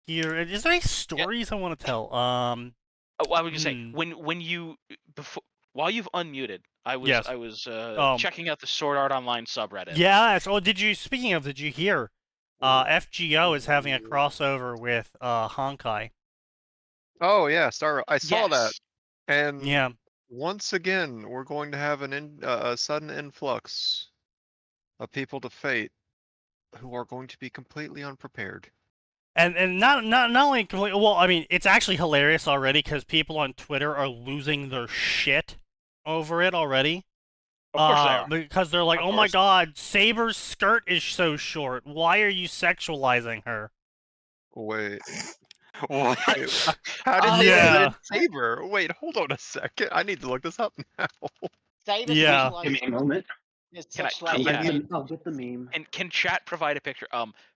here. Is there any stories I want to tell? Oh, I was gonna say when you while you've unmuted, I was Yes. checking out the Sword Art Online subreddit. Yeah. So, speaking of, did you hear? FGO is having a crossover with Honkai. Oh yeah, I saw that, Yes. and Yeah. once again we're going to have a sudden influx of people to Fate who are going to be completely unprepared. And not only completely. Well, I mean, it's actually hilarious already because people on Twitter are losing their shit over it already. Of course they are. Because they're like, Of oh my course. god, Saber's skirt is so short. Why are you sexualizing her? Wait, What? how did Yeah. they edit Saber? Wait, hold on a second. I need to look this up now. Saber's Yeah. sexualized- Give me a moment. is Can I- sexualized yeah. women. I'll get the meme. And can chat provide a picture?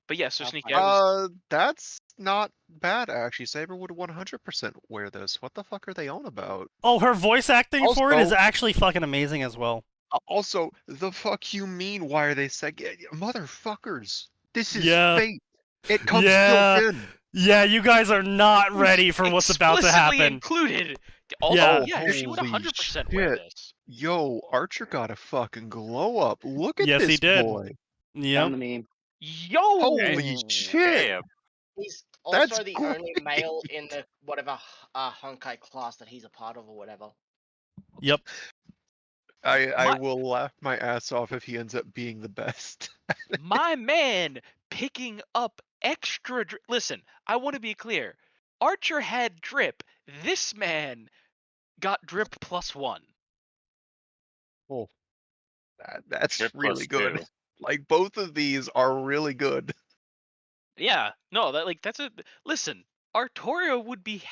But yeah, so I'll Sneaky, find I was That's not bad actually. Saber would 100% wear this. What the fuck are they on about? Oh, her voice acting for it is Also- actually fucking amazing as well. Also, the fuck you mean? Why are they saying motherfuckers? This is Yeah. Fate. It comes Yeah. built in. Yeah, you guys are not ready for what's about to explicitly happen. included. Also, Yeah. yeah, she would Holy 100% wear shit. this. Yo, Archer got a fucking glow up. Look at Yes, this he did. boy. Yep. Found the meme. Yo! Holy shit. Damn. He's That's also the only male in the whatever Honkai class that he's a part of or whatever. Yep. I will laugh my ass off if he ends up being the best. My man picking up extra listen, I want to be clear. Archer had drip. This man got drip +1. Oh, that's Drip really plus good. two. Like both of these are really good. Yeah, no, that's a listen. Artoria would be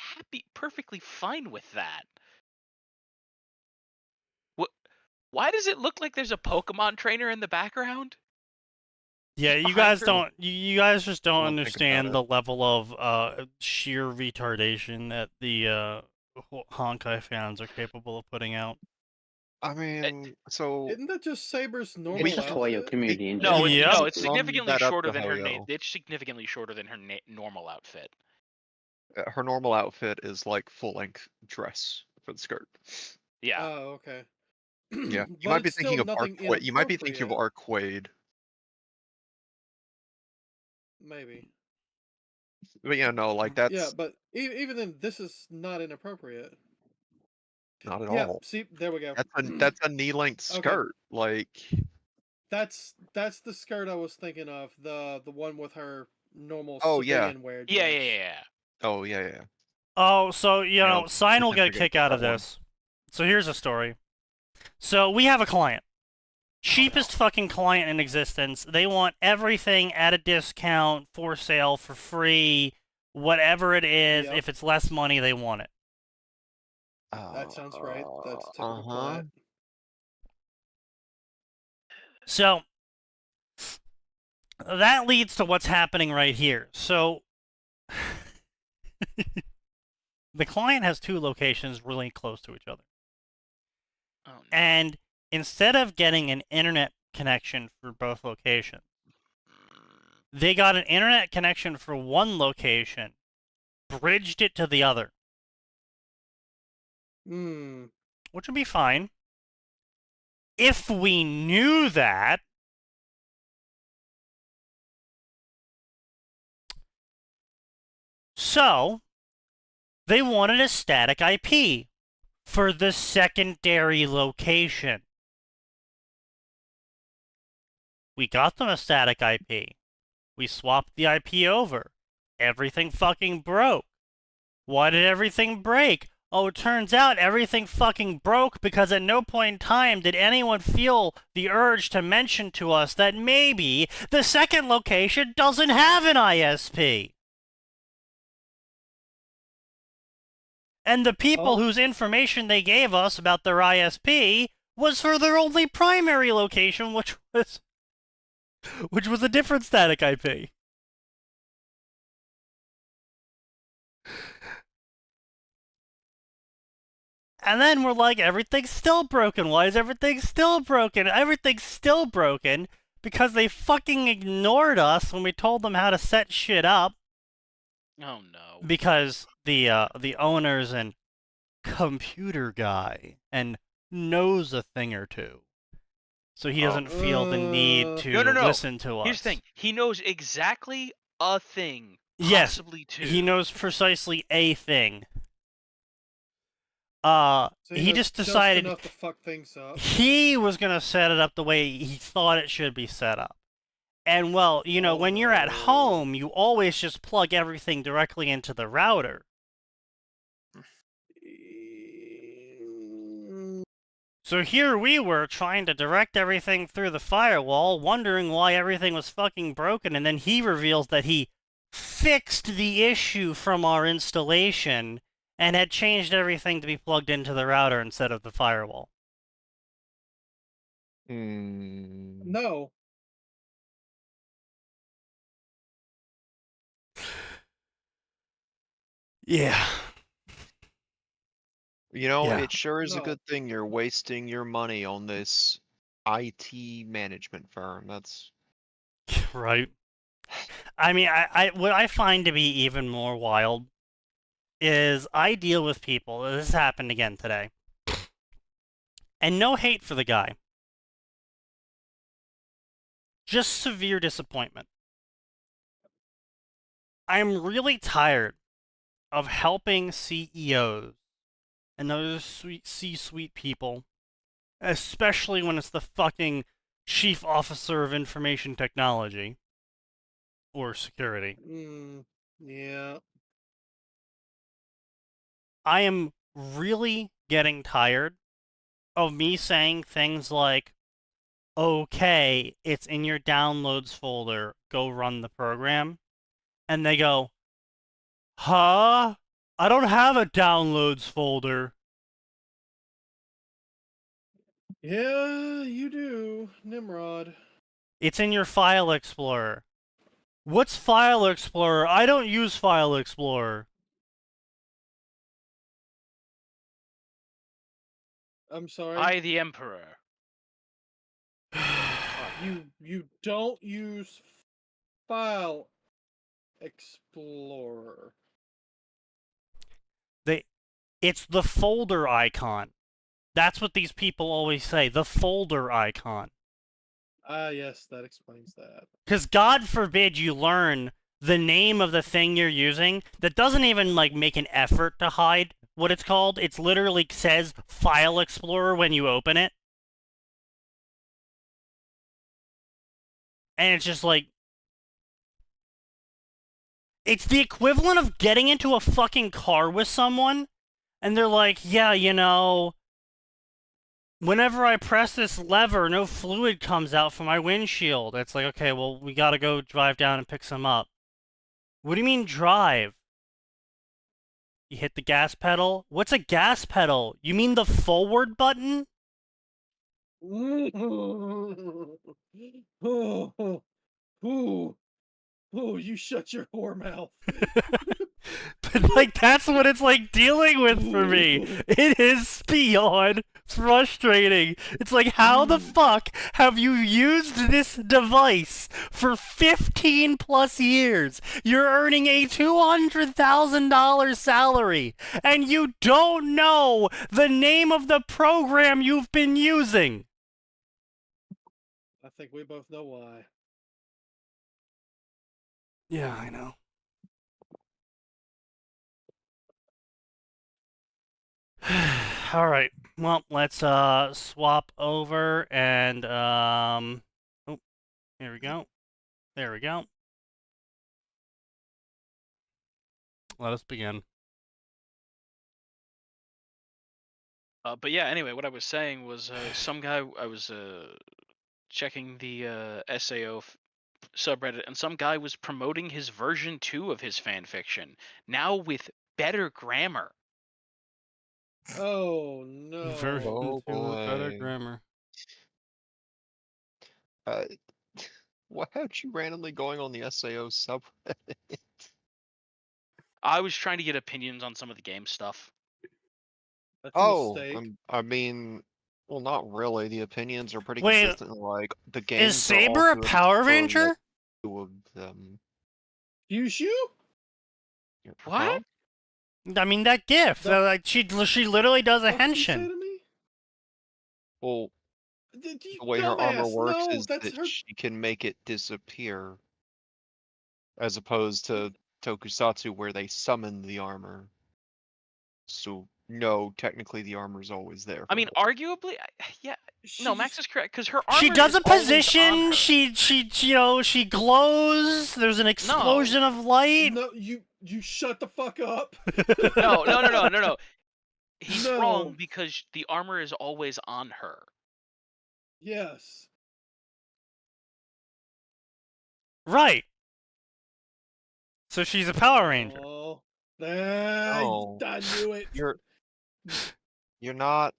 perfectly fine with that. Why does it look like there's a Pokemon trainer in the background? Yeah, you behind guys her? don't. You guys just don't Don't think understand about the level of sheer retardation that the Honkai fans are capable of putting out. I mean, so Isn't that just Saber's normal It's the Toyo outfit? community in No, general. Yeah. no, it's Sum significantly that up shorter to than her Hoyo. It's significantly shorter than her normal outfit. Her normal outfit is like full length dress for the skirt. Yeah. Oh, okay. Yeah, you But might be it's thinking still of nothing Arquade. You might be thinking of inappropriate. Arquade. Maybe. But yeah, no, like that's Yeah, but even then, this is not inappropriate. not at Yeah, all. see, there we go. That's a knee length Okay. skirt. Like That's the skirt I was thinking of. The one with her normal Oh, yeah. civilian wear. Yeah, dress. yeah, yeah. oh yeah. Oh, so you know, know, Sign will get a significant kick out of that one. this. So here's a story. So we have a client. Cheapest fucking client in existence. They want everything at a discount, for sale, for free, whatever it is. Yep. If it's less money, they want it. That sounds right. That's typical Uh-huh. client. So that leads to what's happening right here. So the client has two locations really close to each other. Oh, no. And instead of getting an internet connection for both locations, they got an internet connection for one location, bridged it to the other, Hmm. which would be fine if we knew that. So they wanted a static IP for the secondary location. We got them a static IP. We swapped the IP over. Everything fucking broke. Why did everything break? Oh, it turns out everything fucking broke because at no point in time did anyone feel the urge to mention to us that maybe the second location doesn't have an ISP. And the people Oh. whose information they gave us about their ISP was for their only primary location, which was a different static IP. And then we're like, everything's still broken. Why is everything still broken? Everything's still broken because they fucking ignored us when we told them how to set shit up. Oh no. because the owner's an computer guy and knows a thing or two, so he doesn't feel the need to No. listen to us. Here's the thing. He knows exactly a thing. Yes, Possibly two. he knows precisely a thing. So he knows just decided enough to fuck things up. he was gonna set it up the way he thought it should be set up. And well, you know, when you're at home, you always just plug everything directly into the router. So here we were trying to direct everything through the firewall, wondering why everything was fucking broken, and then he reveals that he fixed the issue from our installation and had changed everything to be plugged into the router instead of the firewall. No. Yeah. You know, Yeah. it sure is a No. good thing you're wasting your money on this IT management firm. That's Right. I mean, what I find to be even more wild is I deal with people. This happened again today. And no hate for the guy. Just severe disappointment. I'm really tired of helping CEOs and other C-suite people, especially when it's the fucking Chief Officer of Information Technology or Security. Yeah. I am really getting tired of me saying things like, okay, it's in your downloads folder, go run the program. And they go, huh? I don't have a downloads folder. Yeah, you do, Nimrod. It's in your File Explorer. What's File Explorer? I don't use File Explorer. I'm sorry. I, the Emperor. You don't use File Explorer. It's the folder icon. That's what these people always say, the folder icon. Ah, yes, that explains that. Because God forbid you learn the name of the thing you're using that doesn't even, like, make an effort to hide what it's called. It literally says File Explorer when you open it. And it's just like... It's the equivalent of getting into a fucking car with someone, and they're like, yeah, you know, whenever I press this lever, no fluid comes out from my windshield. It's like, okay, well, we gotta go drive down and pick some up. What do you mean drive? You hit the gas pedal? What's a gas pedal? You mean the forward button? You shut your whore mouth. But, like, that's what it's, like, dealing with for me. It is beyond frustrating. It's like, how the fuck have you used this device for 15 plus years? You're earning a $200,000 salary, and you don't know the name of the program you've been using. I think we both know why. Yeah, I know. All right. Well, let's swap over and oh, here we go. There we go. Let us begin. But yeah, anyway, what I was saying was some guy, I was checking the SAO subreddit, and some guy was promoting his version 2 of his fanfiction, now with better grammar. Oh no. Version Oh, 2 with better boy. grammar. Why aren't you randomly going on the SAO subreddit? I was trying to get opinions on some of the game stuff. That's a Oh, mistake. I mean, well, not really. The opinions are pretty Wait, consistent. Like the games Is are all Saber a good Power for Ranger? two of them. Kyushu? What? I mean, that gif. The- Like she literally does a What'd you say henshin. to me? Well, Did you the way her armor dumbass, works no, is that's that her. she can make it disappear, as opposed to Tokusatsu where they summon the armor. So no, technically the armor's always there. I for mean, her. arguably, yeah. No, Max She's- is correct because her armor She does is a always on position. her. She glows. There's an explosion of light. No, you shut the fuck up. No. He's No. wrong because the armor is always on her. Yes. Right. So she's a Power Ranger. Oh, No. I knew it. You're not.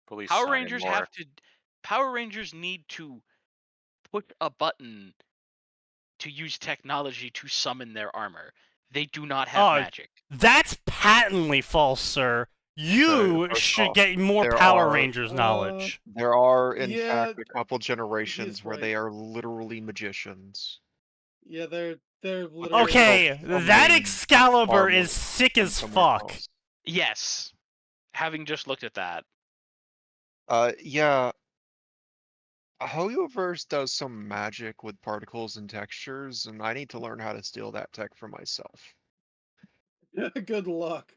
Police Power not Rangers anymore. have to. Power Rangers need to push a button to use technology to summon their armor. They do not have Oh, magic. That's patently false, sir. You first should off, get more there Power are- Rangers knowledge. There are, in Yeah, fact, a couple generations where right. they are literally magicians. Yeah, they're literally. Okay, Summoning that Excalibur armor is sick from as somewhere fuck. else. Yes. Having just looked at that. Yeah. Hoyoverse does some magic with particles and textures, and I need to learn how to steal that tech for myself. Good luck.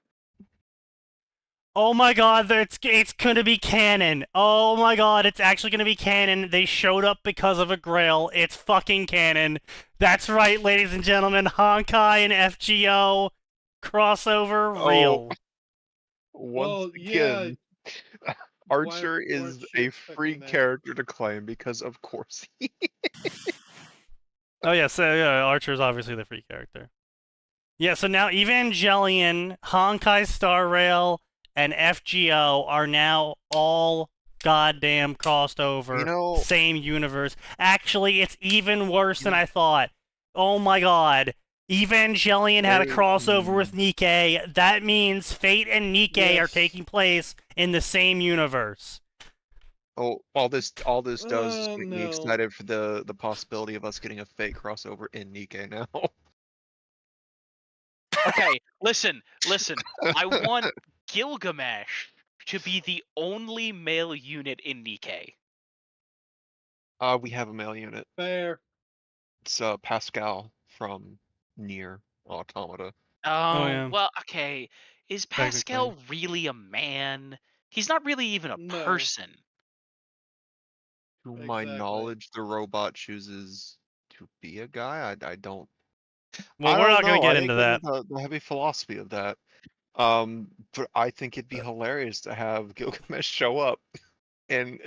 Oh my god, it's gonna be canon. Oh my god, it's actually gonna be canon. They showed up because of a grail. It's fucking canon. That's right, ladies and gentlemen. Honkai and FGO crossover real. Once Yeah. again, Archer weren't is you a free expecting that? character to claim because, of course, he Oh yeah, so yeah, Archer's obviously the free character. Yeah, so now Evangelion, Honkai Star Rail, and FGO are now all goddamn crossed over. You know- Same universe. Actually, it's even worse than I thought. Oh my god. Evangelion had a crossover with Nikkei. That means Fate and Nikkei are Yes. taking place in the same universe. Oh, all this does is Oh, make me no. excited for the possibility of us getting a fake crossover in Nikkei now. Okay, listen. I want Gilgamesh to be the only male unit in Nikkei. We have a male unit. Fair. It's Pascal from Nier Automata. Oh, yeah. well, okay. Is Pascal really a man? He's not really even a No. person. To my Exactly. knowledge, the robot chooses to be a guy. I don't. Well, I we're don't not going know. to I get didn't into that. the heavy philosophy of that. But I think it'd be hilarious to have Gilgamesh show up, and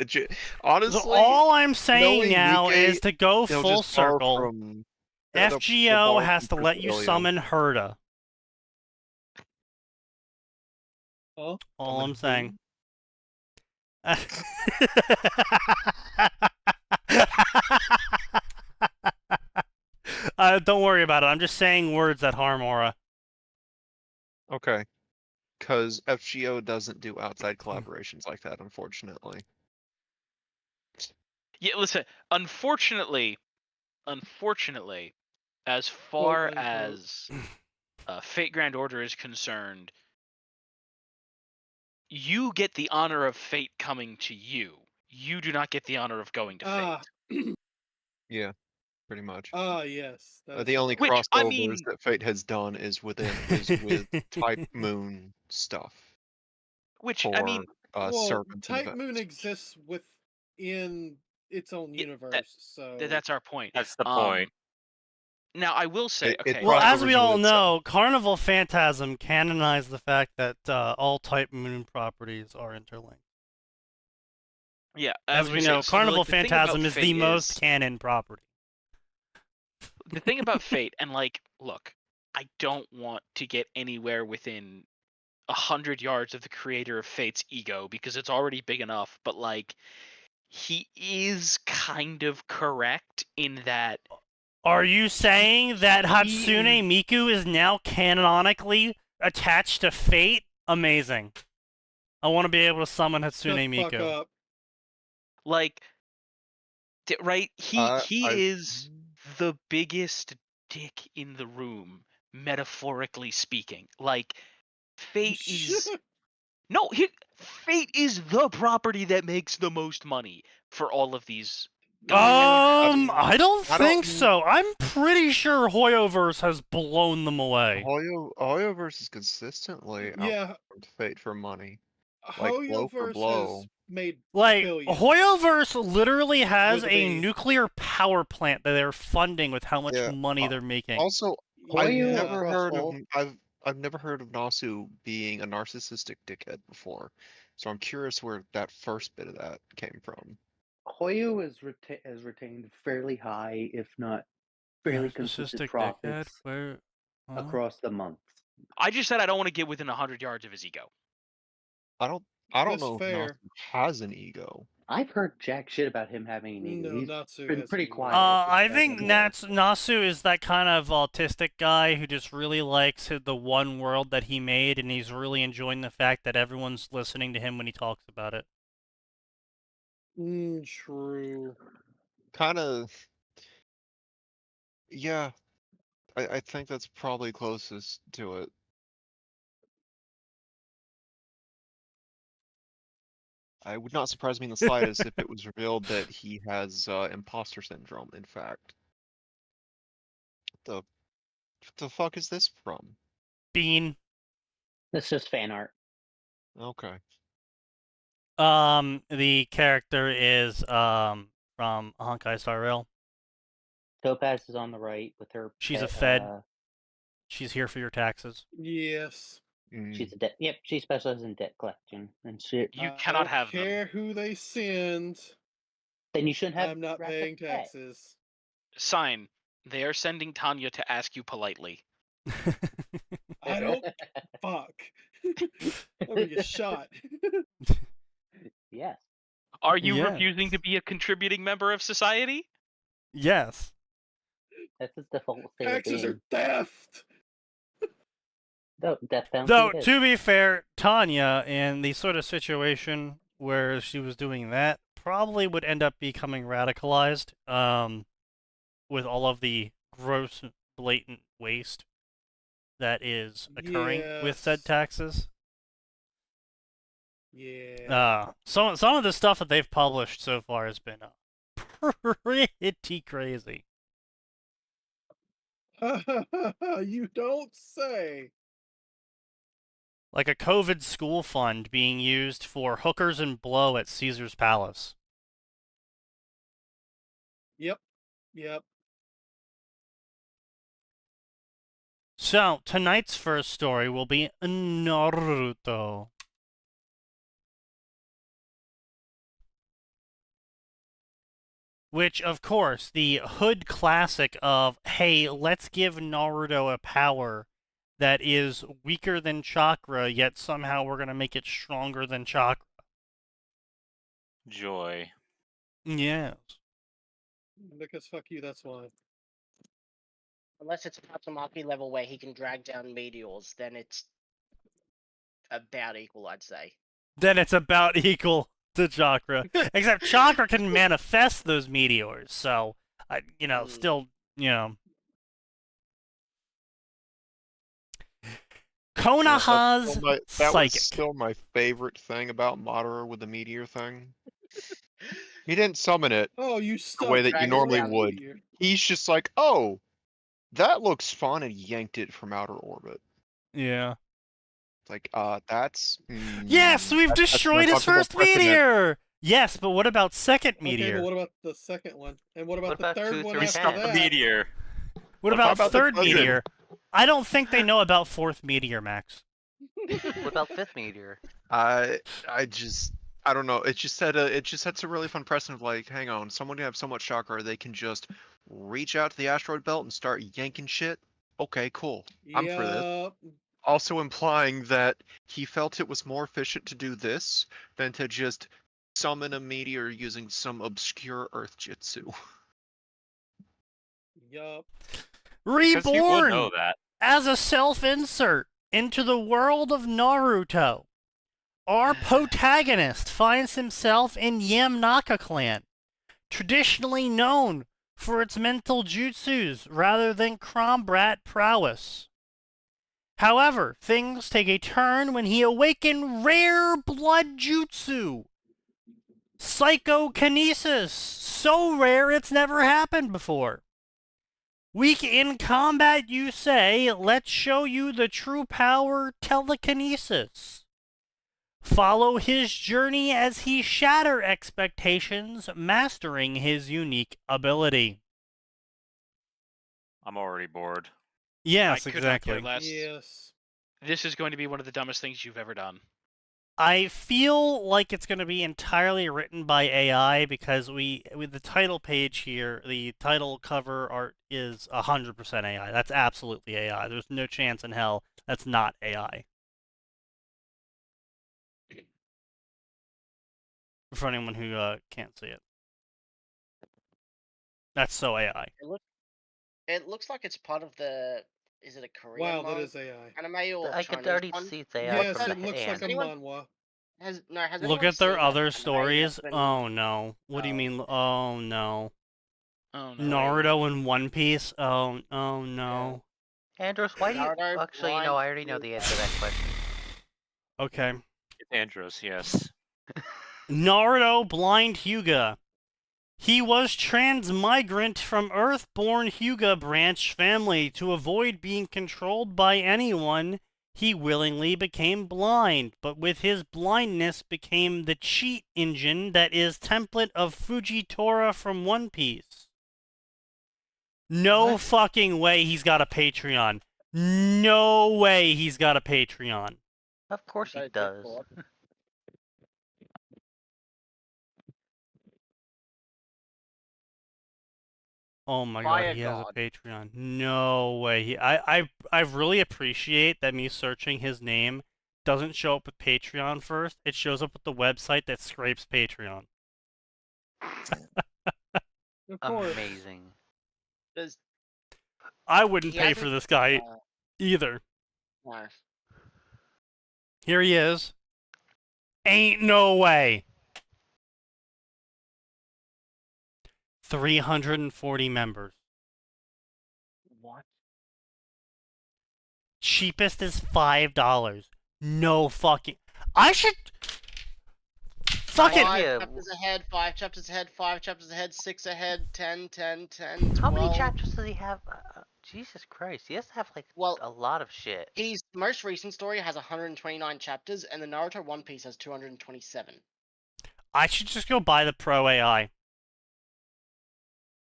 honestly, So all I'm saying knowing now Nikkei, is to go they'll full just borrow circle. from they'll FGO borrow has to from let you Crystallium. summon Herda. Oh, All I'm Summon saying. Don't worry about it. I'm just saying words that harm Aura. Okay. Because FGO doesn't do outside collaborations like that, unfortunately. Yeah, listen. Unfortunately, as far unquote. as Fate Grand Order is concerned, you get the honor of Fate coming to you. You do not get the honor of going to Fate. Yeah, pretty much. Yes. that is The only Which, crossovers I mean- that Fate has done is with Type Moon stuff. Which, For I mean, Serpent and Type Moon Vex. exists within its own Yeah, universe, so that's our point. That's the point. Now, I will say, It okay. Well, crossovers as we with all itself. know, Carnival Phantasm canonized the fact that all Type Moon properties are interlinked. Yeah, I As was we gonna know, say, so, like, Carnival the thing about Phantasm is the Fate most canon property. The thing about Fate, and like, look, I don't want to get anywhere within 100 yards of the creator of Fate's ego because it's already big enough, but like, he is kind of correct in that. Are you saying that Hatsune is- Miku is now canonically attached to Fate? Amazing. I want to be able to summon shut Hatsune the fuck Miku. up. Like, right? He I- is the biggest dick in the room, metaphorically speaking. Like, Fate is no, Fate is the property that makes the most money for all of these guys. I don't I don't- think so. I'm pretty sure Hoyoverse has blown them away. Hoyoverse is consistently Yeah, outperformed Fate for money. Like, blow for Hoyoverse blow. has made Like, billions. Hoyoverse literally has With a me. nuclear power plant that they're funding with how much Yeah, money they're making. Also, Yeah. I've never heard of Nasu being a narcissistic dickhead before, so I'm curious where that first bit of that came from. Hoyo has retained fairly high, if not fairly consistent Narcissistic dickhead? profits Where? Huh? across the months. I just said I don't want to get within 100 yards of his ego. I don't That's know fair. if Nasu has an ego. I've heard jack shit about him having an ego. No, He's Natsu been has pretty an ego. quiet. I back think and forth. Nasu is that kind of autistic guy who just really likes the one world that he made, and he's really enjoying the fact that everyone's listening to him when he talks about it. True. Kind of. Yeah, I think that's probably closest to it. It would not surprise me in the slightest if it was revealed that he has imposter syndrome, in fact. What the fuck is this from? Bean. That's just fan art. Okay. The character is from Honkai Star Rail. Topaz is on the right with her. She's a pet, Fed. She's here for your taxes. Yes. She's a debt. Yep, she specializes in debt collection and shit. You I cannot don't have them. care who they send. Then you shouldn't have. I'm not racked up paying debt. taxes. Sign. They are sending Tanya to ask you politely. I don't. Fuck. I'm gonna get shot. Yes. Are you Yes. refusing to be a contributing member of society? Yes. That's its default state of Taxes are being. theft. No, death penalty. Though, it is. to be fair, Tanya, in the sort of situation where she was doing that, probably would end up becoming radicalized, with all of the gross, blatant waste that is occurring with said Yes. taxes. Yeah. Some of the stuff that they've published so far has been pretty crazy. You don't say. Like a COVID school fund being used for hookers and blow at Caesar's Palace. Yep. Yep. So, tonight's first story will be Naruto. Which, of course, the hood classic of, hey, let's give Naruto a power that is weaker than chakra, yet somehow we're going to make it stronger than chakra. Joy. Yes. Because fuck you, that's why. Unless it's Tatsumaki level where he can drag down meteors, then it's about equal, I'd say. Then it's about equal to chakra. Except chakra can manifest those meteors, so, still, Konoha's That was psychic. still my favorite thing about Madara with the meteor thing. He didn't summon it Oh, you the stuck. way that you dragging normally around would. He's just like, oh, that looks fun, and yanked it from outer orbit. Yeah. It's like, that's... Yes, we've that's destroyed an his first uncomfortable precedent. meteor! Yes, but what about second Okay, meteor? but what about the second one? And what about What the about third 2 one through after 10? that? Meteor. What How about about the third cousin? meteor? I don't think they know about fourth meteor, Max. What about 5th meteor? I don't know. It just sets a really fun precedent of like, hang on, someone can have so much chakra they can just reach out to the asteroid belt and start yanking shit. Okay, cool. I'm for this. Yup. Also implying that he felt it was more efficient to do this than to just summon a meteor using some obscure earth jitsu. Yup. Because he would Reborn know that. as a self-insert into the world of Naruto. Our protagonist finds himself in Yamnaka clan, traditionally known for its mental jutsus rather than combat prowess. However, things take a turn when he awakened rare blood jutsu, psychokinesis, so rare it's never happened before. Weak in combat, you say? Let's show you the true power telekinesis. Follow his journey as he shatter expectations, mastering his unique ability. I'm already bored. Yes, I could not care exactly. less. Yes. This is going to be one of the dumbest things you've ever done. I feel like it's going to be entirely written by AI because with the title page here, the title cover art is 100% AI. That's absolutely AI. There's no chance in hell that's not AI. For anyone who can't see it. That's so AI. It looks like it's part of the. Is it a Korean Wow, that manga is AI. anime or I Chinese could already one? see it's AI Yes, from it the looks hand. like a Anyone- manhwa. Has Look anyone at their seen other an anime stories. that's been- Oh no. What do you Oh. mean? Oh no. Oh no. Naruto and One Piece. Oh no. Andros, why do you... Naruto, Actually, I already know the answer to that question. Okay. It's Andros, yes. Naruto Blind Hyuga. He was transmigrant from Earth-born Hyuga branch family. To avoid being controlled by anyone, he willingly became blind, but with his blindness became the cheat engine that is template of Fujitora from One Piece. No What? fucking way he's got a Patreon. No way he's got a Patreon. Of course he Go does. Discord. Oh my Fire god, he has a God. Patreon. No way. I really appreciate that me searching his name doesn't show up with Patreon first. It shows up with the website that scrapes Patreon. Of course. Amazing. There's I wouldn't He pay hasn't- for this guy uh, either. no. Here he is. Ain't no way. 340 members. What? Cheapest is $5. No fucking. I should. Fuck it. Yeah. 5 chapters ahead, 5 chapters ahead, 5 chapters ahead, 6 ahead, 10, 10, 10, 12. How many chapters does he have? Jesus Christ, he has to have like Well, a lot of shit. his most recent story has 129 chapters, and the Naruto One Piece has 227. I should just go buy the Pro AI.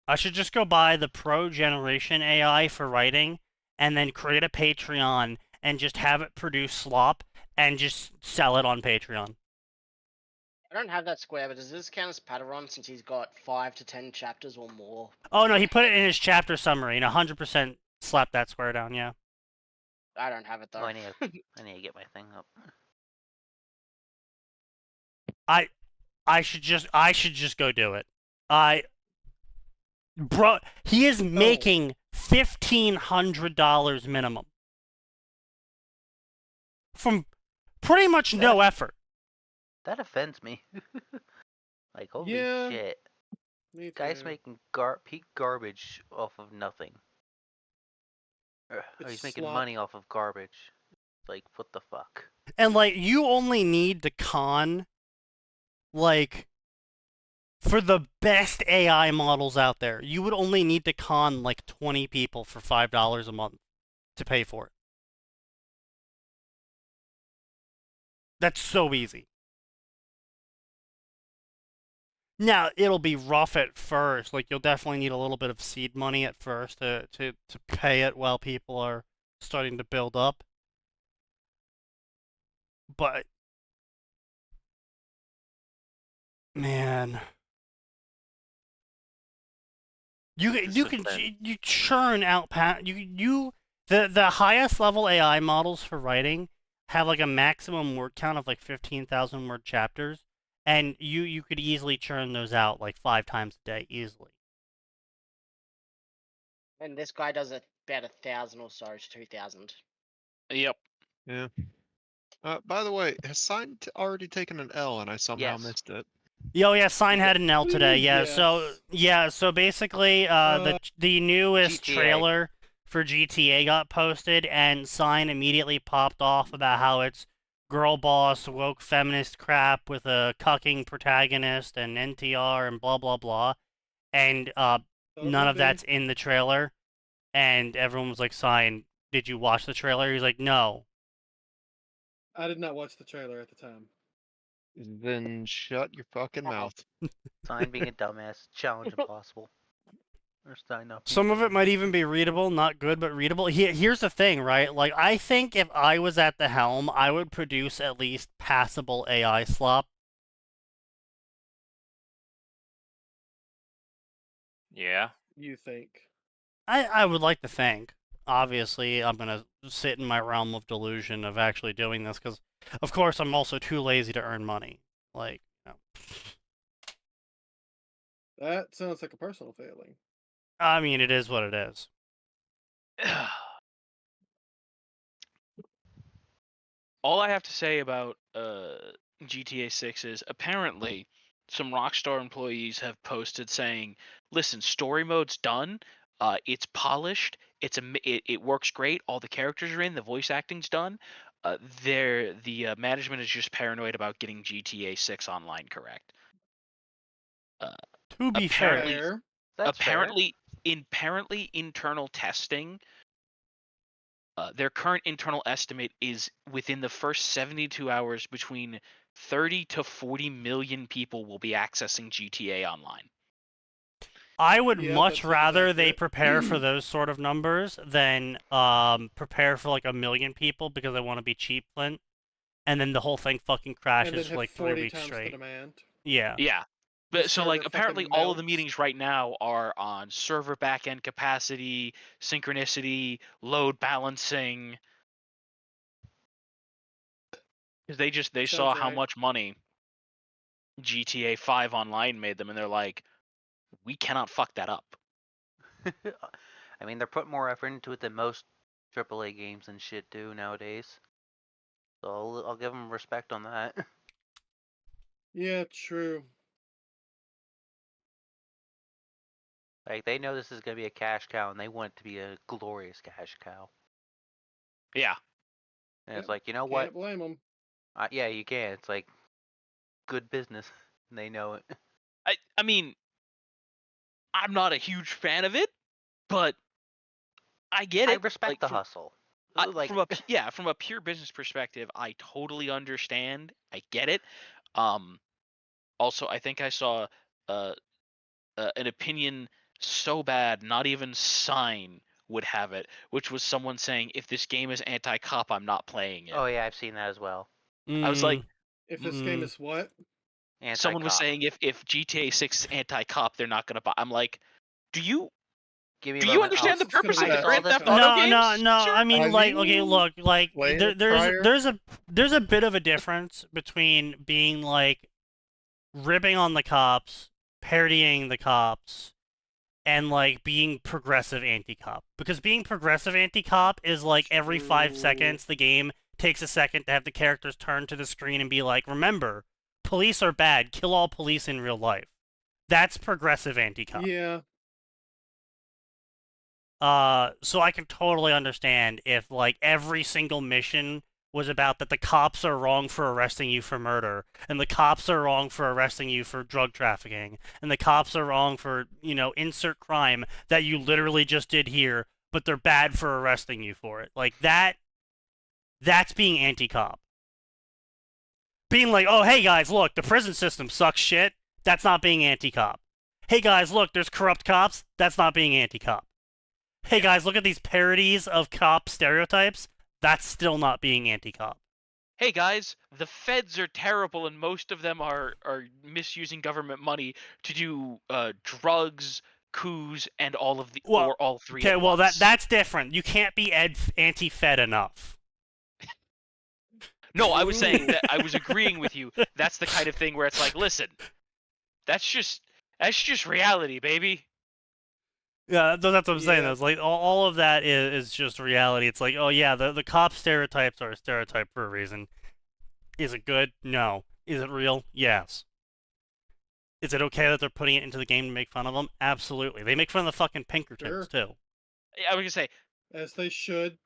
I should just go buy the Pro Generation AI for writing, and then create a Patreon and just have it produce slop and just sell it on Patreon. I don't have that square, but does this count as Padawan since he's got 5 to 10 chapters or more? Oh no, he put it in his chapter summary and 100% slapped that square down, yeah. I don't have it though. Oh, I need to get my thing up. I should just go do it. Bro, he is making $1,500 minimum. From pretty much no effort. That offends me. Like, holy Yeah. shit. Me Guy's too. making peak garbage off of nothing. Or It's he's making slop. money off of garbage. Like, what the fuck? And like you only need to con like for the best AI models out there, you would only need to con like 20 people for $5 a month to pay for it. That's so easy. Now, it'll be rough at first. Like, you'll definitely need a little bit of seed money at first to pay it while people are starting to build up. But, man, you churn out the highest level AI models for writing have like a maximum word count of like 15,000 word chapters, and you could easily churn those out like 5 times a day easily. And this guy does about 1,000 or so to 2,000. Yep. Yeah. By the way, has Sign already taken an L and I somehow Yes. missed it? Oh yeah, Sign had an L today. Yeah, Yes. so basically, the newest GTA. trailer for GTA got posted, and Sign immediately popped off about how it's girl boss, woke feminist crap with a cucking protagonist and NTR and blah blah blah, and none of that's in the trailer, and everyone was like, "Sign, did you watch the trailer?" He's like, "No." I did not watch the trailer at the time. Then shut your fucking mouth. Sign being a dumbass. Challenge impossible. Or Sign not being Some of it dumbass. might even be readable, not good, but readable. Here's the thing, right? Like, I think if I was at the helm, I would produce at least passable AI slop. Yeah. You think? I would like to think. Obviously, I'm gonna sit in my realm of delusion of actually doing this, because, of course, I'm also too lazy to earn money. Like, you know. That sounds like a personal failing. I mean, it is what it is. All I have to say about GTA 6 is apparently some Rockstar employees have posted saying, "Listen, story mode's done. It's polished. It works great. All the characters are in. The voice acting's done. The management is just paranoid about getting GTA 6 online correct." To be fair. Apparently, Fair. That's fair. apparently internal testing. Their current internal estimate is within the first 72 hours, between 30 to 40 million people will be accessing GTA Online. I would Yeah, much that sounds rather they accurate. prepare for those sort of numbers than prepare for like 1 million people because they want to be cheap, Flint, and then the whole thing fucking And then crashes for have like 3 40 weeks times the straight. demand. Yeah. Yeah. The But so like server apparently fucking all of the melts. meetings right now are on server backend capacity, synchronicity, load balancing. Because they saw Sounds how right. much money GTA 5 Online made them, and they're like, we cannot fuck that up. I mean, they're putting more effort into it than most AAA games and shit do nowadays. So I'll give them respect on that. Yeah, true. Like, they know this is going to be a cash cow, and they want it to be a glorious cash cow. Yeah. And it's Yep, like, you know what? Can't blame them. Yeah, you can. It's like good business. And they know it. I mean, I'm not a huge fan of it, but I get I it. respect Like, the hustle. Like, from a pure business perspective, I totally understand. I get it. Also, I think I saw an opinion so bad, not even Sign would have it, which was someone saying, "If this game is anti-cop, I'm not playing it." oh yeah, I've seen that as well. I was like, If this game is what? someone was Anti-cop. saying if GTA 6 is anti-cop, they're not gonna buy. I'm like, do you Give me a do you moment, understand the It's gonna purpose be of the that. Grand All this Theft Auto No, games? no. Sure. I mean, I like, okay, mean, look, like play there, it there's prior. there's a bit of a difference between being like ripping on the cops, parodying the cops, and like being progressive anti-cop. Because being progressive anti-cop is like every 5 True. seconds the game takes a second to have the characters turn to the screen and be like, remember, police are bad, kill all police in real life. That's progressive anti-cop. Yeah. So I can totally understand if like every single mission was about that the cops are wrong for arresting you for murder, and the cops are wrong for arresting you for drug trafficking, and the cops are wrong for, insert crime that you literally just did here, but they're bad for arresting you for it. Like that's being anti-cop. Being like, oh, hey guys, look, the prison system sucks shit. That's not being anti-cop. Hey guys, look, there's corrupt cops. That's not being anti-cop. Hey guys, look at these parodies of cop stereotypes. That's still not being anti-cop. Hey guys, the feds are terrible, and most of them are misusing government money to do drugs, coups, and all three. Okay, at well once. that's different. You can't be anti-Fed enough. No, I was saying that I was agreeing with you. That's the kind of thing where it's like, listen, that's just reality, baby. Yeah, that's what I'm saying. Yeah. It's like all of that is just reality. It's like, oh yeah, the cop stereotypes are a stereotype for a reason. Is it good? No. Is it real? Yes. Is it okay that they're putting it into the game to make fun of them? Absolutely. They make fun of the fucking Pinkertons, too. I was gonna say, As they should.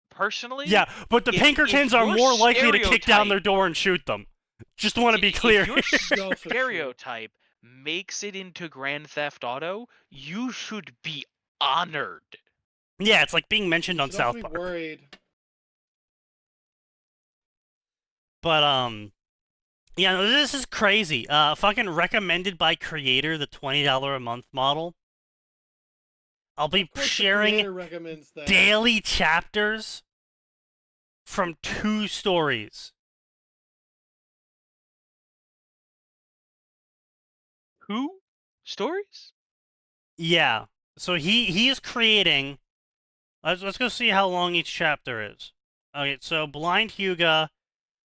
personally, Yeah, but the if Pinkertons are your more likely to kick down stereotype- their door and shoot them. Just want to be clear. If your Also true. stereotype makes it into Grand Theft Auto, you should be honored. Yeah, it's like being mentioned on Should also South be Park. worried. But yeah, no, this is crazy. Fucking recommended by creator, the $20 a month model. I'll be Of course the sharing creator recommends that. daily chapters from 2 stories. Who? Stories? Yeah. So he is creating. Let's go see how long each chapter is. Okay, so Blind Huga.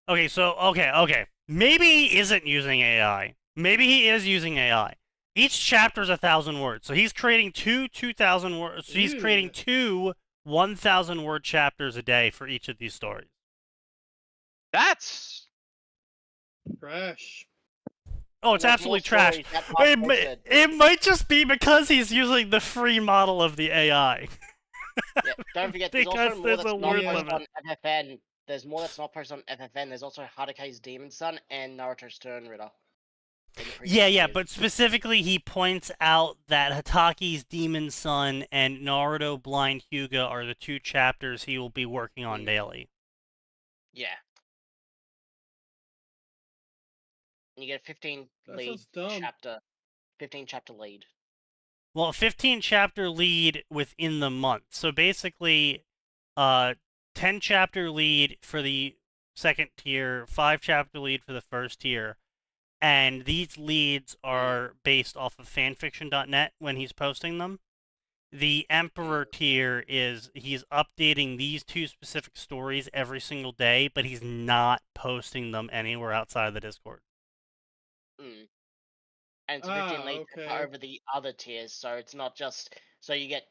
Okay, so okay. Maybe he isn't using AI. Maybe he is using AI. Each chapter is 1,000 words. So he's creating 2,000 words. So he's creating 2 1,000-word chapters a day for each of these stories. That's Trash. Oh, it's There's absolutely more trash. stories that are posted. It might just be because he's using the free model of the AI. Yeah, don't forget, there's Because also more there's that's a not word posted limit. on FFN. There's more that's not posted on FFN. There's also Haruka's Demon Son and Naruto's Stern Ritter. Yeah, but specifically he points out that Hataki's Demon Son and Naruto Blind Hyuga are the 2 chapters he will be working on daily. Yeah. And you get a 15 That lead sounds dumb. chapter. 15 chapter lead. Well, 15 chapter lead within the month. So basically, 10 chapter lead for the second tier, 5 chapter lead for the first tier. And these leads are based off of fanfiction.net when he's posting them. The Emperor tier is he's updating these 2 specific stories every single day, but he's not posting them anywhere outside of the Discord. Mm. And it's 15 lead okay. over the other tiers, so it's not just so you get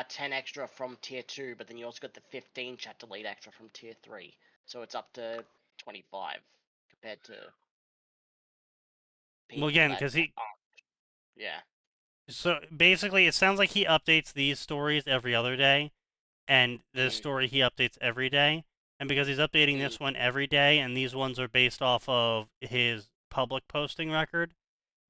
10 extra from tier 2, but then you also got the 15 chapter lead extra from tier 3, so it's up to 25 compared to. Well, again, that because he. aren't. Yeah. So basically, it sounds like he updates these stories every other day, and this story he updates every day. And because he's updating this one every day, and these ones are based off of his public posting record,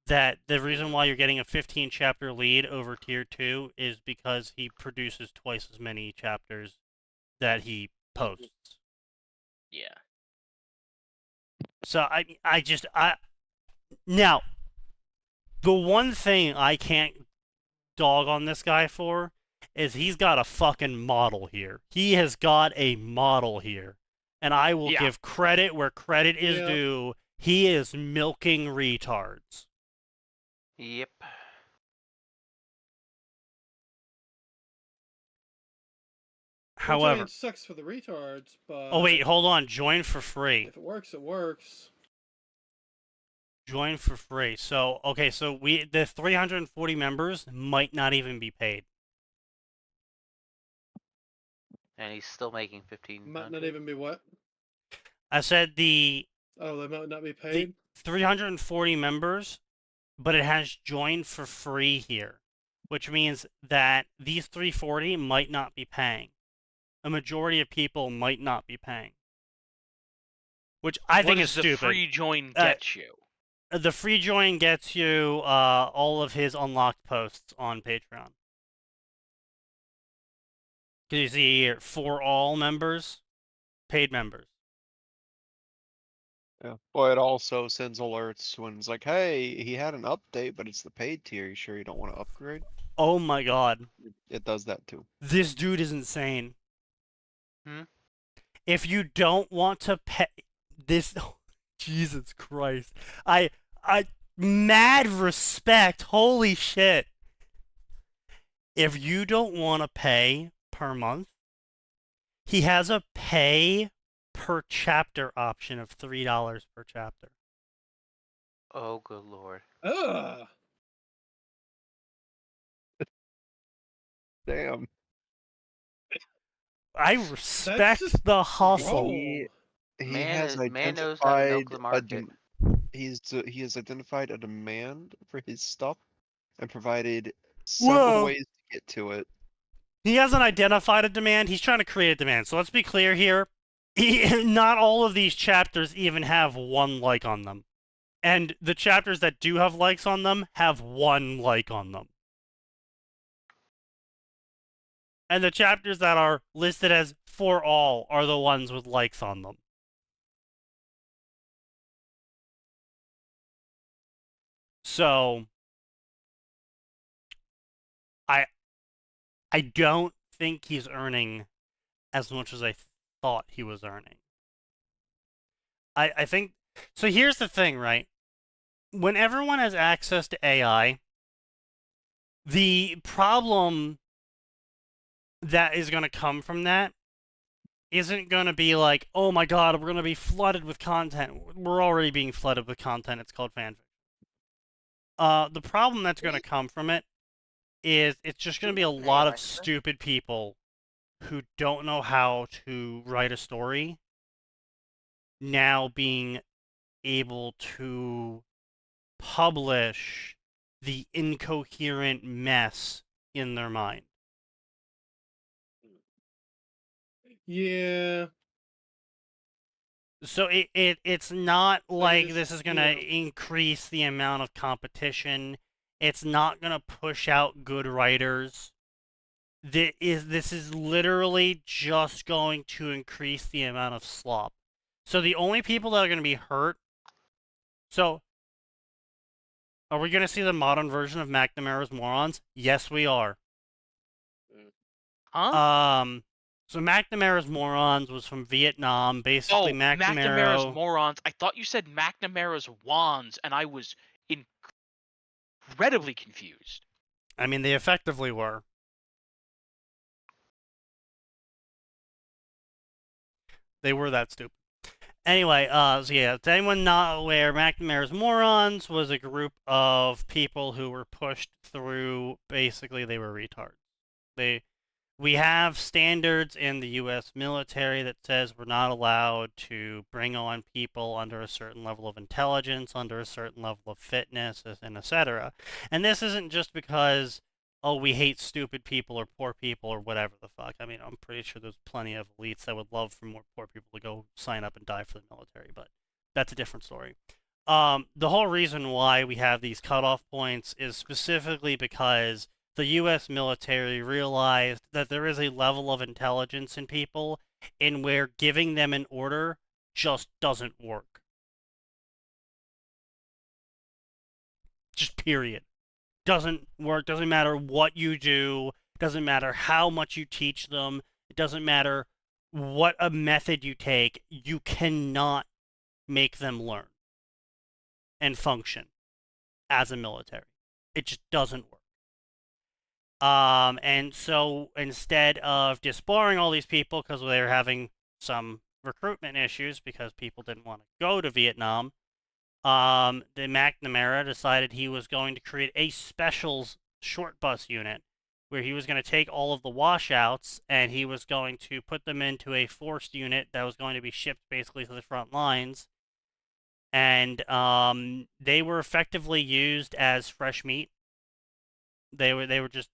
that the reason why you're getting a 15 chapter lead over tier 2 is because he produces twice as many chapters that he posts. Yeah. So now, the one thing I can't dog on this guy for is he's got a fucking model here. He has got a model here. And I will give credit where credit is due. He is milking retards. Yep. However, it sucks for the retards, but oh wait, hold on. Join for free. if it works, it works. Join for free. So okay, so the 340 members might not even be paid. And he's still making 15. Might not even be what? I said they might not be paid. 340 members, but it has join for free here, which means that these 340 might not be paying. A majority of people might not be paying, which I think is stupid. What does the free join get you? The free join gets you all of his unlocked posts on Patreon. Can you see here, for all members, paid members. Yeah. Well, it also sends alerts when it's like, hey, he had an update, but it's the paid tier. You sure you don't want to upgrade? Oh my god. It does that too. This dude is insane. Hmm? If you don't want to pay this, oh, Jesus Christ. I mad respect. Holy shit. If you don't want to pay per month, he has a pay per chapter option of $3 per chapter. Oh, good lord. Ugh. Damn. I respect the hustle. Whoa. He Man has knows how to milk identified the market. he has identified a demand for his stuff and provided several Whoa. ways to get to it. He hasn't identified a demand. He's trying to create a demand. So let's be clear here. Not all of these chapters even have 1 like on them. And the chapters that do have likes on them have 1 like on them. And the chapters that are listed as for all are the ones with likes on them. So I don't think he's earning as much as I thought he was earning. I think so. Here's the thing, right? When everyone has access to AI, the problem that is going to come from that isn't going to be like, oh my god, we're going to be flooded with content. We're already being flooded with content. It's called fanfiction. The problem that's going to come from it is it's just going to be a lot of stupid people who don't know how to write a story now being able to publish the incoherent mess in their mind. Yeah. So it's not like just, this is going you to know. increase the amount of competition. It's not going to push out good writers. This is literally just going to increase the amount of slop. So the only people that are going to be hurt. So, are we going to see the modern version of McNamara's Morons? Yes, we are. Huh? So McNamara's Morons was from Vietnam. Basically, McNamara's Morons. I thought you said McNamara's Wands, and I was incredibly confused. I mean, they effectively were. They were that stupid. Anyway, so yeah, to anyone not aware, McNamara's Morons was a group of people who were pushed through, basically they were retards. We have standards in the U.S. military that says we're not allowed to bring on people under a certain level of intelligence, under a certain level of fitness, and etc. And this isn't just because, oh, we hate stupid people or poor people or whatever the fuck. I mean, I'm pretty sure there's plenty of elites that would love for more poor people to go sign up and die for the military, but that's a different story. The whole reason why we have these cutoff points is specifically because the U.S. military realized that there is a level of intelligence in people in where giving them an order just doesn't work. Just period. Doesn't work. Doesn't matter what you do. Doesn't matter how much you teach them. It doesn't matter what a method you take. You cannot make them learn and function as a military. It just doesn't work. And so instead of disbarring all these people because they were having some recruitment issues because people didn't want to go to Vietnam, the McNamara decided he was going to create a specials short bus unit where he was going to take all of the washouts and he was going to put them into a forced unit that was going to be shipped basically to the front lines. And they were effectively used as fresh meat. They were just,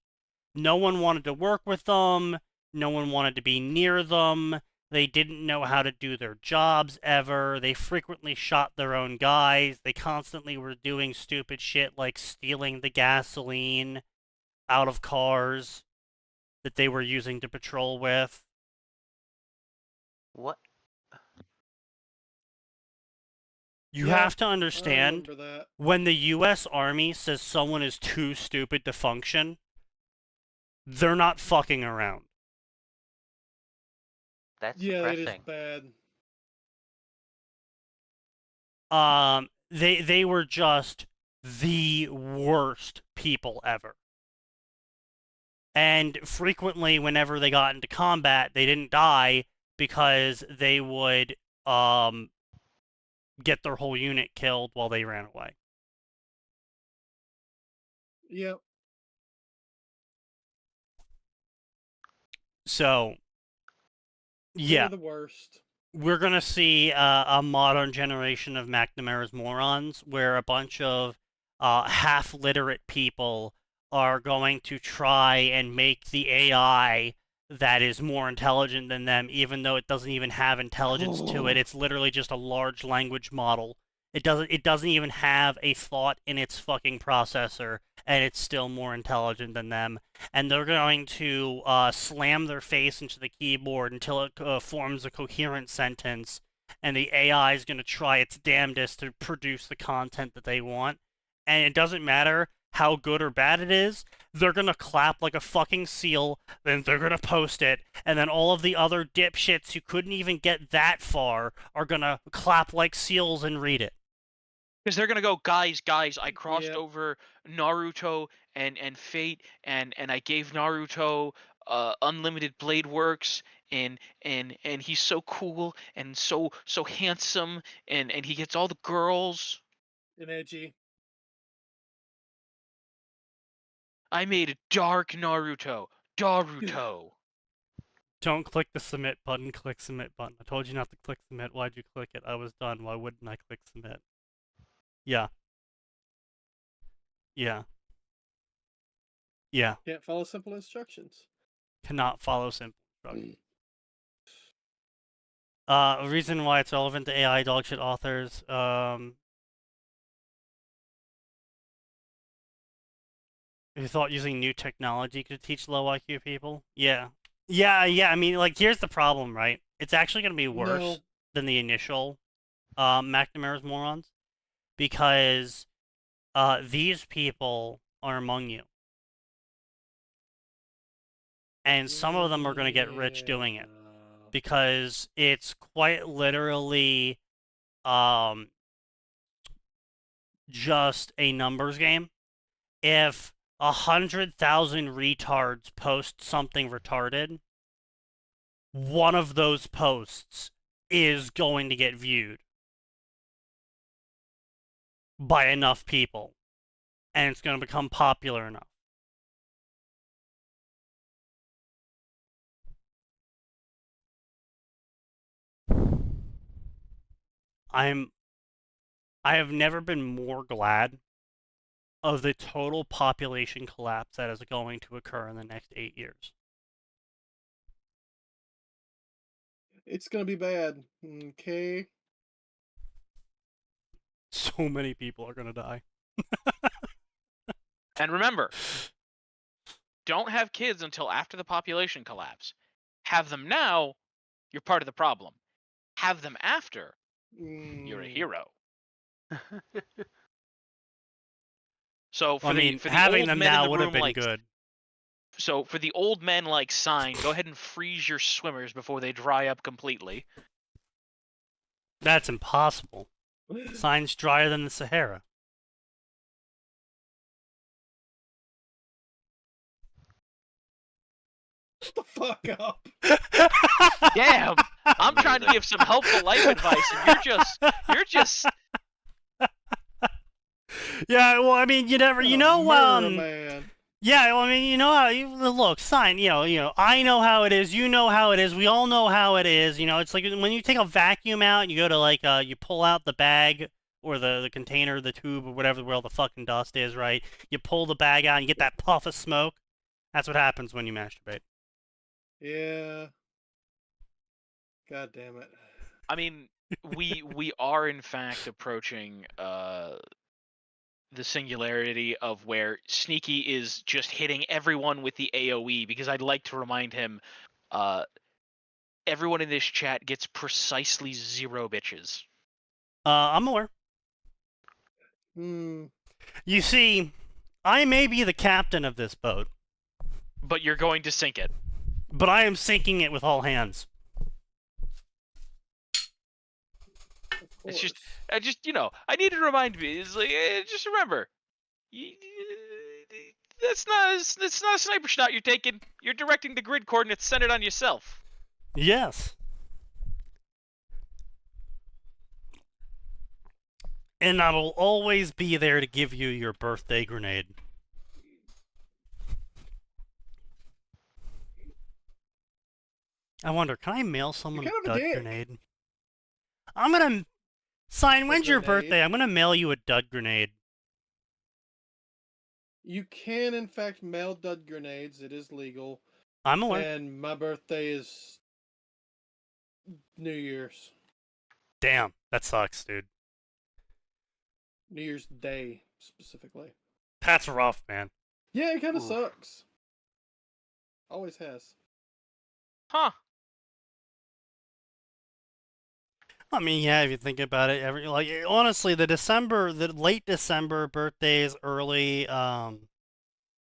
no one wanted to work with them. No one wanted to be near them. They didn't know how to do their jobs ever. They frequently shot their own guys. They constantly were doing stupid shit like stealing the gasoline out of cars that they were using to patrol with. What? You Yeah, have to I understand, remember that. when the U.S. Army says someone is too stupid to function, they're not fucking around. That's Yeah, it is depressing. bad. They were just the worst people ever. And frequently, whenever they got into combat, they didn't die because they would get their whole unit killed while they ran away. Yep. So, yeah. They're the worst. we're gonna see a modern generation of McNamara's morons, where a bunch of half-literate people are going to try and make the AI that is more intelligent than them, even though it doesn't even have intelligence to it. It's literally just a large language model. It doesn't even have a thought in its fucking processor, and it's still more intelligent than them. And they're going to slam their face into the keyboard until it forms a coherent sentence, and the AI is going to try its damnedest to produce the content that they want. And it doesn't matter how good or bad it is, they're gonna clap like a fucking seal, then they're gonna post it, and then all of the other dipshits who couldn't even get that far are gonna clap like seals and read it. Because they're gonna go, guys, I crossed Yep. over Naruto and Fate, and I gave Naruto unlimited blade works, and he's so cool and so handsome, and he gets all the girls. And edgy. I made a dark Naruto. Daruto. Don't click the submit button, click submit button. I told you not to click submit. Why'd you click it? I was done. Why wouldn't I click submit? Yeah. Yeah. Yeah. Can't follow simple instructions. Cannot follow simple instructions. A reason why it's relevant to AI dogshit authors. You thought using new technology could teach low IQ people? Yeah. Yeah. I mean, like, here's the problem, right? It's actually going to be worse No. than the initial McNamara's morons, because these people are among you. And some of them are going to get rich doing it, because it's quite literally just a numbers game. If 100,000 retards post something retarded, one of those posts is going to get viewed by enough people, and it's going to become popular enough. I have never been more glad of the total population collapse that is going to occur in the next 8 years. It's gonna be bad. Okay. So many people are going to die. And remember, don't have kids until after the population collapse. Have them now, you're part of the problem. Have them after, you're a hero. So for I mean, the having old them men in now the would have room, been like, good. so for the old men like Sign, go ahead and freeze your swimmers before they dry up completely. That's impossible. Sign's drier than the Sahara. Shut the fuck up. Damn, I'm trying to give some helpful life advice, and you're just. Yeah, well, I mean, you never, you know, Man. yeah, well, I mean, you know how you look, Sign, you know, I know how it is, you know how it is, we all know how it is, you know, it's like when you take a vacuum out and you go to, like, you pull out the bag or the container, the tube, or whatever, where all the fucking dust is, right? You pull the bag out and you get that puff of smoke. That's what happens when you masturbate. Yeah. God damn it. I mean, we are in fact approaching the singularity of where Sneaky is just hitting everyone with the AoE, because I'd like to remind him, everyone in this chat gets precisely 0 bitches. I'm aware. You see, I may be the captain of this boat, But you're going to sink it. but I am sinking it with all hands. It's just, I need to remind me. It's like, just remember, that's not a sniper shot you're taking. You're directing the grid coordinates centered on yourself. Yes. And I will always be there to give you your birthday grenade. I wonder, can I mail someone kind a of a dud dick. grenade? I'm gonna sign. A When's your grenade. birthday? I'm gonna mail you a dud grenade. You can, in fact, mail dud grenades. It is legal. I'm aware. And my birthday is New Year's. Damn, that sucks, dude. New Year's Day, specifically. That's rough, man. Yeah, it kind of Oof. sucks. Always has. Huh. I mean, yeah, if you think about it, honestly, the late December birthdays, early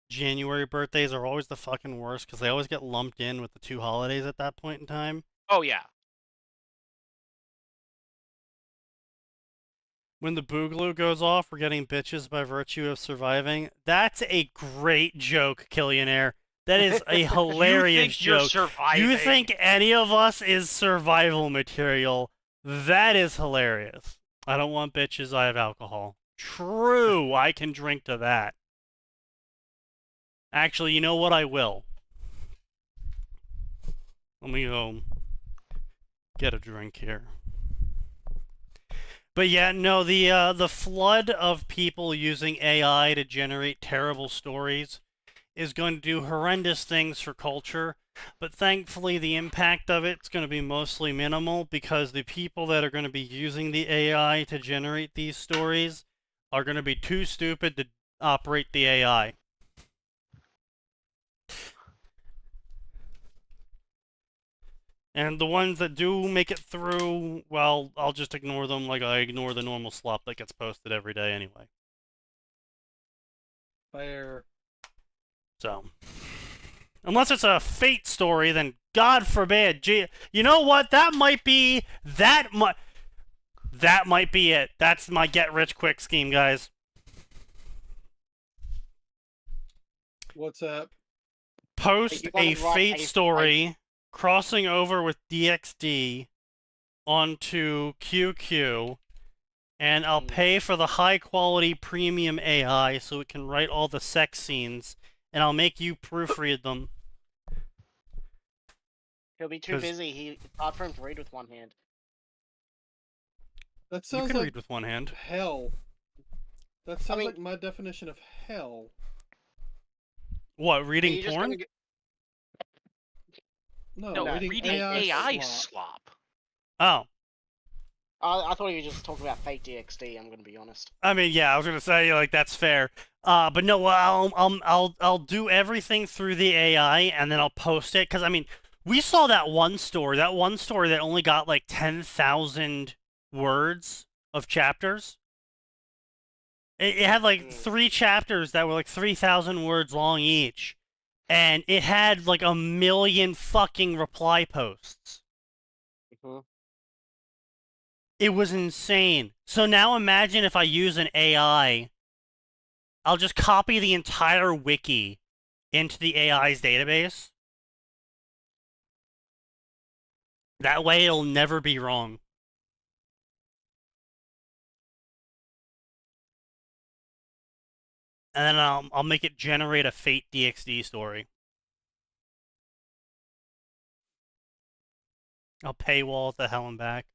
January birthdays are always the fucking worst because they always get lumped in with the two holidays at that point in time. Oh yeah. When the boogaloo goes off, we're getting bitches by virtue of surviving. That's a great joke, Killionaire. That is a hilarious you think joke. You're surviving. You think any of us is survival material? That is hilarious. I don't want bitches, I have alcohol. True, I can drink to that. Actually, you know what? I will. Let me go get a drink here. But yeah, no, the flood of people using AI to generate terrible stories is going to do horrendous things for culture, but thankfully the impact of it's going to be mostly minimal because the people that are going to be using the AI to generate these stories are going to be too stupid to operate the AI. And the ones that do make it through, well, I'll just ignore them like I ignore the normal slop that gets posted every day anyway. Fair. So, unless it's a fate story, then God forbid. Gee, you know what? That might be it. That's my get rich quick scheme, guys. What's up? Post You gotta a write fate a story crossing over with DXD onto QQ, and I'll pay for the high quality premium AI so it can write all the sex scenes, and I'll make you proofread them. He'll be too busy. It's hard for him to read with one hand. That You sounds can like read with one hand. hell. That sounds mean- like my definition of hell. What, reading You're just porn? gonna No, No, reading, reading AI, AI slop. slop. Oh. I thought you were just talking about Fate DXD. I'm gonna be honest. I mean, yeah, I was gonna say like that's fair. But no, I'll do everything through the AI and then I'll post it because I mean, we saw that one story that only got like 10,000 words of chapters. It had like 3 chapters that were like 3,000 words long each, and it had like 1 million fucking reply posts. It was insane. So now imagine if I use an AI, I'll just copy the entire wiki into the AI's database. That way it'll never be wrong. And then I'll make it generate a Fate DXD story. I'll paywall it to hell and back.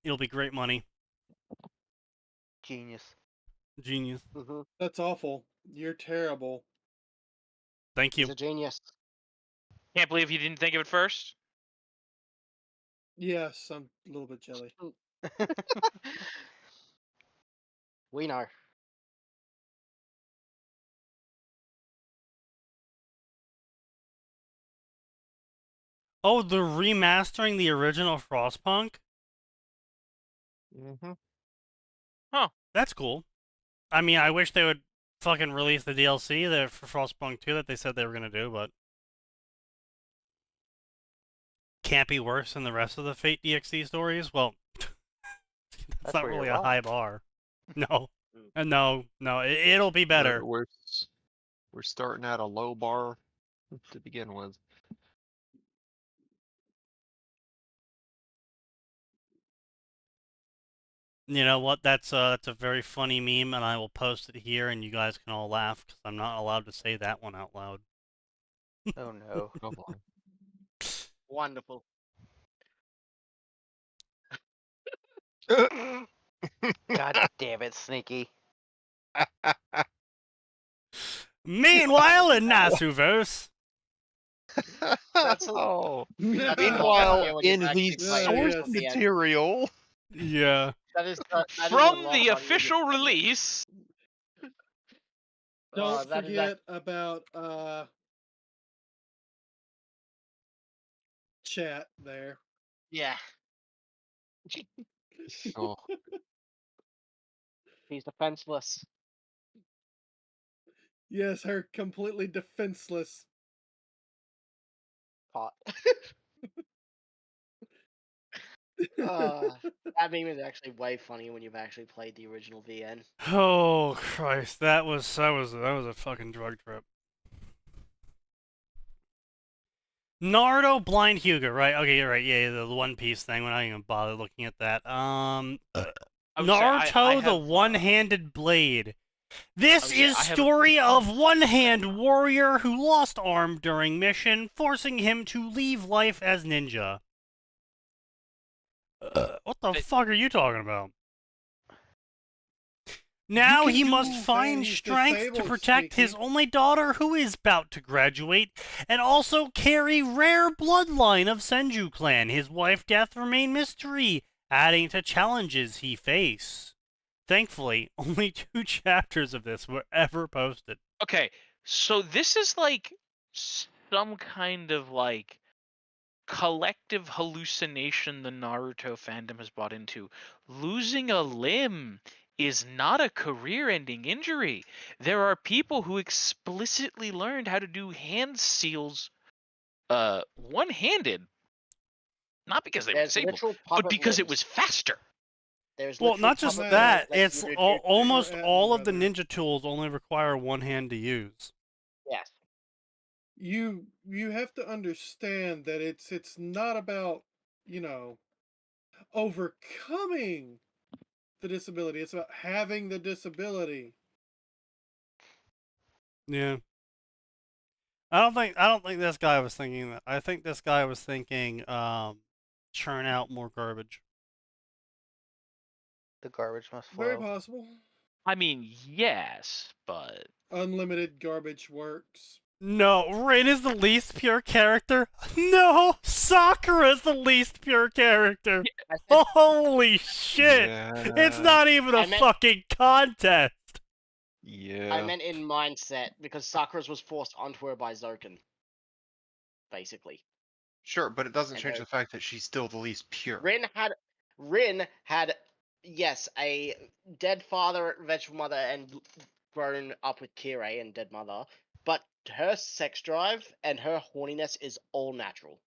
It'll be great money. Genius. Genius. That's awful. You're terrible. Thank you. He's a genius. Can't believe you didn't think of it first. Yes, I'm a little bit jelly. We know. Oh, they're remastering the original Frostpunk? Mm-hmm. That's cool. I mean, I wish they would fucking release the DLC there for Frostpunk 2 that they said they were gonna do, but can't be worse than the rest of the Fate DXD stories. Well, that's not where you're really a wrong. high bar. No, no, it'll be better. We're starting at a low bar to begin with. You know what? That's a very funny meme, and I will post it here, and you guys can all laugh because I'm not allowed to say that one out loud. Oh no. Oh boy. Wonderful. God damn it, Sneaky. Meanwhile, in Nasuverse, That's Oh. That's Meanwhile, not when you've in the actually played source yes. the end. material. yeah. That is a From lot the funnier official than- release. Don't that is forget about chat there. Yeah, Oh. he's defenseless. Yes, her completely defenseless. Pot. That meme is actually way funny when you've actually played the original VN. Oh Christ, that was a fucking drug trip. Naruto Blind Hyuga, right? Okay, you're right. Yeah, the One Piece thing. We're not even bother looking at that. I would say Naruto, I the have, one-handed blade. This I would say is I have- story of one-hand warrior who lost arm during mission, forcing him to leave life as ninja. What the fuck are you talking about? Now can he do must find things strength to disabled, protect his Sneaky. only daughter who is about to graduate, and also carry rare bloodline of Senju clan. His wife death remain mystery, adding to challenges he face. Thankfully, only 2 chapters of this were ever posted. Okay, so this is like some kind of like collective hallucination the Naruto fandom has bought into. Losing a limb is not a career-ending injury. There are people who explicitly learned how to do hand seals one-handed. Not because they were There's disabled, literal but puppet because it limbs. was faster. There's Well, literal not just puppet that, limbs it's you do almost Or all Atin, of the rather. ninja tools only require one hand to use. Yes. You have to understand that it's not about, overcoming the disability. It's about having the disability. Yeah. I don't think this guy was thinking that. I think this guy was thinking churn out more garbage. The garbage must Very flow. possible. I mean, yes, but Unlimited garbage works. No, Rin is the least pure character. No, Sakura is the least pure character. I said, Holy shit! It's not even a I meant- fucking contest. Yeah. I meant in mindset because Sakura's was forced onto her by Zoken. Basically. Sure, but it doesn't And change her- the fact that she's still the least pure. Rin had yes, a dead father, vegetable mother, and grown up with Kirei and dead mother, but her sex drive and her horniness is all natural.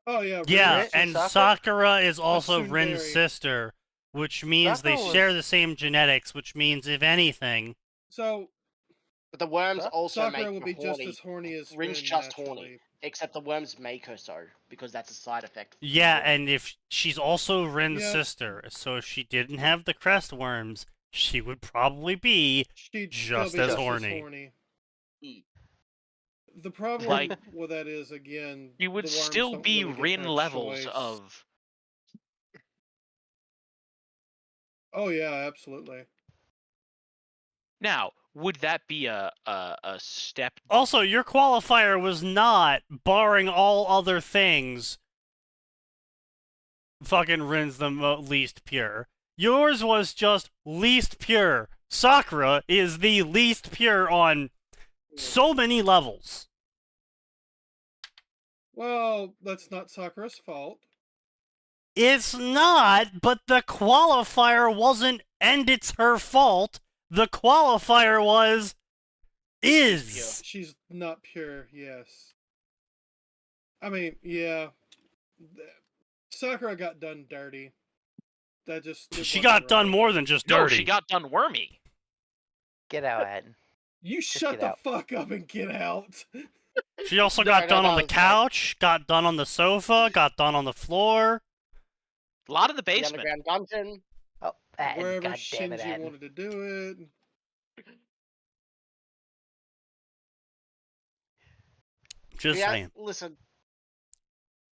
Oh yeah. Yeah, Rin- and Sakura- Sakura is also Tsundere. Rin's sister, which means they Sakura share was- the same genetics, which means, if anything... So But the worms Sa- also Sakura make will her be just horny. as horny as Rin's Rin just naturally. horny. Except the worms make her so, because that's a side effect. of the Yeah, worm. and if she's also Rin's Yeah. sister, so if she didn't have the crest worms, she would probably be She'd just still be as just horny. Mm. The problem Like- with that is, again, you would the worms still don't be really give Rin her a levels choice. of. Oh yeah, absolutely. Now, would that be a step? Also, your qualifier was not, barring all other things, fucking Rin's the least pure. Yours was just least pure. Sakura is the least pure on so many levels. Well, that's not Sakura's fault. It's not, but the qualifier wasn't, and it's her fault. The qualifier was, is. She's not pure, yes. I mean, yeah. Sakura got done dirty. That just it She wasn't got done right. more than just No, dirty. she got done wormy. Get out, Atin. You Just shut get the out. fuck up and get out. She also No, got no, done that on the was right. couch, got done on the sofa, got done on the floor. A lot in the The basement. underground dungeon. Oh, Atin, Wherever God damn it, Shinji Atin. wanted to do it. Just Yeah, saying. listen.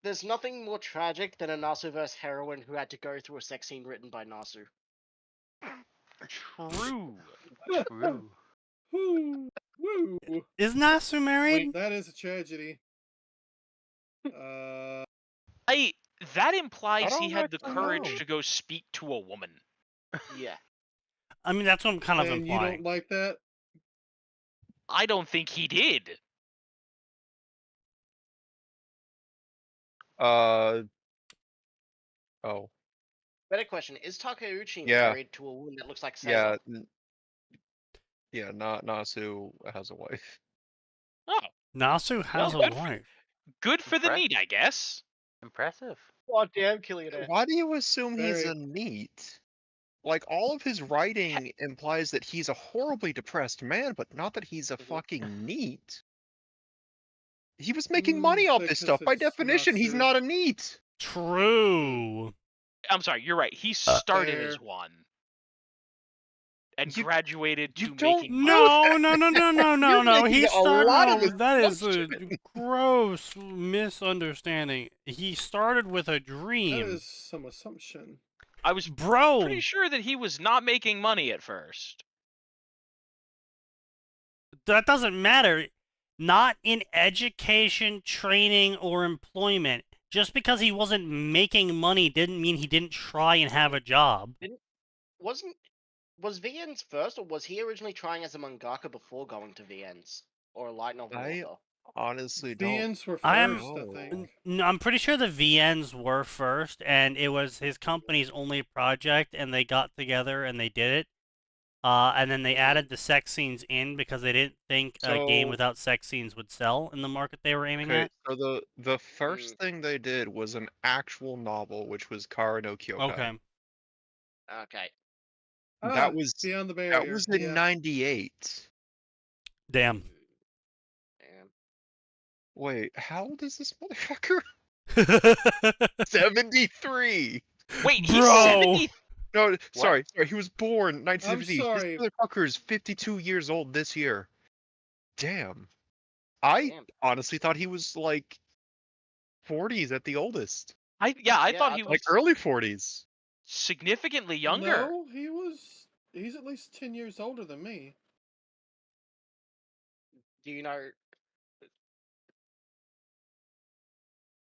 There's nothing more tragic than a Nasu-verse heroine who had to go through a sex scene written by Nasu. True. True. Woo, woo. Is Nasu married? That is a tragedy. That implies he don't had the actually courage know. to go speak to a woman. Yeah. I mean, that's what I'm kind of And you implying. don't like that? I don't think he did. Oh, Better question: is Takeuchi Yeah. married to a woman that looks like yeah, Sailor? yeah. Nasu has a wife. Oh, Nasu has Well, a wife. good for the Impress- meat, I guess. Impressive. God damn, Killian. Why do you assume he's Very. a NEET? Like, all of his writing implies that he's a horribly depressed man, but not that he's a fucking NEET. He was making money off this because stuff. By it's definition, he's Natsu. not a NEET. True. I'm sorry, you're right. He started as Fair. one. And You- graduated you to don't making know No, no, no, no, no, no, You're no. making He a started. lot of No, that is a assumptions. gross misunderstanding. He started with a That dream, is some assumption. I was bro. pretty sure that he was not making money at first. That doesn't matter. Not in education, training, or employment. Just because he wasn't making money didn't mean he didn't try and have a job. Was VN's first, or was he originally trying as a mangaka before going to VN's? Or a light novel I author? honestly don't. VNs were I am- first, I think. No, I'm pretty sure the VNs were first, and it was his company's only project, and they got together and they did it. And then they added the sex scenes in because they didn't think a game So- without sex scenes would sell in the market they were aiming Okay, at. so the first thing they did was an actual novel, which was Kara no Kyokai. Okay. Okay. That was Beyond the Barrier. that was in yeah. '98. Damn. Damn. Wait, how old is this motherfucker? 73. Wait, he's Bro. 70. No, sorry. He was born 1950. sorry. This motherfucker is 52 years old this year. Damn. I Damn. honestly thought he was like 40s at the oldest, I Yeah, thought I he thought- was like early 40s. significantly younger. No, he's at least 10 years older than me. Do you know?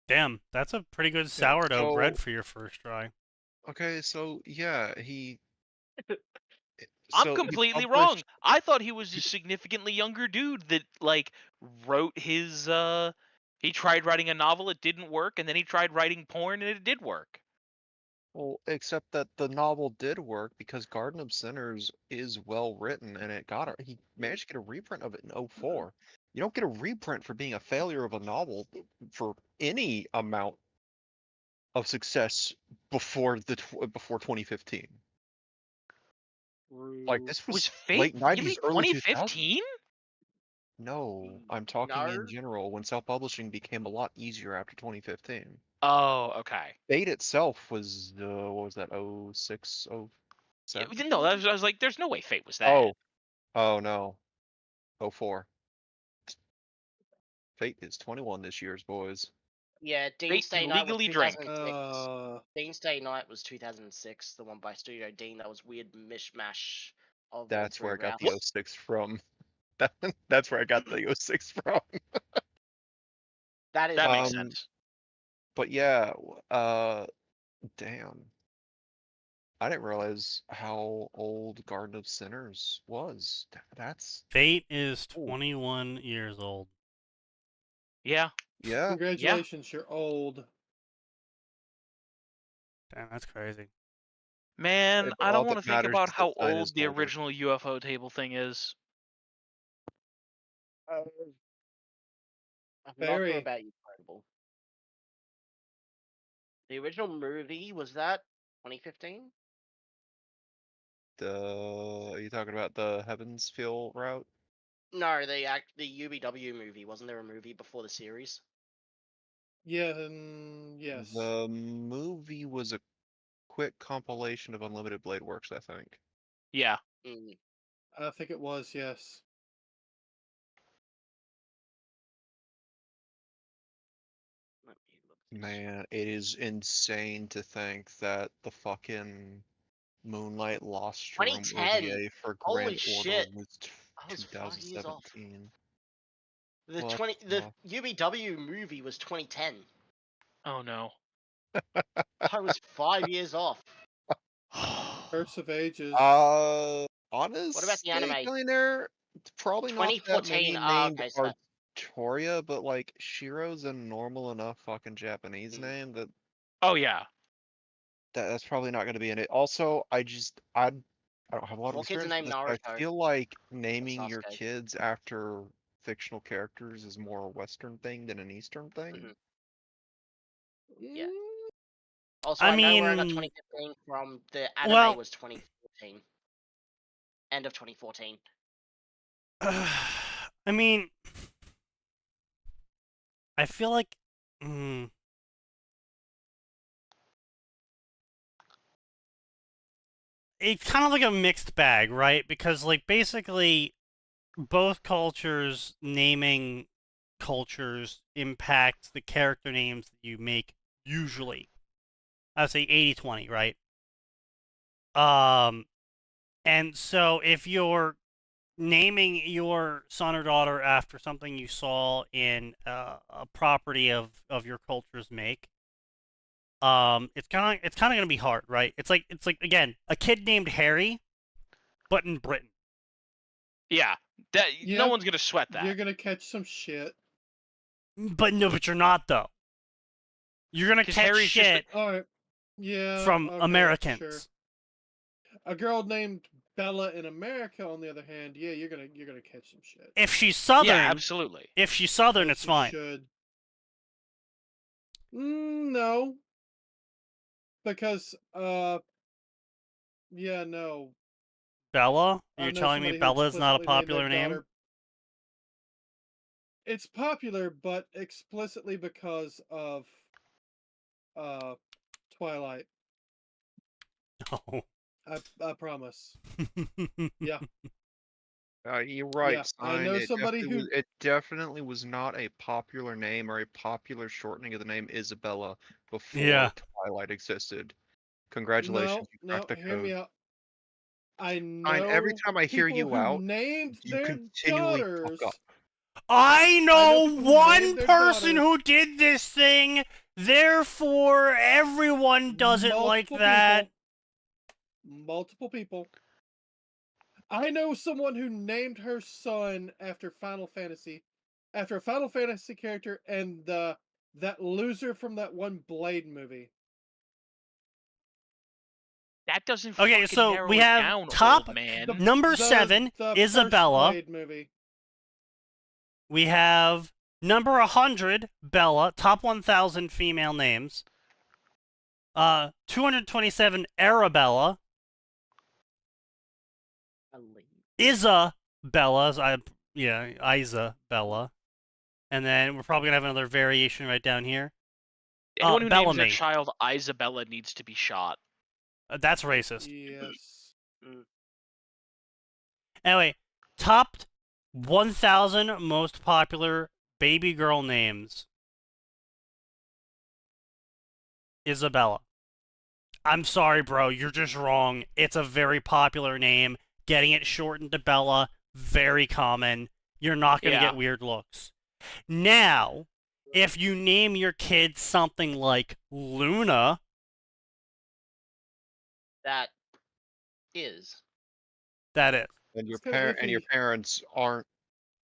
Damn, that's a pretty good sourdough so- bread for your first try. Okay, so yeah, he. I'm so he completely published- wrong. I thought he was a significantly younger dude that like wrote his he tried writing a novel, it didn't work, and then he tried writing porn and it did work. Well, except that the novel did work because Garden of Sinners is well written, and he managed to get a reprint of it in '04. You don't get a reprint for being a failure of a novel for any amount of success before before 2015. Like this Was was Fate late really '90s, early 2000s. 2015? No, I'm talking in No. general. When self-publishing became a lot easier after 2015. Oh, okay. Fate itself was what was that? 06, 07? No, I was like, there's no way Fate was that. Oh no. 04. Fate is 21 this year's, boys. Yeah, Fate Dean's Day can Night was legally drink. 2006. Dean's Day Night was 2006. The one by Studio Dean. That was weird mishmash of. That's where I got the Ralph. 06 from. That's where I got the 06 from. That is. That makes Um, sense. But yeah, damn. I didn't realize how old Garden of Sinners was. That's Fate is Ooh. 21 years old. Yeah. yeah. Congratulations, you're old. Damn, that's crazy. Man, Yeah, but I all don't that want to think matters about is that how Fine old is the older. original UFO table thing is. I'm not Very. sure about you, Incredible. The original movie was that 2015? Are you talking about the Heavens Feel route? No, the UBW movie. Wasn't there a movie before the series? Yeah, yes. The movie was a quick compilation of Unlimited Blade Works, I think. Yeah. Mm. I think it was, yes. Let me look Man, it is insane to think that the fucking Moonlight Lost Room 2010. OVA for Holy Grand Order shit. was I was 5 years off. 2017. The What 20 the the fuck? UBW movie was 2010. Oh no. I was 5 years off. Curse of Ages. Honest the anime? Millionaire, probably not that 2014. many Ah, named okay, so that's Artoria, but like Shiro's a normal enough fucking Japanese name that Oh yeah. that's probably not going to be in it. Also, I don't have a lot of What kid's experience with named this, but I Naruto? feel like naming your Sasuke. kids after fictional characters is more a Western thing than an Eastern thing. Mhm. Yeah. Mm, Also, I I know where I got mean, 2015 from. The anime well, was 2014. End of 2014. I mean, I feel like, it's kind of like a mixed bag, right? Because like basically, both cultures naming cultures impact the character names that you make usually. I'd say 80-20, right? And so if you're naming your son or daughter after something you saw in a property of your culture's make, it's kind of gonna be hard, right? It's like again, a kid named Harry, but in Britain. Yeah. That Yeah, no one's gonna sweat that. You're gonna catch some shit. But no, but you're not though. You're gonna 'Cause catch Harry's just a- shit Alright. Yeah. from okay, Americans. Sure. A girl named Bella in America, on the other hand, yeah, you're gonna catch some shit. If she's Southern, Yeah, absolutely. If she's Southern, As it's you fine. Should. No. Because yeah, no. Bella? I You're know telling me somebody who Bella's not a explicitly named their popular name? daughter- It's popular, but explicitly because of Twilight. No. I promise. Yeah. You're right, Yeah, I know somebody who- it definitely was not a popular name or a popular shortening of the name Isabella before Yeah. Twilight existed. Congratulations, you No, cracked the hear code. me out. I know. Fine, every time I hear people you who out, named you their continually fuck daughters. up. I know people who one named their person daughters- who did this thing, therefore everyone does it like Multiple that. people. Multiple people. I know someone who named her son after a Final Fantasy character and that loser from that one Blade movie. That doesn't Okay, fucking so narrow we it have down, top old man. number 7, the first Isabella. Blade movie. We have number 100, Bella. Top 1,000 female names. 227, Arabella. Isabella. Isabella. And then we're probably gonna have another variation right down here. Anyone who names Bellamy. their child Isabella needs to be shot. That's racist. Yes. Anyway, top 1,000 most popular baby girl names. Isabella. I'm sorry, bro. You're just wrong. It's a very popular name. Getting it shortened to Bella, very common. You're not going to Yeah. get weird looks. Now, if you name your kid something like Luna, That is. that is. And your It's kinda your iffy. parents aren't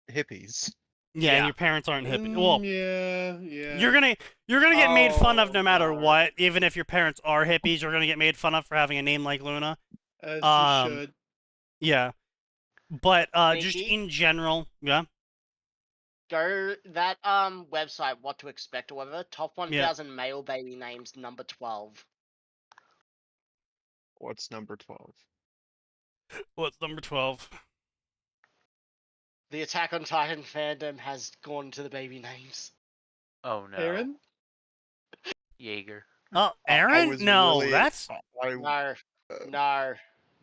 hippies. Yeah, Yeah. and your parents aren't hippie. Well, yeah. you're gonna get made fun of no matter Oh, what. Even if your parents are hippies, you're gonna get made fun of for having a name like Luna. As you should. Yeah, but just Nikki? in general, yeah. Go that website, What to Expect or whatever. Top 1,000 male baby names, number 12. What's number 12? What's number 12? The Attack on Titan fandom has gone to the baby names. Oh no. Aaron? Jaeger. Oh, I Aaron? was No, really- that's No, no.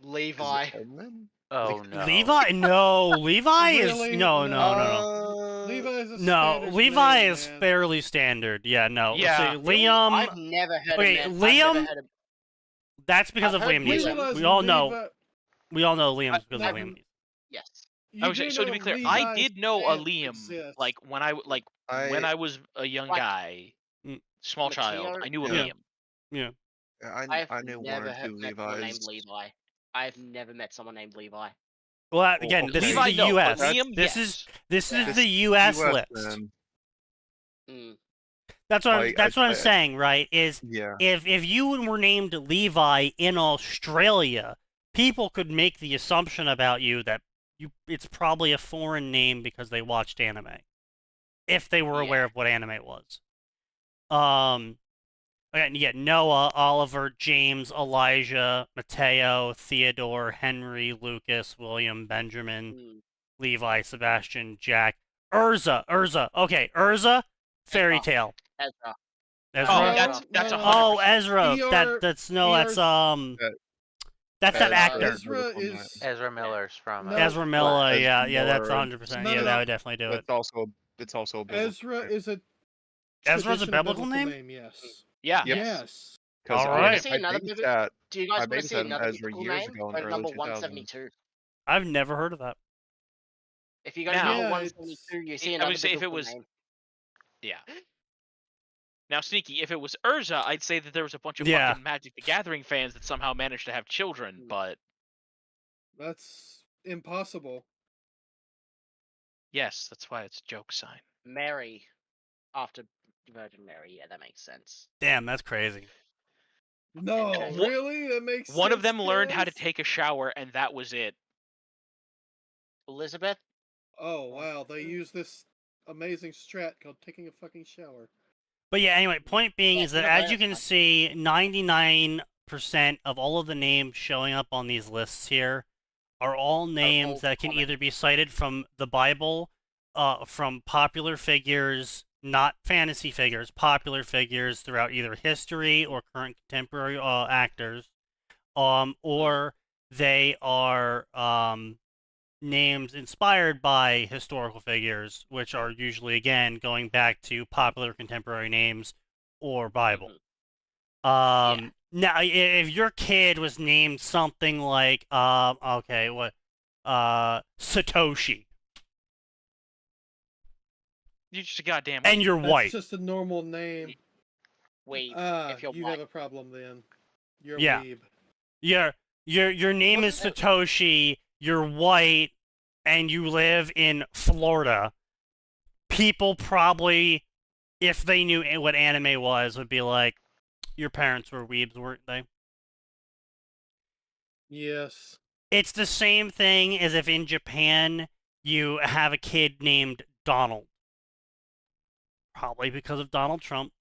Levi. Oh no. Levi. No, Levi is Really? no. No. No. Levi Levi's a No, standard Levi name, is man. fairly standard. Yeah, no. Yeah. See, Really? Liam. I've never heard okay, of Liam- That's because I've of heard Liam You Neeson. Liam. realize We all know. Levi- We all know Liam's because of no, Liam Neeson. Yes. You Okay, do so know to be clear, Levi's I did know a pants Liam exist. like when I was a young Like- guy, Mm. small child. Mateo? I knew a Yeah. Liam. Yeah. I've I knew one never or two met someone named Levi's. Levi. I've never met someone named Levi. Well, again, okay. this Levi, is the no, U.S. but Liam, This yes. is this Yeah. is the U.S. list. then. Mm. That's what Like, that's what I'm I- saying, right? Is Yeah. if you were named Levi in Australia, people could make the assumption about you that it's probably a foreign name because they watched anime, if they were aware Yeah. of what anime was. Again, yeah, Noah, Oliver, James, Elijah, Mateo, Theodore, Henry, Lucas, William, Benjamin, Mm. Levi, Sebastian, Jack, Urza. Okay, Urza, fairy Ezra. tale. Ezra. Ezra. Oh, No, that's no. 100%. Oh, Ezra. ER That's That- that's that Ezra- actor. Ezra Wonderful is Ezra Miller's from. No. Ezra Miller. Ezra Yeah, that's Miller. 100%. No, Yeah, no, that no. would definitely do it. It's also a biblical Ezra name. is a Ezra's a traditional biblical name? Yes. Yeah. Yep. Yes. 'Cause All I- right. See another I movie? babysat Do you guys I want to see babysat another Ezra biblical years name? ago in Go to early number 2000s. 172. I've never heard of that. If you go to Now- number Yeah, 172, you see I another would say if it biblical was- name. Yeah. Now, Sneaky, if it was Urza, I'd say that there was a bunch of Yeah. fucking Magic the Gathering fans that somehow managed to have children, but That's impossible. yes, that's why it's a joke sign. Mary, after Virgin Mary. Yeah, that makes sense. Damn, that's crazy. No, Okay. really? That makes One of sense, them learned how to guys? take a shower, and that was it. Elizabeth? Oh, wow. They use this amazing strat called taking a fucking shower. But yeah, anyway, point being Yeah, is that no, as you can that's see, 99% of all of the names showing up on these lists here are all names all that can common. either be cited from the Bible, from popular figures, not fantasy figures, popular figures throughout either history or current contemporary actors, or they are names inspired by historical figures, which are usually, again, going back to popular contemporary names or Bible. Yeah. Now, if your kid was named something like, Satoshi, You're just a goddamn. and you're That's white, just a normal name. Weeb. if you're You white. have a problem then. You're Yeah. weeb. your name is Satoshi, you're white, and you live in Florida, people probably, if they knew what anime was, would be like, your parents were weebs, weren't they? Yes. It's the same thing as if in Japan you have a kid named Donald. Probably because of Donald Trump.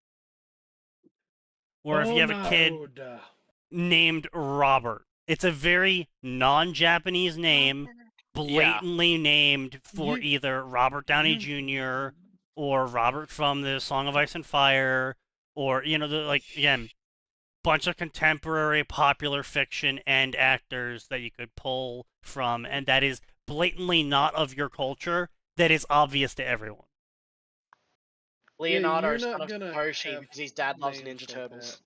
Or if you have a kid Donald. named Robert. It's a very non-Japanese name, blatantly named for You- either Robert Downey Jr. or Robert from the Song of Ice and Fire, or, again, bunch of contemporary popular fiction and actors that you could pull from, and that is blatantly not of your culture, that is obvious to everyone. Leonardo you're is not son of gonna Satoshi have because his dad loves names Ninja like Turtles.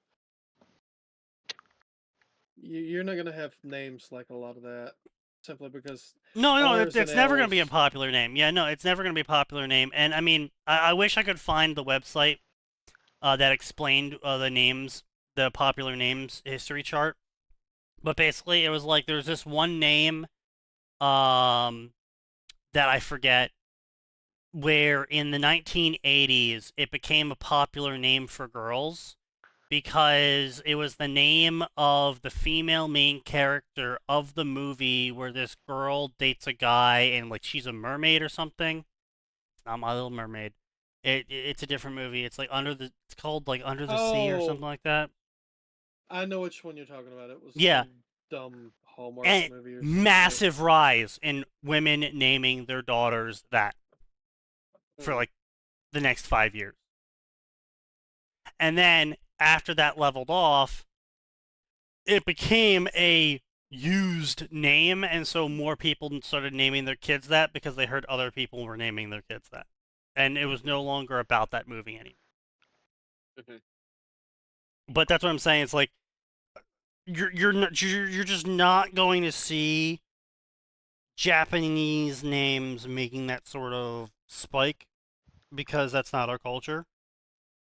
You're not gonna have names like a lot of that, simply because No, R's it's and never going to be a L's. popular name. Yeah, no, it's never going to be a popular name. And I mean, I wish I could find the website that explained the names, the popular names history chart. But basically, it was like there's this one name that I forget, where in the 1980s it became a popular name for girls because it was the name of the female main character of the movie where this girl dates a guy and like she's a mermaid or something. It's not My Little Mermaid. It's a different movie. It's like it's called like Under the Sea or something Oh. like that. I know which one you're talking about. It was Yeah. some dumb Hallmark And movie or some shit. massive rise in women naming their daughters that for like the next 5 years. And then after that leveled off, it became a used name, and so more people started naming their kids that because they heard other people were naming their kids that. and it was no longer about that movie anymore. Mhm. But that's what I'm saying. It's like you're just not going to see Japanese names making that sort of spike because that's not our culture.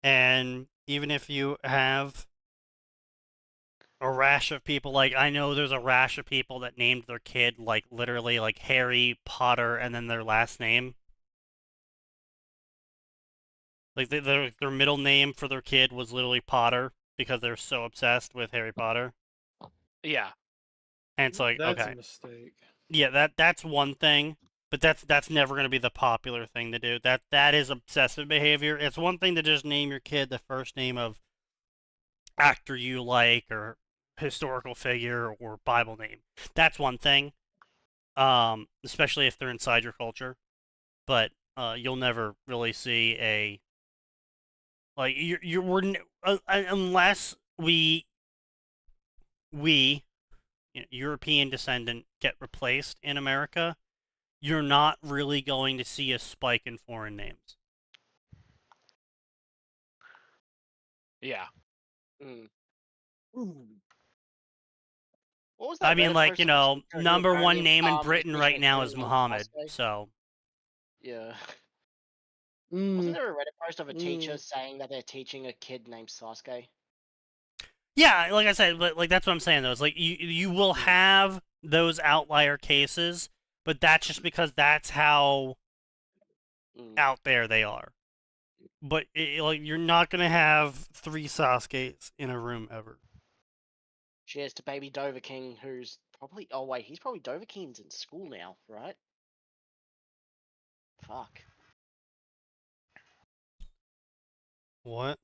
And even if you have a rash of people, like I know there's a rash of people that named their kid like literally like Harry Potter and then their last name. Like their middle name for their kid was literally Potter because they're so obsessed with Harry Potter. Yeah. And it's like, That's okay. a mistake. Yeah, that's one thing, but that's never going to be the popular thing to do. That is obsessive behavior. It's one thing to just name your kid the first name of actor you like or historical figure or Bible name. That's one thing. Especially if they're inside your culture. But you'll never really see a like unless we European descendant get replaced in America, you're not really going to see a spike in foreign names. Yeah. Mm. What was that I mean, Reddit like, post you of the know, teacher who number one apparently, name in was Britain teaching right a now kid is named Muhammad, Sasuke? so. Yeah. Mm. Wasn't there a Reddit post of a teacher Mm. saying that they're teaching a kid named Sasuke? Yeah, like I said, but like that's what I'm saying though. It's like you will have those outlier cases, but that's just because that's how out there they are. But like you're not gonna have 3 Sasuke's in a room ever. Cheers to baby Dovahking, who's probably. Oh wait, he's probably Dovahking's in school now, right? Fuck. What?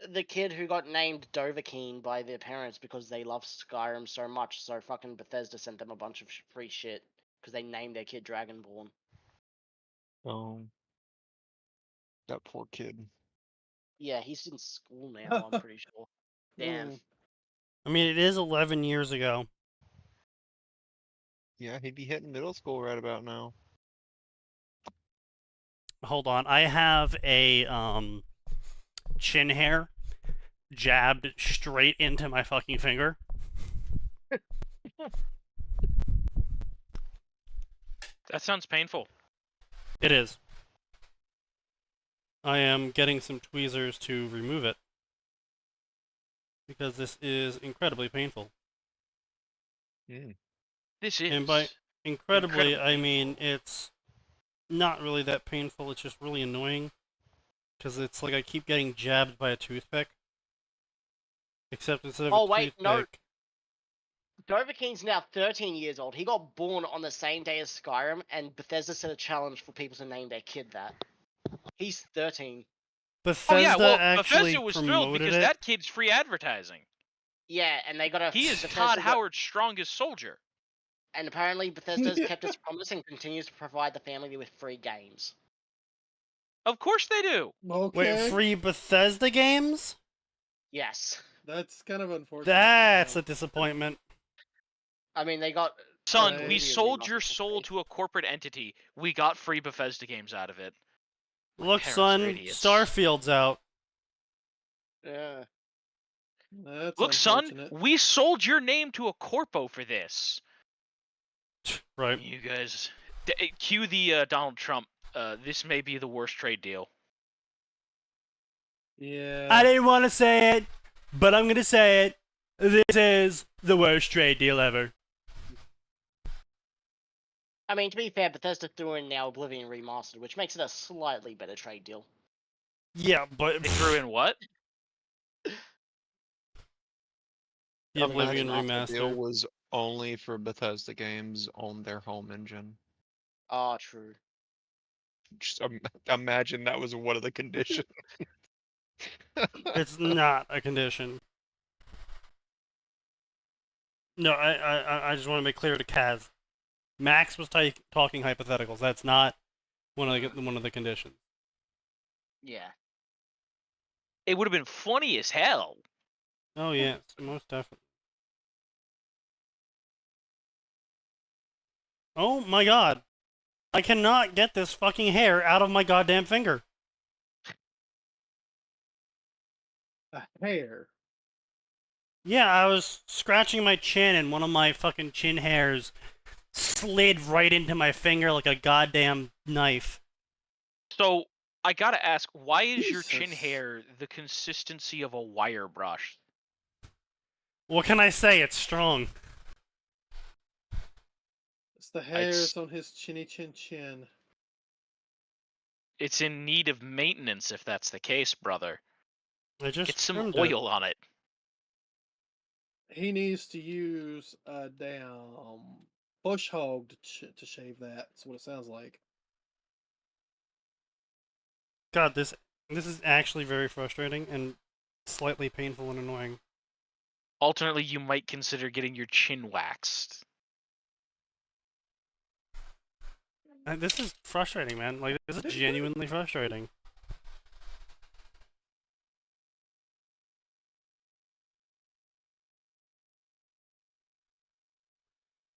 The kid who got named Dovahking by their parents because they love Skyrim so much, so fucking Bethesda sent them a bunch of free shit because they named their kid Dragonborn. That poor kid. Yeah, he's in school now, I'm pretty sure. Damn. I mean, it is 11 years ago. Yeah, he'd be hitting middle school right about now. Hold on, I have a chin hair jabbed straight into my fucking finger. That sounds painful. It is. I am getting some tweezers to remove it because this is incredibly painful. This is. And by incredibly, incredibly I mean it's not really that painful. It's just really annoying because it's like I keep getting jabbed by a toothpick. Except instead of Oh, a wait, no. toothpick, Dovahking's now 13 years old. He got born on the same day as Skyrim, and Bethesda set a challenge for people to name their kid that. He's 13. Bethesda Oh yeah, well, actually Bethesda was thrilled promoted because it. that kid's free advertising. Yeah, and they got a. He is Bethesda Todd got- Howard's strongest soldier. And apparently, Bethesda's kept its promise and continues to provide the family with free games. Of course they do. Okay. Wait, free Bethesda games? Yes. That's kind of unfortunate. That's so. a disappointment. I mean, they got. Son, Right. we Movie sold remastered your for soul free. to a corporate entity. We got free Bethesda games out of it. Look, Parents son, are idiots. Starfield's out. Yeah. That's Look, son, unfortunate. we sold your name to a corpo for this. Right. You guys, cue the Donald Trump. This may be the worst trade deal. Yeah. I didn't want to say it, but I'm gonna say it. This is the worst trade deal ever. I mean, to be fair, Bethesda threw in now Oblivion Remastered, which makes it a slightly better trade deal. Yeah, but They threw in what? the Oblivion Remastered deal remaster. was only for Bethesda games on their home engine. Oh, true. Just imagine that was one of the conditions. It's not a condition. No, I just want to make clear to Kaz. Max was talking hypotheticals. That's not one of the conditions. Yeah. It would have been funny as hell. Oh yes, most definitely. Oh my God, I cannot get this fucking hair out of my goddamn finger. A hair. Yeah, I was scratching my chin and one of my fucking chin hairs slid right into my finger like a goddamn knife. So I gotta ask, why is your chin Jesus. hair the consistency of a wire brush? What can I say? It's strong. It's the hairs on his chinny chin chin. It's in need of maintenance if that's the case, brother. I just Get some trimmed oil on it. He needs to use a damn bush hog to shave that. That's what it sounds like. God, this is actually very frustrating and slightly painful and annoying. Alternately, you might consider getting your chin waxed. This is frustrating, man. Like, this is genuinely frustrating.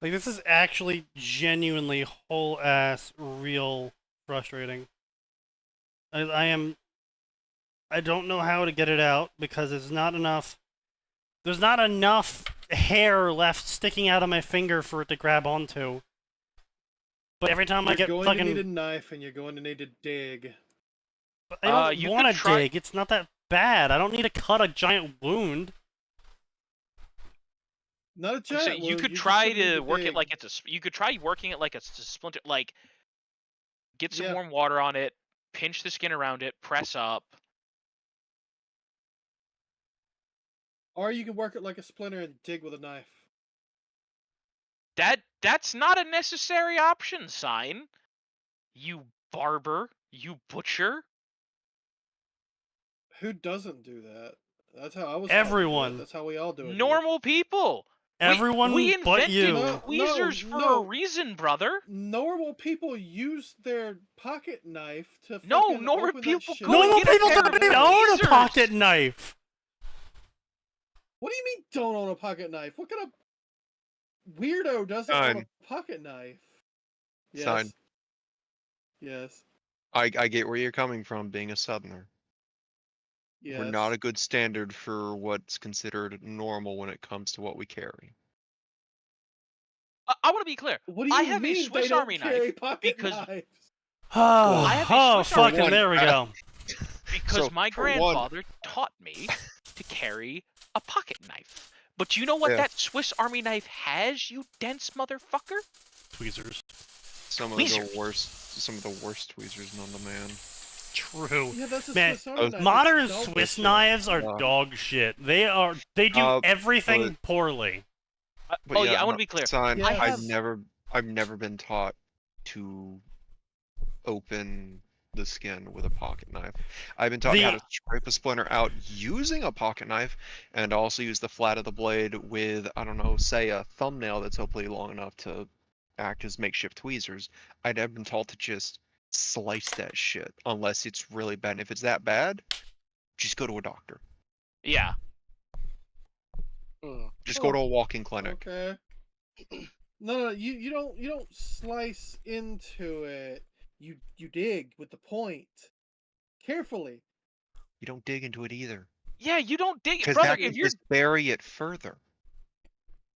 Like, this is actually genuinely whole ass real frustrating. I don't know how to get it out because there's not enough hair left sticking out of my finger for it to grab onto. But every time I You're get going fucking... to need a knife and you're going to need to dig. But I don't you want could to try- dig. It's not that bad. I don't need to cut a giant wound. Not a So giant you wound, could just try gonna need to work it dig. like it's a. You could try working it like it's a splinter. Like, get some Yeah. warm water on it, pinch the skin around it, press up. Or you can work it like a splinter and dig with a knife. That's not a necessary option, Sign. You barber, you butcher. Who doesn't do that? That's how I was taught to do it. Everyone. That's how we all do it. here. Normal people. Everyone we but invented you. No, tweezers for no. a reason, brother. Normal people use their pocket knife to No, fucking normal open that people shit go and Normal get a people pair don't of even own a tweezers. pocket knife! What do you mean don't own a pocket knife? What kind of weirdo doesn't own Sign. a pocket knife? Yes. Sign. Yes. I get where you're coming from, being a southerner. Yes. We're not a good standard for what's considered normal when it comes to what we carry. I want to be clear. What do you I have mean a Swiss they don't Army carry knife pocket because- knives? I have a Oh, Swiss Army fucking, knife. there we go. because So, my for one- grandfather taught me to carry a pocket knife. But you know what Yeah. that Swiss Army knife has, you dense motherfucker? Tweezers. Some of Tweezers. the worst tweezers known to man. True. Yeah, that's a Man, Swiss Army knife. It's Modern dog Swiss shit. knives are Yeah. dog shit. They do everything but- poorly. But Oh yeah, I want no, to be clear. Son, Yeah, I've have- never been taught to open the skin with a pocket knife. I've been taught how to scrape a splinter out using a pocket knife, and also use the flat of the blade with, I don't know, say a thumbnail that's hopefully long enough to act as makeshift tweezers. I'd have been taught to just slice that shit, unless it's really bad. And if it's that bad, just go to a doctor. Yeah. Just go to a walk-in clinic. Okay. No, you don't slice into it. You dig with the point. Carefully. You don't dig into it either, Yeah, you don't dig it, because brother. that If can you're just bury it further.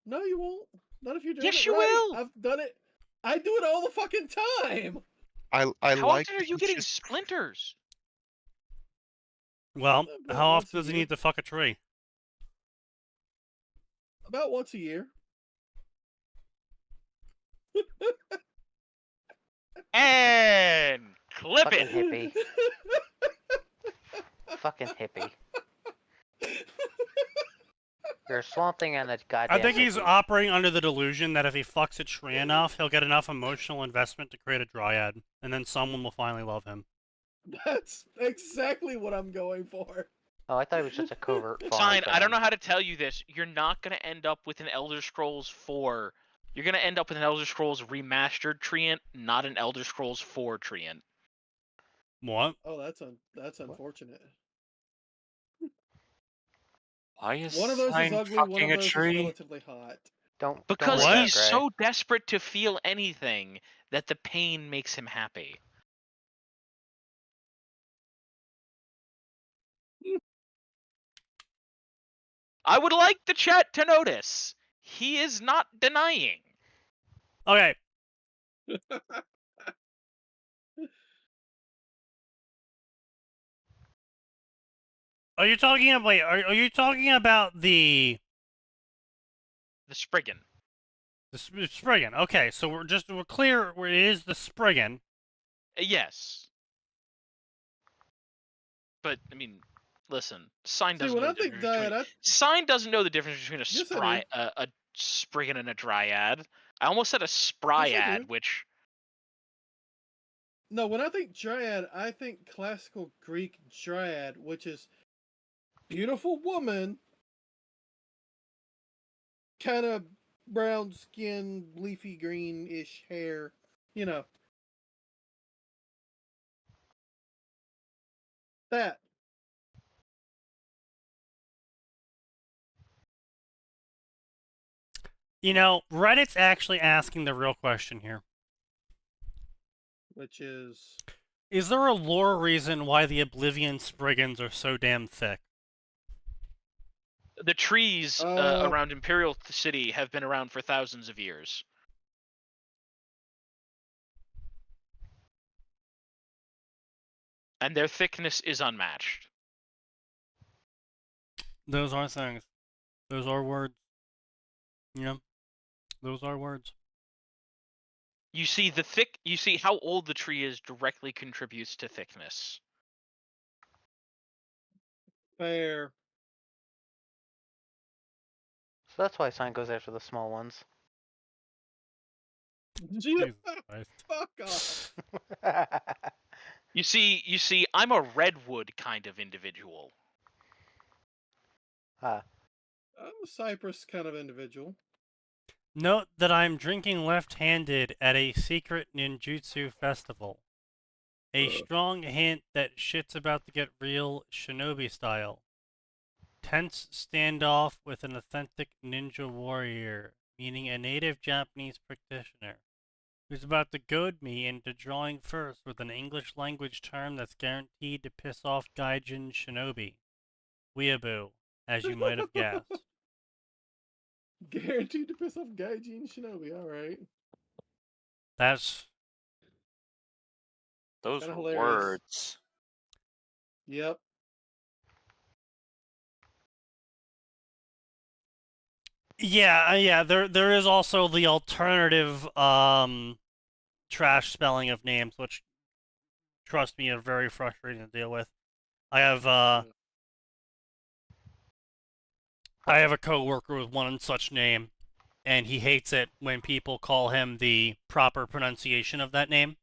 No, you won't. Not if you're doing Yes, it you right. will. I've done it. I do it all the fucking time. I how like often are you to getting just- splinters? Well, About how once often a does he year. need to fuck a tree? About once a year. And clip Fucking it. hippie. Fucking hippie. You're a swamp thing and a goddamn I think he's hippie. operating under the delusion that if he fucks a tree enough, he'll get enough emotional investment to create a dryad, and then someone will finally love him. That's exactly what I'm going for. Oh, I thought it was just a covert farm Fine, I don't fan. know how to tell you this. You're not gonna end up with an Elder Scrolls 4. You're gonna end up with an Elder Scrolls remastered treant, not an Elder Scrolls 4 treant. What? Oh, that's unfortunate. Why is One of those is Sign ugly, one fucking of a those is tree? relatively hot. Don't Because worry, What? he's Gray. so desperate to feel anything that the pain makes him happy. I would like the chat to notice he is not denying. Okay. Are you talking about? Wait, are you talking about the Spriggan. Spriggan? Okay, so we're clear. It is the Spriggan. Yes. But I mean, listen, Sign See, doesn't when know I the think difference between Dyad, Sign doesn't know the difference between Yes, I do. a Spriggan and a Dryad. I almost said a Yes, I Spryad, do. which No, when I think Dryad, I think classical Greek Dryad, which is beautiful woman, kind of brown skin, leafy green-ish hair, you know. That. You know, Reddit's actually asking the real question here. Which is... Is there a lore reason why the Oblivion Spriggans are so damn thick? the trees around Imperial City have been around for thousands of years. And their thickness is unmatched. Those are things. Those are words. Yeah. Those are words. You see how old the tree is directly contributes to thickness. Fair. So that's why Sign goes after the small ones. Jesus Christ. Fuck off. You see, I'm a redwood kind of individual. Ah. I'm a Cypress kind of individual. Note that I'm drinking left-handed at a secret ninjutsu festival. A strong hint that shit's about to get real shinobi style. Tense standoff with an authentic ninja warrior, meaning a native Japanese practitioner, who's about to goad me into drawing first with an English language term that's guaranteed to piss off gaijin shinobi. Weeaboo, as you might have guessed. Guaranteed to piss off Gaijin Shinobi, alright. That's... Those Kinda were hilarious. words. Yep. Yeah, there is also the alternative trash spelling of names, which, trust me, are very frustrating to deal with. I have a coworker with one such name, and he hates it when people call him the proper pronunciation of that name.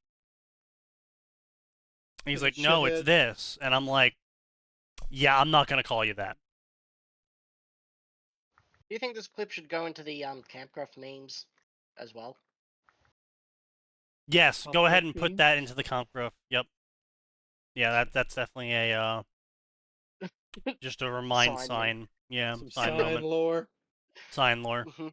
He's like, no, it's this. And I'm like, yeah, I'm not going to call you that. Do you think this clip should go into the Campcraft memes as well? Yes, go ahead and put memes? that into the comp growth. Yep. Yeah, that's definitely a just a remind sign. Yeah, Some sign sign moment. lore. Sign lore. Mm-hmm.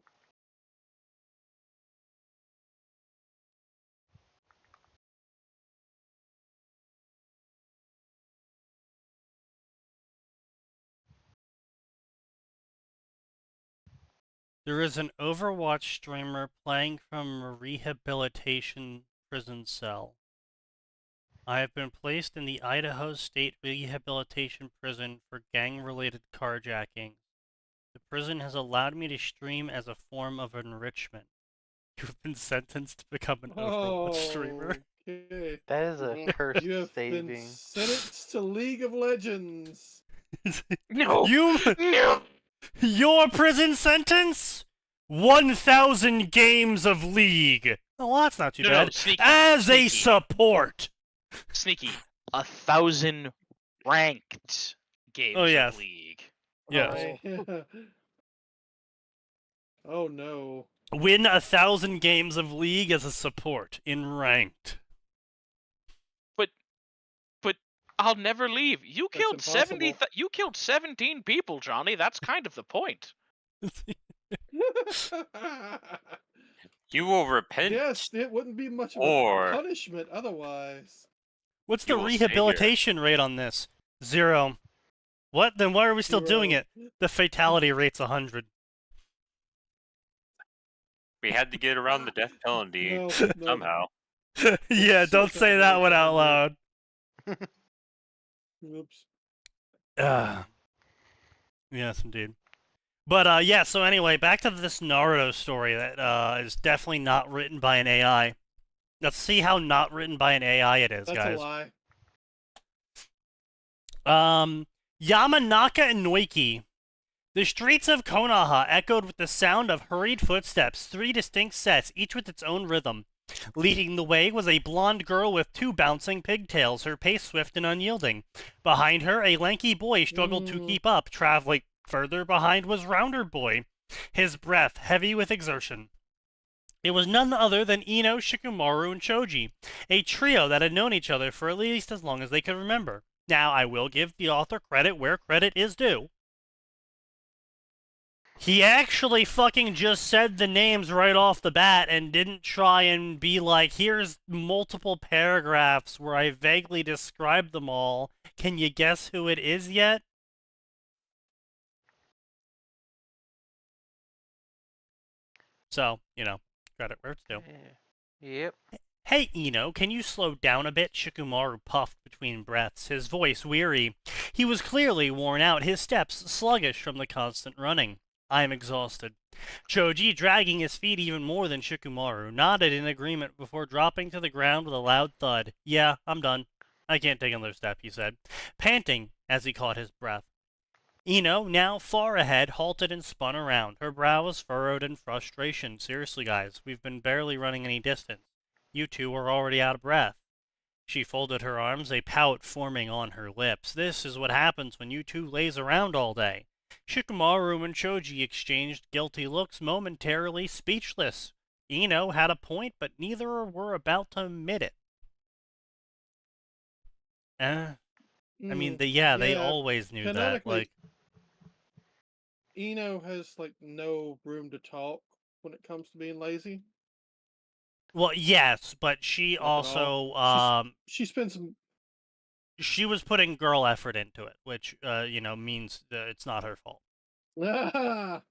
There is an Overwatch streamer playing from a rehabilitation prison cell. I have been placed in the Idaho State Rehabilitation Prison for gang-related carjacking. The prison has allowed me to stream as a form of enrichment. You've been sentenced to become an Overwatch streamer. Okay. That is a cursed You have been saving. sentenced to League of Legends. No. No. Your prison sentence? 1,000 games of League. Oh, well, that's not too bad. No, Sneaky, As a Sneaky. support. Sneaky, 1,000 ranked games yes. of League. Yes. Oh no. Win 1,000 games of League as a support in ranked. But I'll never leave. You That's killed 70. impossible. You killed 17 people, Johnny. That's kind of the point. You will repent, Yes, it wouldn't be much of or a punishment otherwise. What's You the will stay here. rehabilitation rate on this? 0. What? Then why are we still doing 0. it? The fatality rate's 100. we had to get around the death penalty No, no. somehow. Yeah, don't Suicide say that rate's one out 100. loud. Oops. Yes, indeed. But yeah. So anyway, back to this Naruto story that is definitely not written by an AI. Let's see how not written by an AI it is, That's guys. a lie. Yamanaka and Noiki. The streets of Konoha echoed with the sound of hurried footsteps, 3 distinct sets, each with its own rhythm. Leading the way was a blonde girl with 2 bouncing pigtails, her pace swift and unyielding. Behind her, a lanky boy struggled to keep up. Traveling further behind was Rounder Boy, his breath heavy with exertion. It was none other than Ino, Shikamaru, and Choji, a trio that had known each other for at least as long as they could remember. Now, I will give the author credit where credit is due. He actually fucking just said the names right off the bat and didn't try and be like, here's multiple paragraphs where I vaguely described them all. Can you guess who it is yet? So, credit where it's due. Yep. Hey, Ino, can you slow down a bit? Shikamaru puffed between breaths, his voice weary. He was clearly worn out, his steps sluggish from the constant running. I am exhausted. Choji, dragging his feet even more than Shikamaru, nodded in agreement before dropping to the ground with a loud thud. Yeah, I'm done. I can't take another step, he said, panting as he caught his breath. Ino, now far ahead, halted and spun around. Her brow was furrowed in frustration. Seriously, guys, we've been barely running any distance. You two are already out of breath. She folded her arms, a pout forming on her lips. This is what happens when you two laze around all day. Shikamaru and Choji exchanged guilty looks, momentarily speechless. Ino had a point, but neither were about to admit it. I mean, they always knew that. Like, Ino has no room to talk when it comes to being lazy. well, yes, but she Not at all. also She spends some. she was putting girl effort into it, which means that it's not her fault. It's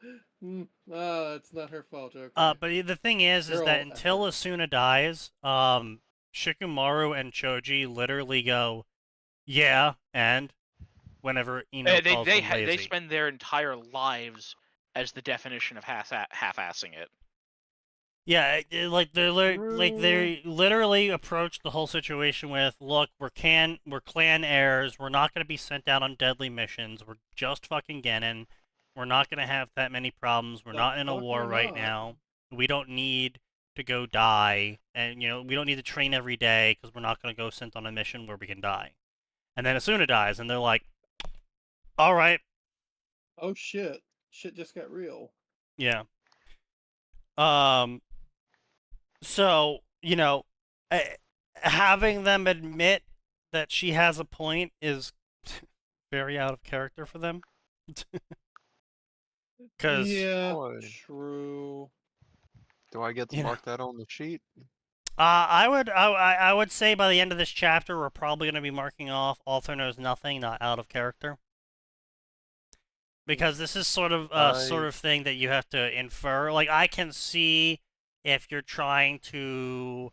not her fault. Okay. But the thing is Girl that until effort. Asuna dies, Shikamaru and Choji literally go, yeah, and whenever Ino calls them lazy. They spend their entire lives as the definition of half-assing it. Yeah, they literally approached the whole situation with, look, we're clan heirs, we're not going to be sent out on deadly missions, we're just fucking Genin, we're not going to have that many problems, we're not in a war right now, we don't need to go die, and we don't need to train every day because we're not going to go sent on a mission where we can die. And then Asuna dies, and they're like, all right. Oh shit! Shit just got real. Yeah. So, having them admit that she has a point is very out of character for them. Because True. Do I get to mark that on the sheet? I would say by the end of this chapter, we're probably going to be marking off author knows nothing, not out of character. Because this is sort of thing that you have to infer. Like, I can see if you're trying to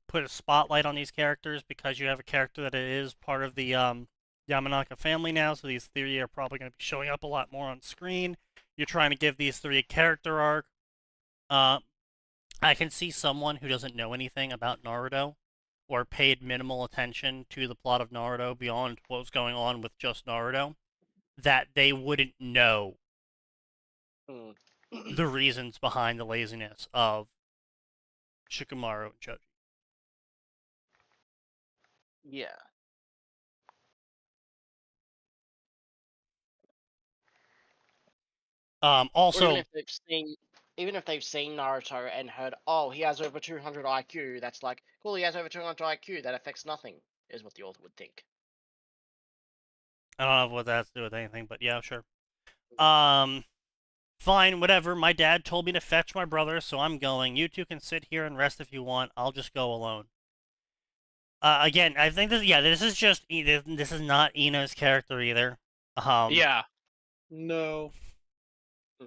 put a spotlight on these characters because you have a character that is part of the Yamanaka family now, so these three are probably going to be showing up a lot more on screen. You're trying to give these three a character arc. I can see someone who doesn't know anything about Naruto or paid minimal attention to the plot of Naruto beyond what was going on with just Naruto, that they wouldn't know the reasons behind the laziness of Shikamaru and Choji. Yeah. Also, even if they've seen Naruto and heard, oh, he has over 200 IQ, that's like, cool, he has over 200 IQ, that affects nothing, is what the author would think. I don't know what that has to do with anything, but yeah, sure. Fine, whatever. My dad told me to fetch my brother, so I'm going. You two can sit here and rest if you want. I'll just go alone. Again, I think this is just this is not Ina's character either. Yeah. No,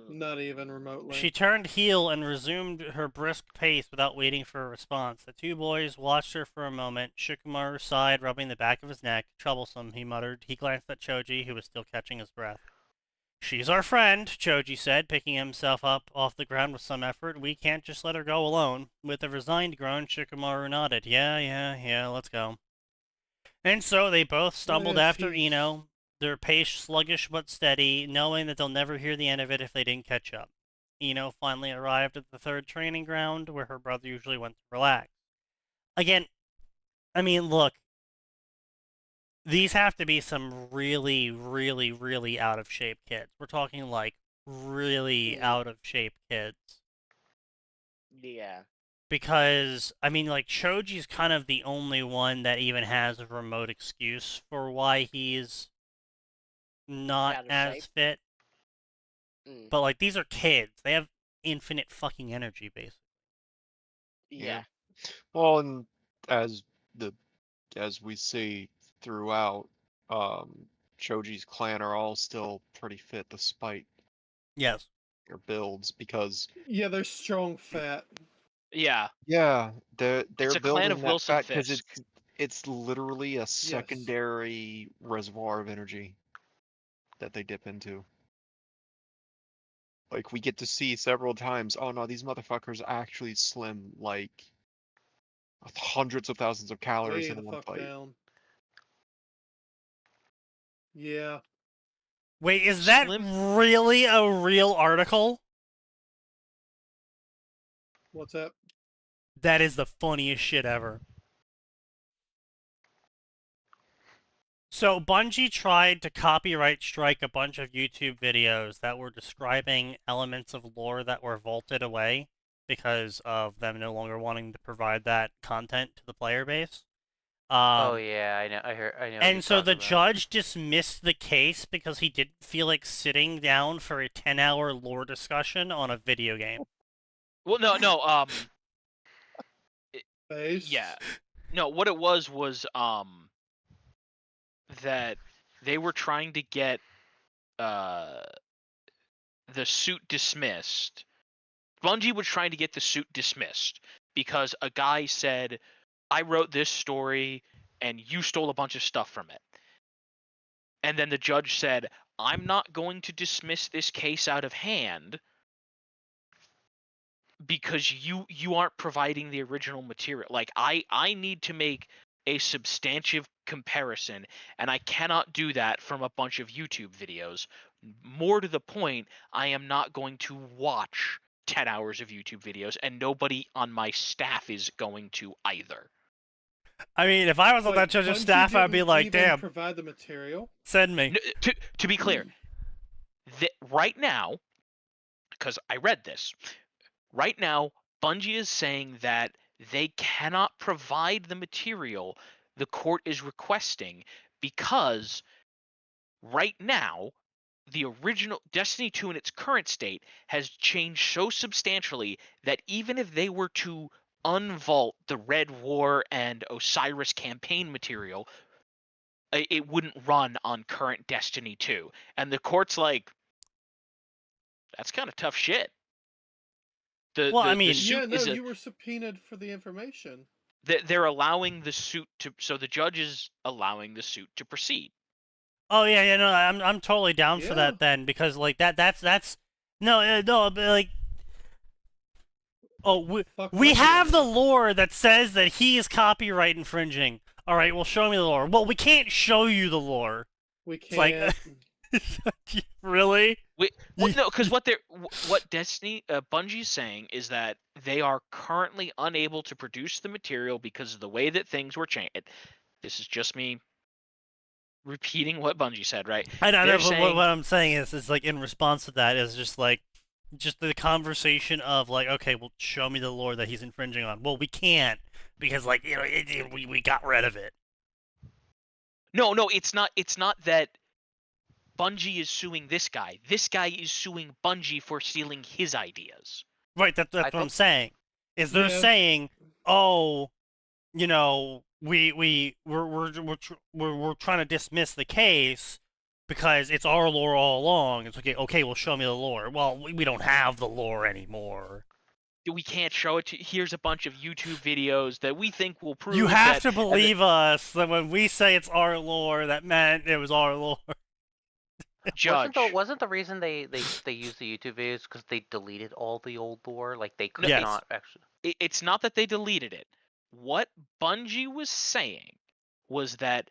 not even remotely. She turned heel and resumed her brisk pace without waiting for a response. The two boys watched her for a moment. Shikamaru sighed, rubbing the back of his neck. Troublesome, he muttered. He glanced at Choji, who was still catching his breath. She's our friend, Choji said, picking himself up off the ground with some effort. We can't just let her go alone. With a resigned groan, Shikamaru nodded. Yeah, let's go. And so they both stumbled after Ino, their pace sluggish but steady, knowing that they'll never hear the end of it if they didn't catch up. Ino finally arrived at the third training ground, where her brother usually went to relax. Again, I mean, look, these have to be some really, really, really out of shape kids. We're talking like really out of shape kids. Yeah. Because, I mean, like, Choji's kind of the only one that even has a remote excuse for why he's not Out of as shape. fit. Mm. But, like, these are kids. They have infinite fucking energy, basically. Yeah. Well, and as we see throughout, Choji's clan are all still pretty fit despite Yes. their builds, because Yeah, they're strong, fat. Yeah. they're It's a building clan of that Wilson fat because Fisk. it's literally a secondary reservoir of energy that they dip into. Like, we get to see several times, oh no, these motherfuckers actually slim like hundreds of thousands of calories Way in the one fuck fight. down. Yeah. Wait, is that Slim- really a real article? What's up? That is the funniest shit ever. So, Bungie tried to copyright strike a bunch of YouTube videos that were describing elements of lore that were vaulted away because of them no longer wanting to provide that content to the player base. Oh yeah, I know. I know. what you're And so the talking about. judge dismissed the case because he didn't feel like sitting down for a 10-hour lore discussion on a video game. Well, no. Face. Yeah. No, what it was that they were trying to get the suit dismissed. Bungie was trying to get the suit dismissed because a guy said, I wrote this story and you stole a bunch of stuff from it. And then the judge said, I'm not going to dismiss this case out of hand because you aren't providing the original material. Like, I need to make a substantive comparison, and I cannot do that from a bunch of YouTube videos. More to the point, I am not going to watch 10 hours of YouTube videos, and nobody on my staff is going to either. I mean, if I was on that judge's Bungie staff, I'd be didn't like, even damn, provide the material. send me. To be clear, right now, because I read this, right now, Bungie is saying that they cannot provide the material the court is requesting because right now, the original Destiny 2 in its current state has changed so substantially that even if they were to unvault the Red War and Osiris campaign material, it wouldn't run on current Destiny 2. And the court's like, that's kind of tough shit. The suit you were subpoenaed for the information. They're allowing the suit to, so the judge is allowing the suit to proceed. Oh yeah, no, I'm totally down for that then, because like that's no, but like, oh, we have the lore that says that he is copyright infringing. All right, well, show me the lore. Well, we can't show you the lore. We can't. It's like, really? No, because what Destiny Bungie's saying is that they are currently unable to produce the material because of the way that things were changed. This is just me repeating what Bungie said, right? I know, but what I'm saying is like in response to that is just the conversation of like, okay, well, show me the lore that he's infringing on. Well, we can't because like we got rid of it. No, it's not that Bungie is suing this guy. This guy is suing Bungie for stealing his ideas. Right, that's what I'm saying. Is they're Yeah. saying, oh, you know, we're trying to dismiss the case because it's our lore all along. It's okay, well, show me the lore. Well, we don't have the lore anymore. We can't show it to. Here's a bunch of YouTube videos that we think will prove. You have that, to believe us that when we say it's our lore, that meant it was our lore. Judge. Wasn't the reason they used the YouTube videos because they deleted all the old lore? Like they could Yes. not actually. It's not that they deleted it. What Bungie was saying was that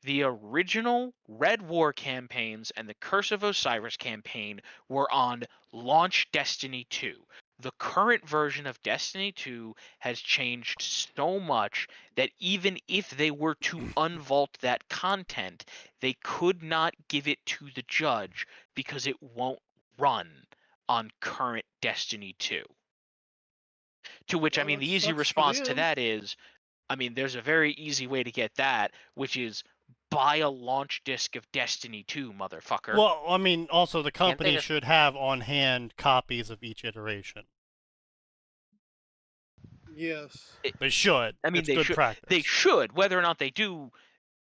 the original Red War campaigns and the Curse of Osiris campaign were on launch Destiny 2. The current version of Destiny 2 has changed so much that even if they were to unvault that content, they could not give it to the judge because it won't run on current Destiny 2. To which, I Well, mean, that the easy sucks for response to them. that is, I mean, there's a very easy way to get that, which is buy a launch disc of Destiny 2, motherfucker. Well, I mean, also the Can't they company just- should have on hand copies of each iteration. Yes. They should. I mean, it's they good should. practice. They should. Whether or not they do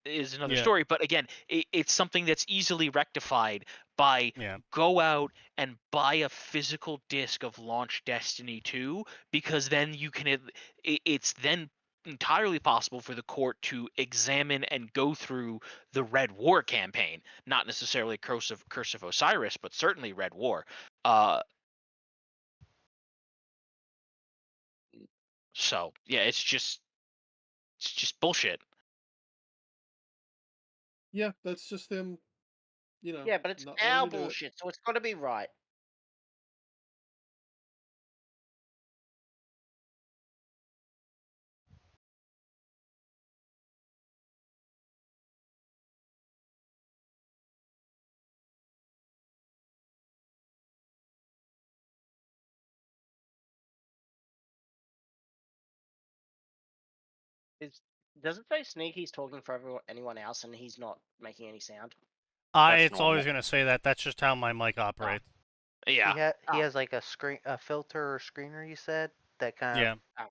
is another Yeah. story. But again, it's something that's easily rectified by Yeah. go out and buy a physical disc of launch Destiny 2, because then you can. It's then entirely possible for the court to examine and go through the Red War campaign, not necessarily Curse of Osiris, but certainly Red War. So yeah, it's just bullshit. Yeah, that's just them. You know. Yeah, but it's not our wanting to do it. bullshit, so it's got to be right. Does it say Sneaky's talking for anyone else and he's not making any sound? That's It's always normal. going to say that. That's just how my mic operates. Yeah. He has like a filter or screener. You said that kind Yeah. of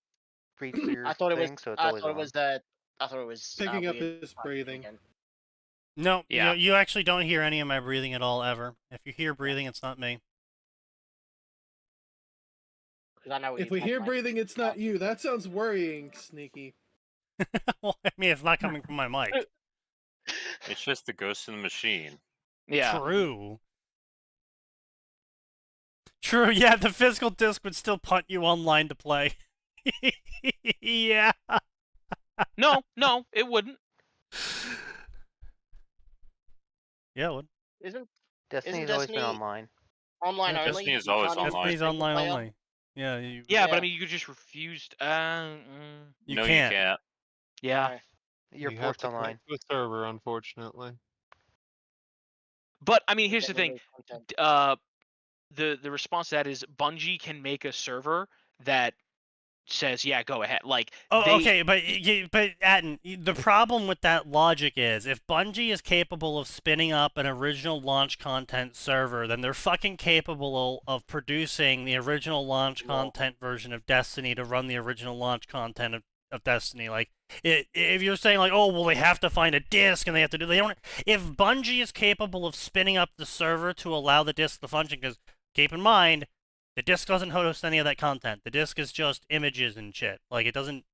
reads for your I thought it was. thing, so it's I always thought it on. was the. I thought it was Picking up weird his typing breathing. again. No, Yeah. you actually don't hear any of my breathing at all, ever. If you hear breathing, it's not me. 'Cause I know If you've we had hear my- breathing, it's not you. That sounds worrying, Sneaky. Well, I mean, it's not coming from my mic. It's just the ghost in the machine. Yeah. True. True, yeah, the physical disc would still punt you online to play. Yeah. No, it wouldn't. Yeah, it would. Isn't Destiny's always been Destiny- online. online Yeah, only? Destiny is You always can't have online. Destiny's single online player? only. Yeah, you Yeah, but I Yeah. mean, you could just refuse. you No, can't. you can't. Yeah. Okay. You're You have forced to online. connect to a server, unfortunately. But I mean, here's the Then thing. remove content. The response to that is Bungie can make a server that says, yeah, go ahead. Like, Oh, they, okay, but Atin, the problem with that logic is if Bungie is capable of spinning up an original launch content server, then they're fucking capable of producing the original launch content version of Destiny to run the original launch content of Destiny. Like, if you're saying like, oh, well, they have to find a disc and they have to do, they don't. If Bungie is capable of spinning up the server to allow the disc to function, because keep in mind, the disc doesn't host any of that content. The disc is just images and shit. Like, it doesn't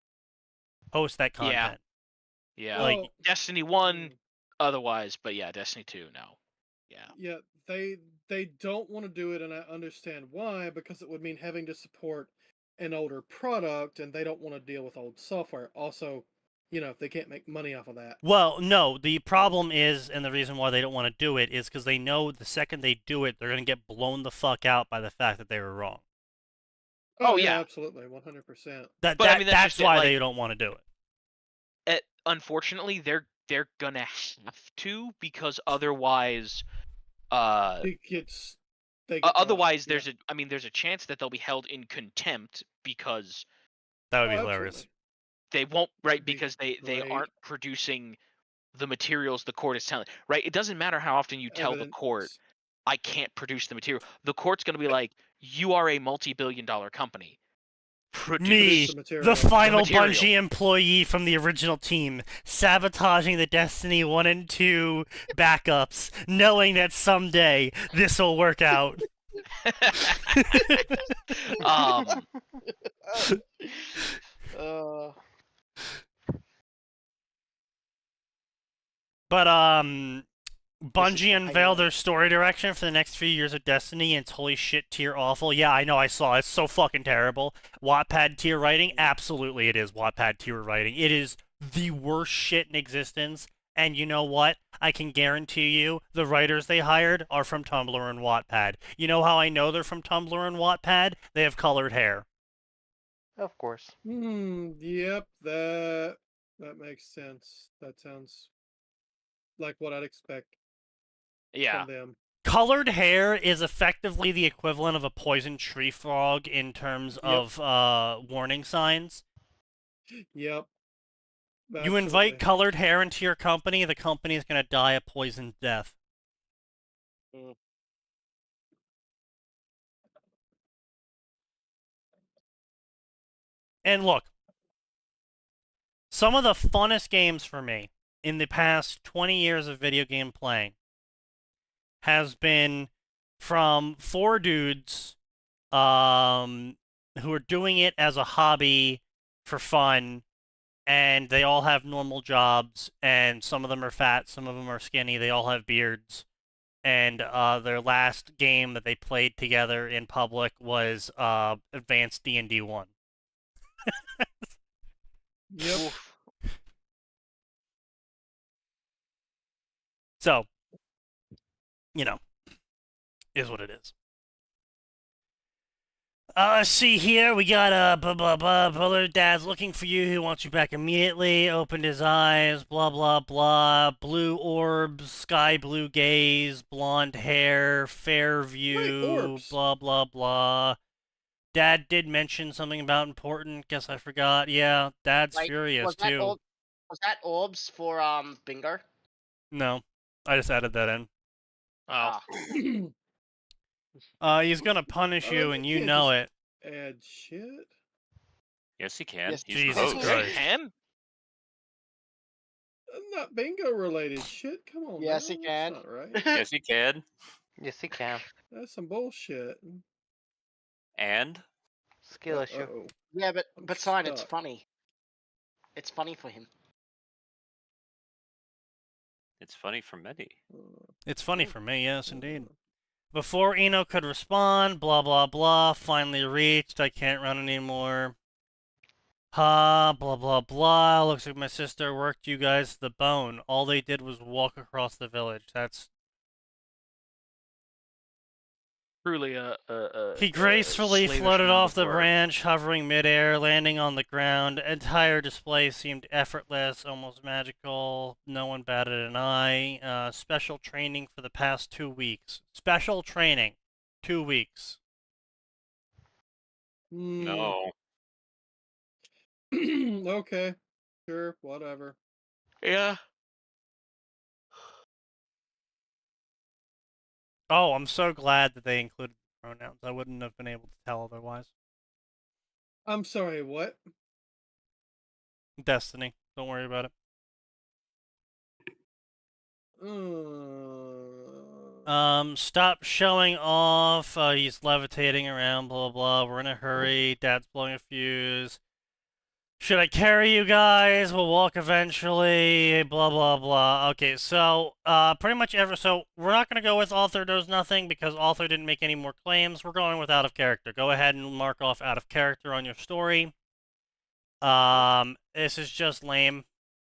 host that content. yeah. Like- Well, Destiny 1, otherwise, but yeah, Destiny 2, no. Yeah. yeah, they don't want to do it, and I understand why, because it would mean having to support an older product, and they don't want to deal with old software. Also, you know, they can't make money off of that. Well, no, the problem is, and the reason why they don't want to do it is because they know the second they do it, they're going to get blown the fuck out by the fact that they were wrong. Oh, yeah. Absolutely, 100%. That, But, I mean, that's that's just it, why like- they don't want to do it. Unfortunately, they're gonna have to, because otherwise, It gets. They get otherwise, caught, yeah. there's a chance that they'll be held in contempt because That would be Oh, hilarious. absolutely. they won't, right? That'd be Because they great. aren't producing the materials the court is telling. Right? It doesn't matter how often you tell the court, Evidence. I can't produce the material. The court's going to be like, you are a multi-billion-dollar company. Produce Me, the the material. final material. Bungie employee from the original team, sabotaging the Destiny 1 and 2 backups, knowing that someday this will work out. But Bungie how you unveiled know. their story direction for the next few years of Destiny, and it's holy shit tier awful. Yeah, I know, I saw it. It's so fucking terrible. Wattpad tier writing? Absolutely it is Wattpad tier writing. It is the worst shit in existence, and you know what? I can guarantee you the writers they hired are from Tumblr and Wattpad. You know how I know they're from Tumblr and Wattpad? They have colored hair. Of course. Yep, that makes sense. That sounds like what I'd expect Yeah. from them. Colored hair is effectively the equivalent of a poison tree frog in terms of warning signs. Yep. You invite Absolutely. colored hair into your company, the company is going to die a poisoned death. And look, some of the funnest games for me in the past 20 years of video game playing has been from 4 dudes who are doing it as a hobby for fun, and they all have normal jobs, and some of them are fat, some of them are skinny, they all have beards. And their last game that they played together in public was Advanced D&D 1. Yep. So, you know, is what it is. Let's see here. We got blah blah blah. Brother, dad's looking for you. He wants you back immediately. Opened his eyes. Blah blah blah. Blue orbs. Sky blue gaze. Blonde hair. Fair view. orbs. Blah blah blah. Dad did mention something about important. Guess I forgot. Yeah, Dad's Like, furious was that too. was that orbs for bingo? No, I just added that in. Oh. He's gonna punish you, and you can't know just it. Add shit. Yes, he can. Yes, He's Jesus the host. Christ. Can? Not bingo related shit. Come on. Yes, now. he can. That's not right. Yes, he can. Yes, he can. That's some bullshit. And Skill issue. Uh-oh. Yeah, I'm but sign, it's stuck. funny. It's funny for him. it's funny for many. It's funny for me, yes, indeed. Before Eno could respond, blah blah blah, finally reached, I can't run anymore. Ha, blah blah blah, looks like my sister worked you guys to the bone. All they did was walk across the village. That's... Truly He gracefully slavish floated amount off of the work. branch, hovering midair, landing on the ground. Entire display seemed effortless, almost magical. No one batted an eye. Special training for the past 2 weeks. Special training. 2 weeks. No. Okay. Sure. Whatever. Yeah. Oh, I'm so glad that they included pronouns. I wouldn't have been able to tell otherwise. I'm sorry. What? Destiny. Don't worry about it. Stop showing off. He's levitating around, blah, blah, blah. We're in a hurry. Dad's blowing a fuse. Should I carry you guys? We'll walk eventually. Blah, blah, blah. Okay, so, pretty much so we're not going to go with author knows nothing because author didn't make any more claims. We're going with out of character. Go ahead and mark off out of character on your story. This is just lame.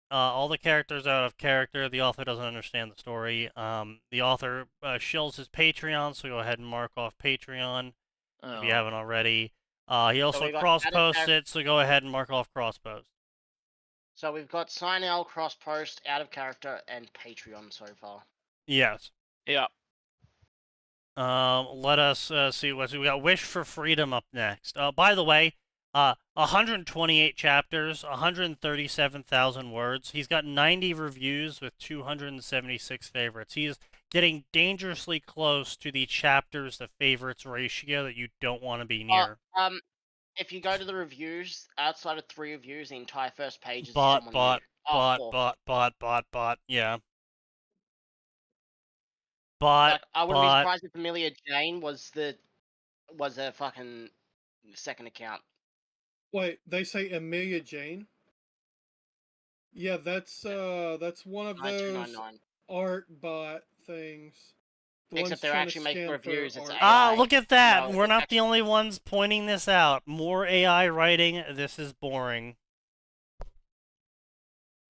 All the characters are out of character. The author doesn't understand the story. The author shills his Patreon, so go ahead and mark off Patreon if you haven't already. He also we got cross-posts it, so go ahead and mark off cross-post. So we've got sign L, cross post, out of character, and Patreon so far. Yes. Yeah. Let us see what we got. Wish for Freedom up next. By the way, 128 chapters, 137,000 words. He's got 90 reviews with 276 favorites. He is getting dangerously close to the chapters to favorites ratio that you don't want to be near. If you go to the reviews, outside of 3 reviews, the entire first page is Bot, someone bot, new. Oh, bot, 4. yeah. Bot, Like, I wouldn't be bot. surprised if Amelia Jane was a fucking second account. Wait, they say Amelia Jane? Yeah, that's one of those 9299. art bot things. The Except ones they're trying to actually making scan for reviews, it's art. Ah, AI. look at that! No, We're it's not actually- the only ones pointing this out. More AI writing. This is boring.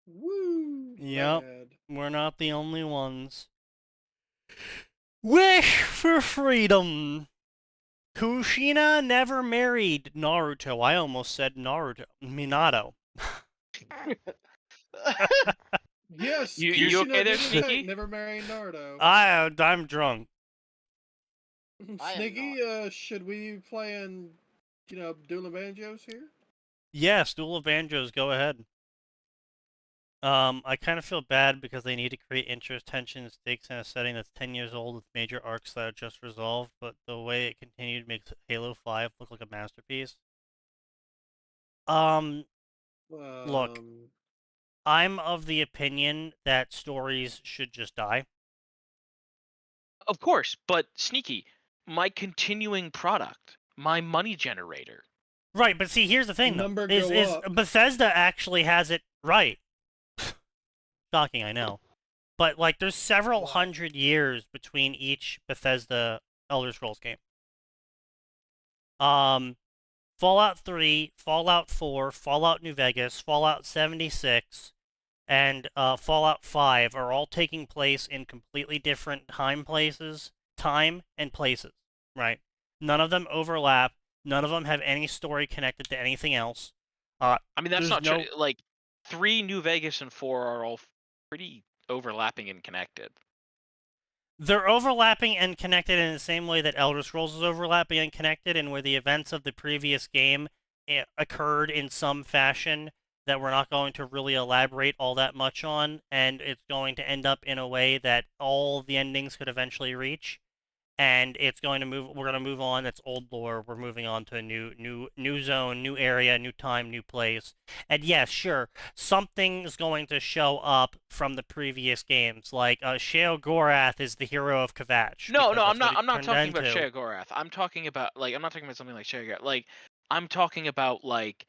Woo! Yep. Rad. We're not the only ones. Wish for freedom. Kushina never married Naruto. I almost said Naruto. Minato. Yes, You Kushina okay there, did in fact Sneaky? never marry Naruto. I'm drunk. I am Sneaky, should we be playing, Duel of Banjos here? Yes, Duel of Banjos, go ahead. I kind of feel bad because they need to create interest, tension, and stakes in a setting that's 10 years old with major arcs that are just resolved, but the way it continued makes Halo 5 look like a masterpiece. Look, I'm of the opinion that stories should just die. Of course, but Sneaky, my continuing product, my money generator. Right, but see, here's the thing, though. Number Is go up. Bethesda actually has it right. Shocking, I know. But, like, there's several hundred years between each Bethesda Elder Scrolls game. Fallout 3, Fallout 4, Fallout New Vegas, Fallout 76, and Fallout 5 are all taking place in completely different time and places, right? None of them overlap. None of them have any story connected to anything else. I mean, that's There's not true. Like, 3, New Vegas, and 4 are all pretty overlapping and connected. They're overlapping and connected in the same way that Elder Scrolls is overlapping and connected, and where the events of the previous game occurred in some fashion that we're not going to really elaborate all that much on, and it's going to end up in a way that all the endings could eventually reach. And it's going to move. We're going to move on. That's old lore. We're moving on to a new zone, new area, new time, new place. And yes, sure, something's going to show up from the previous games. Like Sheogorath is the hero of Kvatch. No, because I'm that's what not. he I'm not turned talking about into. Sheogorath. I'm talking about something like Sheogorath. Like, I'm talking about like,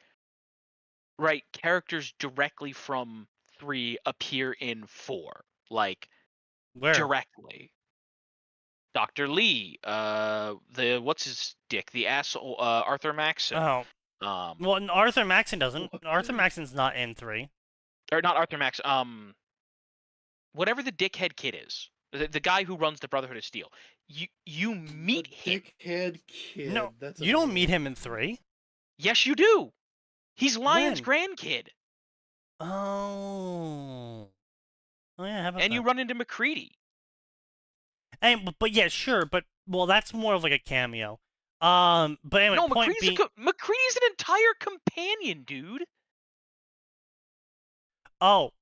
right, characters directly from 3 appear in 4, like Where? directly. Dr. Lee, the what's his dick, the asshole, Arthur Maxon. Oh, well, Arthur Maxon doesn't. What? Arthur Maxon's not in 3. Or not Arthur Max, whatever the dickhead kid is, the guy who runs the Brotherhood of Steel. You meet The him. dickhead kid. No, That's you don't amazing. meet him in 3. Yes, you do. He's Lion's When? grandkid, Oh. Oh yeah, how about and that? you run into McCready. And, but yeah, sure, but well, that's more of like a cameo. But anyway, No, point being, McCready's an entire companion, dude. oh,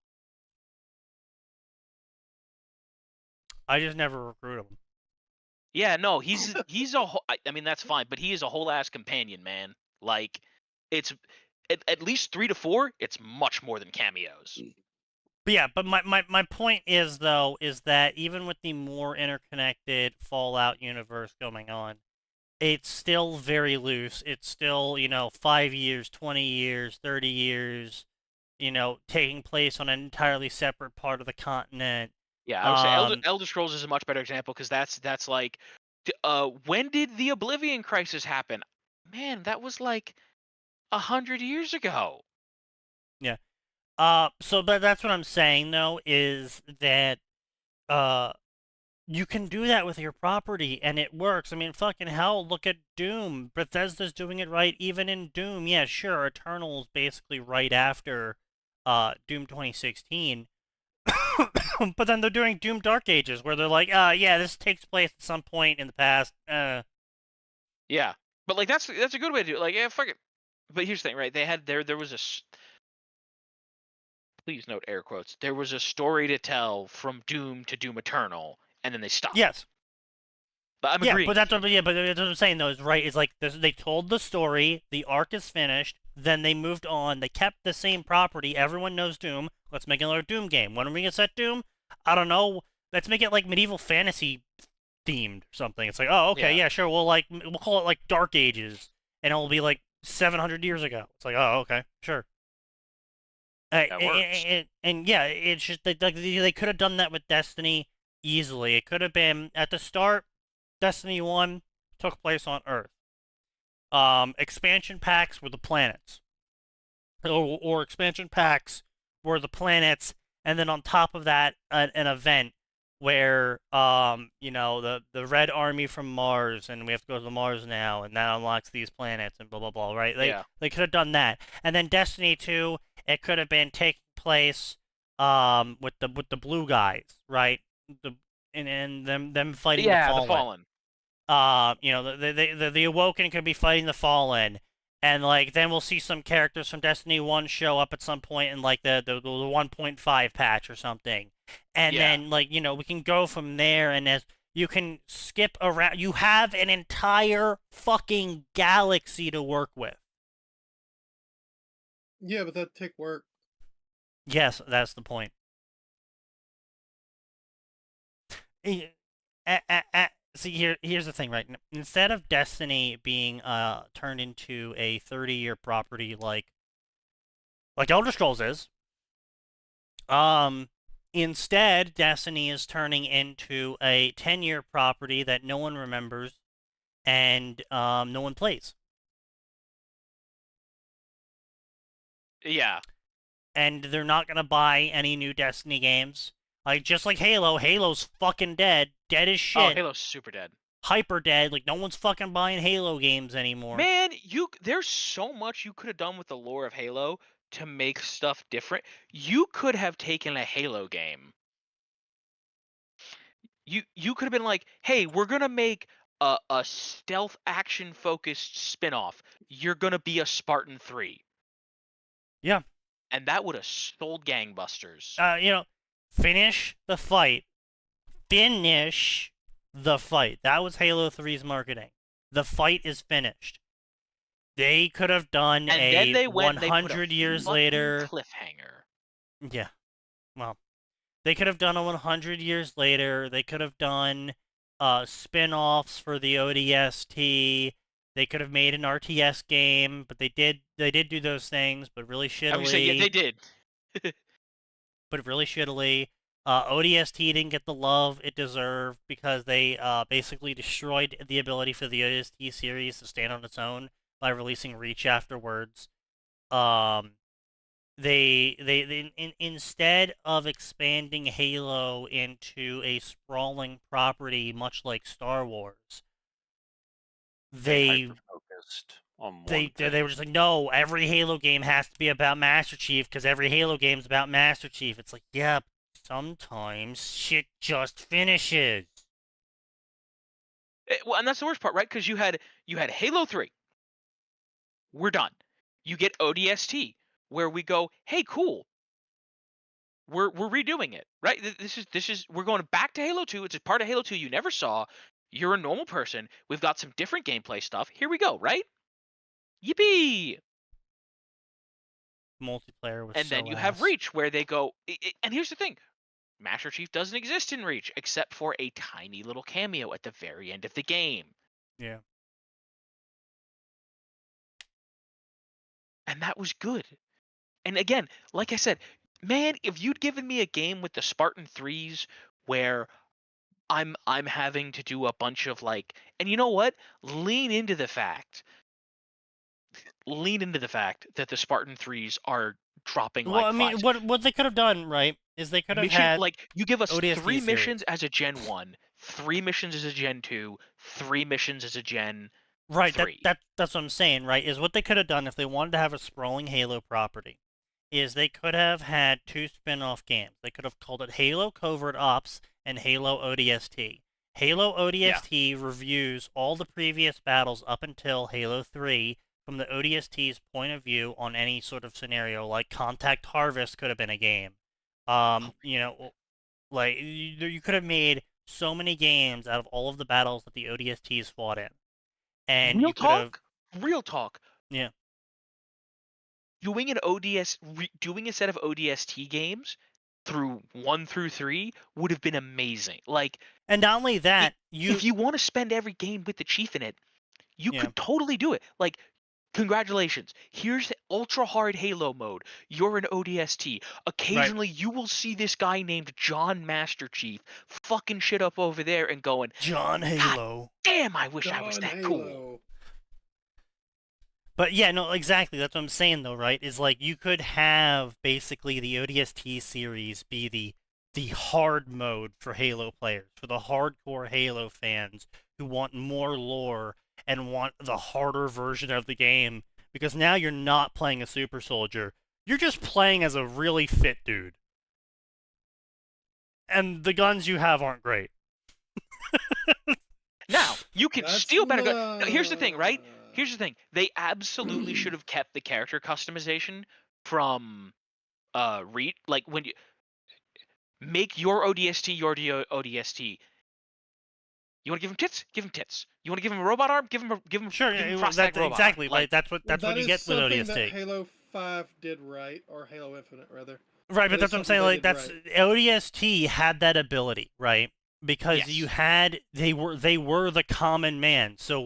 I just never recruited him. Yeah, no, he's a whole, I mean, that's fine, but he is a whole ass companion, man. Like, it's at least 3 to 4. It's much more than cameos. But yeah, but my point is though is that even with the more interconnected Fallout universe going on, it's still very loose. It's still 5 years, 20 years, 30 years, taking place on an entirely separate part of the continent. Yeah, I would say Elder Scrolls is a much better example because that's like, when did the Oblivion Crisis happen? Man, that was like 100 years ago. Yeah. So but that's what I'm saying though is that you can do that with your property and it works. I mean, fucking hell, look at Doom. Bethesda's doing it right even in Doom. Yeah, sure, Eternal's basically right after Doom 2016. But then they're doing Doom Dark Ages where they're like, yeah, this takes place at some point in the past. Yeah, but like that's a good way to do it. Like, yeah, fuck it. But here's the thing, right? They had there was please note air quotes. There was a story to tell from Doom to Doom Eternal, and then they stopped. Yes. But I'm Yeah, agreeing. but that's with what, you. but that's what I'm saying though. Is right. It's like they told the story. The arc is finished. Then they moved on. They kept the same property. Everyone knows Doom. Let's make another Doom game. When are we gonna set Doom? I don't know. Let's make it like medieval fantasy themed or something. It's like, oh, okay, yeah, sure. We'll call it like Dark Ages, and it'll be like 700 years ago. It's like, oh, okay, sure. That works. And yeah, it's just they could have done that with Destiny easily. It could have been at the start. Destiny 1 took place on Earth. Expansion packs were the planets, or expansion packs were the planets, and then on top of that, an event where the Red Army from Mars, and we have to go to Mars now, and that unlocks these planets, and blah blah blah. Right? They could have done that, and then Destiny 2, it could have been taking place with the blue guys, right? And them fighting the Fallen. The Fallen. The Awoken could be fighting the Fallen, and like then we'll see some characters from Destiny 1 show up at some point in like the 1.5 patch or something, and then like we can go from there, and as you can skip around, you have an entire fucking galaxy to work with. Yeah, but that'd take work. Yes, that's the point. See, here's the thing, right? Instead of Destiny being turned into a 30-year property like Elder Scrolls is, instead Destiny is turning into a 10-year property that no one remembers and no one plays. Yeah. And they're not gonna buy any new Destiny games. Like just like Halo, Halo's fucking dead as shit. Oh, Halo's super dead. Hyper dead. Like no one's fucking buying Halo games anymore. Man, there's so much you could have done with the lore of Halo to make stuff different. You could have taken a Halo game. You could have been like, hey, we're gonna make a stealth action focused spin-off. You're gonna be a Spartan 3. Yeah. And that would have sold gangbusters. Finish the fight. Finish the fight. That was Halo 3's marketing. The fight is finished. They could have done and then they 100 years later cliffhanger. Yeah. Well, they could have done a 100 years later. They could have done spin-offs for the ODST. They could have made an RTS game, but they did do those things, but really shittily. I would say, yeah, they did. But really shittily. ODST didn't get the love it deserved because they basically destroyed the ability for the ODST series to stand on its own by releasing Reach afterwards. Instead of expanding Halo into a sprawling property much like Star Wars, they focused on they were just like, no, every Halo game has to be about Master Chief because every Halo game's about Master Chief. It's like, yeah, sometimes shit just finishes. Well, and that's the worst part, right? Because you had Halo 3. We're done. You get ODST, where we go, hey, cool. We're redoing it, right? This is we're going back to Halo 2. It's a part of Halo 2 you never saw. You're a normal person. We've got some different gameplay stuff. Here we go, right? Yippee! Multiplayer was and then you have Reach, where they go. And here's the thing: Master Chief doesn't exist in Reach, except for a tiny little cameo at the very end of the game. Yeah. And that was good. And again, like I said, man, if you'd given me a game with the Spartan 3s where I'm having to do a bunch of like, and you know what? Lean into the fact that the Spartan 3s are dropping well, like I mean, what they could have done, right, is they could have had like you give us ODST 3 series. missions as a Gen 1, 3 missions as a Gen 2, 3 missions as a Gen Right, 3. that's what I'm saying, right, is what they could have done if they wanted to have a sprawling Halo property, is they could have had 2 spin-off games. They could have called it Halo Covert Ops and Halo ODST. Halo ODST reviews all the previous battles up until Halo 3 from the ODST's point of view on any sort of scenario. Like Contact Harvest could have been a game. You know, like you could have made so many games out of all of the battles that the ODSTs fought in, and Real you could have, talk. Real talk. yeah. Doing a set of ODST games through 1 through 3 would have been amazing. Like, And not only that, if you want to spend every game with the chief in it, you Yeah. could totally do it. Like, congratulations. Here's the ultra hard Halo mode. You're an ODST. Occasionally, you will see this guy named John Master Chief fucking shit up over there and going, John Halo. damn, I wish I was John that cool. Halo. But yeah, no, exactly. That's what I'm saying, though, right? Is like you could have basically the ODST series be the hard mode for Halo players, for the hardcore Halo fans who want more lore and want the harder version of the game. Because now you're not playing a super soldier. You're just playing as a really fit dude. And the guns you have aren't great. Now, you can That's steal better guns. Here's the thing, right? not- Here's the thing. They absolutely should have kept the character customization from like when you make your ODST your ODST. You want to give him tits? Give him tits. You want to give him a robot arm? Give him Sure, give him that's prosthetic robot arm. exactly. Like, That's what That you is get with something ODST. that Halo 5 did right, or Halo Infinite rather. Right, That but is that's what I'm something saying. they Like did that's ODST had that ability, right? Because Yes. you had they were the common man. So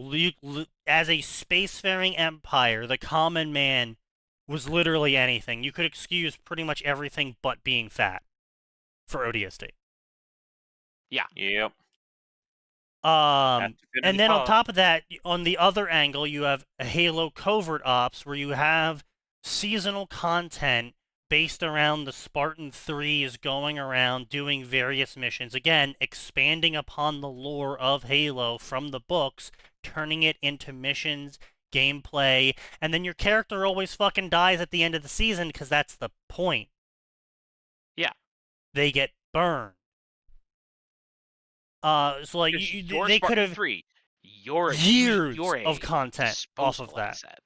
as a spacefaring empire, the common man was literally anything. You could excuse pretty much everything but being fat for ODST. Yep. And then on Pub. top of that, on the other angle, you have a Halo Covert Ops where you have seasonal content based around the Spartan 3s going around doing various missions. Again, expanding upon the lore of Halo from the books, turning it into missions, gameplay, and then your character always fucking dies at the end of the season because that's the point. Yeah. They get burned. So like Because they Spartan could have 3, you're years you're of a content off of disposable that. asset.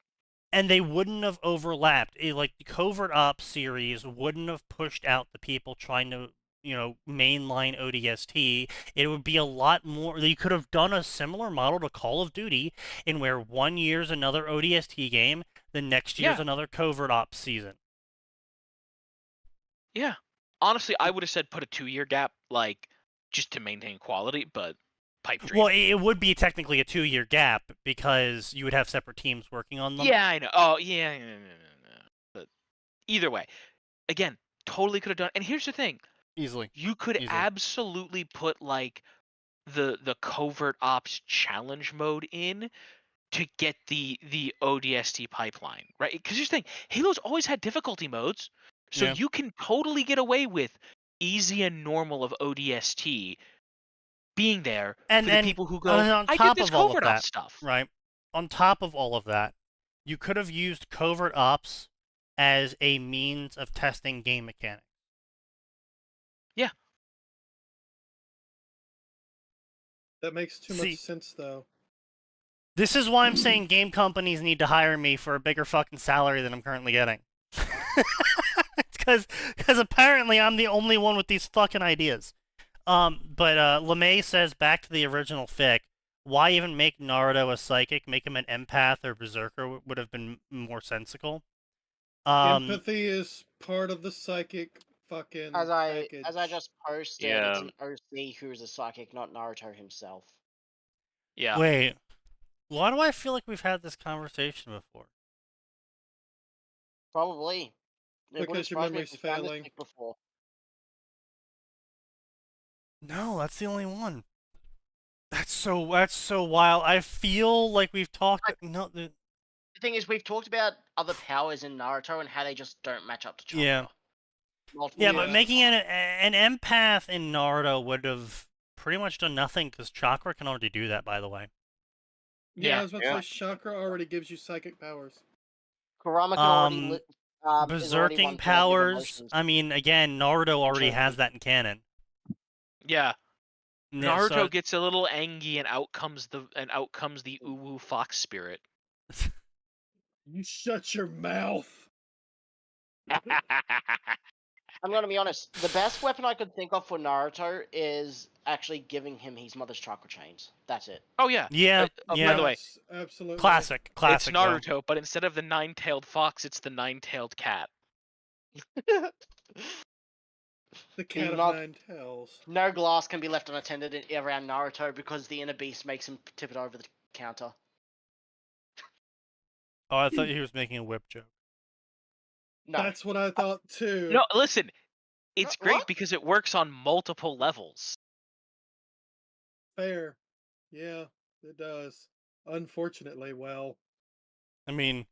And they wouldn't have overlapped. Like the Covert Ops series wouldn't have pushed out the people trying to, mainline ODST. It would be a lot more. You could have done a similar model to Call of Duty, in where 1 year's another ODST game, the next year's Yeah. another Covert Ops season. Yeah. Honestly, I would have said put a 2-year gap, like, just to maintain quality, but pipe dream. Well, it would be technically a 2-year gap because you would have separate teams working on them. Yeah, I know. Oh, yeah. But either way, again, totally could have done. And here's the thing: Easily. you could Easily. absolutely put like the Covert Ops challenge mode in to get the ODST pipeline, right? Because here's the thing: Halo's always had difficulty modes, so Yeah. you can totally get away with easy and normal of ODST being there And for the people who go, on I top did this of all of Covert that, Ops stuff. right? On top of all of that, you could have used Covert Ops as a means of testing game mechanics. Yeah. That makes too See- much sense, though. This is why I'm saying game companies need to hire me for a bigger fucking salary than I'm currently getting. Because apparently I'm the only one with these fucking ideas. But LeMay says, back to the original fic, why even make Naruto a psychic? Make him an empath or berserker would have been more sensical. Empathy is part of the psychic fucking As I package. just posted, Yeah. it's an OC who's a psychic, not Naruto himself. Yeah. Wait, why do I feel like we've had this conversation before? Probably. It wouldn't Because your surprise me memory's if we found this failing. pic before. No, that's the only one. That's so wild. I feel like we've talked. No, The thing is, we've talked about other powers in Naruto and how they just don't match up to Chakra. Yeah. Multiple yeah, Yeah. but times. making an empath in Naruto would have pretty much done nothing because Chakra can already do that. By the way. Yeah, I was about Yeah. to say chakra already gives you psychic powers. Kurama can already Um, is already one Berserking thing with powers. emotions. I mean, again, Naruto already Sure. has that in canon. Yeah. Yeah, Naruto so- gets a little angry and out comes the uwu fox spirit. You shut your mouth. I'm gonna be honest. The best weapon I could think of for Naruto is actually giving him his mother's chakra chains. That's it. Oh yeah. Yeah, Oh, yeah. by the way, Yes, absolutely. Classic, it's classic. though. Naruto, but instead of the nine-tailed fox, it's the nine-tailed cat. The cat of not- nine tails. No glass can be left unattended around Naruto because the inner beast makes him tip it over the counter. Oh, I thought he was making a whip joke. No. That's what I thought too. No, listen. It's great What? because it works on multiple levels. Fair. Yeah, it does. Unfortunately, well. I mean,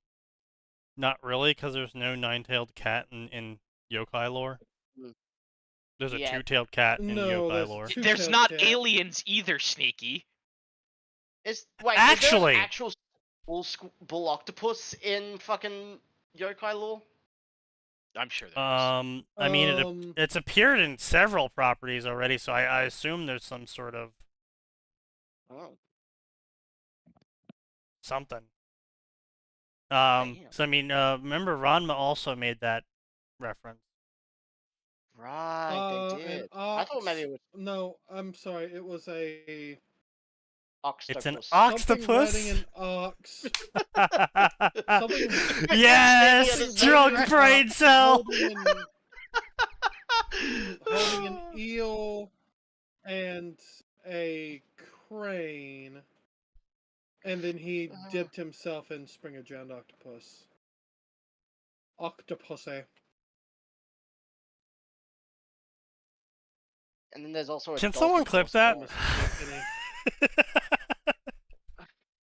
not really, because there's no nine-tailed cat in yokai lore. Mm. There's a Yeah. two-tailed cat in No, yokai that's lore. two- There's Two-tailed not cat. aliens either, Sneaky. Actually- is there an actual bull octopus in fucking yokai lore? I'm sure there is. I mean, it's appeared in several properties already, so I assume there's some sort of Oh. something. Damn. So I mean, remember Ranma also made that reference. Right, they did. An I thought maybe it was No, I'm sorry. It was a octopus. It's an something octopus. riding an ox. Something Yes, Something drunk riding brain cell. holding an eel and a crane, and then he dipped himself in Springer Giant Octopus. Octopussy. And then there's also a Can dolphin someone clip that? horse.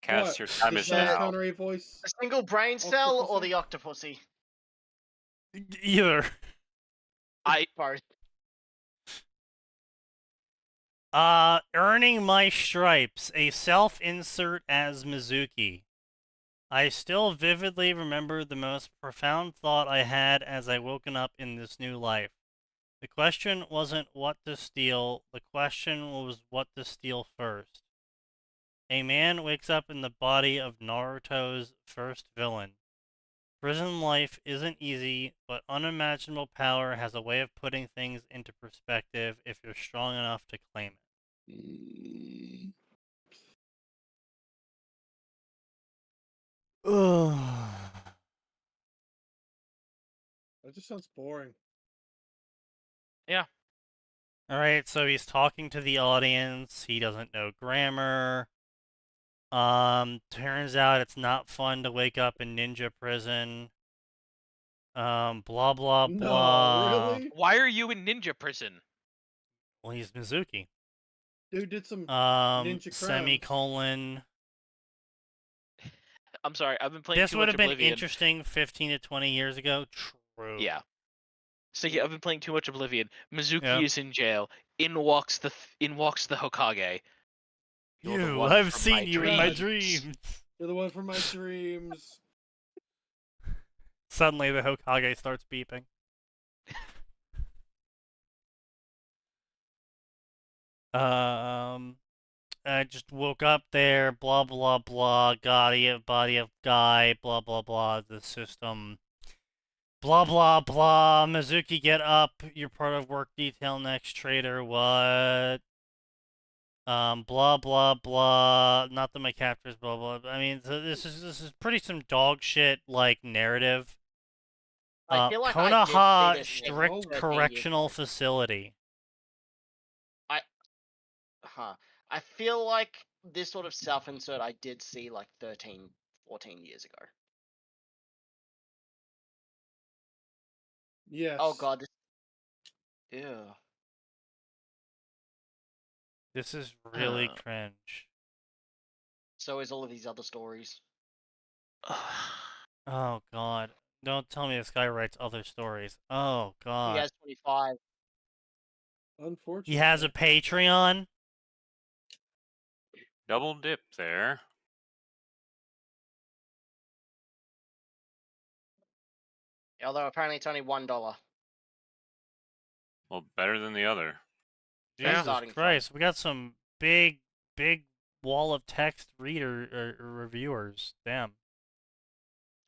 Cast What? your time The is Sean now. Connery voice. A single brain cell or Octopussy? the octopussy? Either. Both. Earning my stripes, a self-insert as Mizuki. I still vividly remember the most profound thought I had as I woken up in this new life. The question wasn't what to steal, the question was what to steal first. A man wakes up in the body of Naruto's first villain. Prison life isn't easy, but unimaginable power has a way of putting things into perspective if you're strong enough to claim it. That just sounds boring. Alright, so he's talking to the audience. He doesn't know grammar. Turns out it's not fun to wake up in ninja prison. Blah blah No, blah. really? Why are you in ninja prison? Well, he's Mizuki. Dude did some ninja crimes. Semicolon. I'm sorry, I've been playing This too would much have been Oblivion. interesting 15 to 20 years ago. True. Yeah. So yeah, I've been playing too much Oblivion. Mizuki Yeah. is in jail. In walks the Hokage. You're the You, one I've from seen my you in my dreams. dreams. You're the one from my dreams. Suddenly the Hokage starts beeping. I just woke up there, blah blah blah, body of guy, blah blah blah, the system. Blah blah blah, Mizuki get up, you're part of work detail next trader, what? Blah blah blah, not that my captors, blah blah. I mean, so this is pretty some dog shit like narrative. I feel like I did see Konoha this game Strict 13 years Correctional ago. Facility. I feel like this sort of self-insert I did see like 13, 14 years ago. Yes. Oh god, this... Ew. This is really cringe. So is all of these other stories. Oh god. Don't tell me this guy writes other stories. Oh god. He has 25. Unfortunately. He has a Patreon? Double dip there. Although apparently it's only $1. Well, better than the other. Jesus starting from. Christ, we got some big wall of text reviewers. Damn.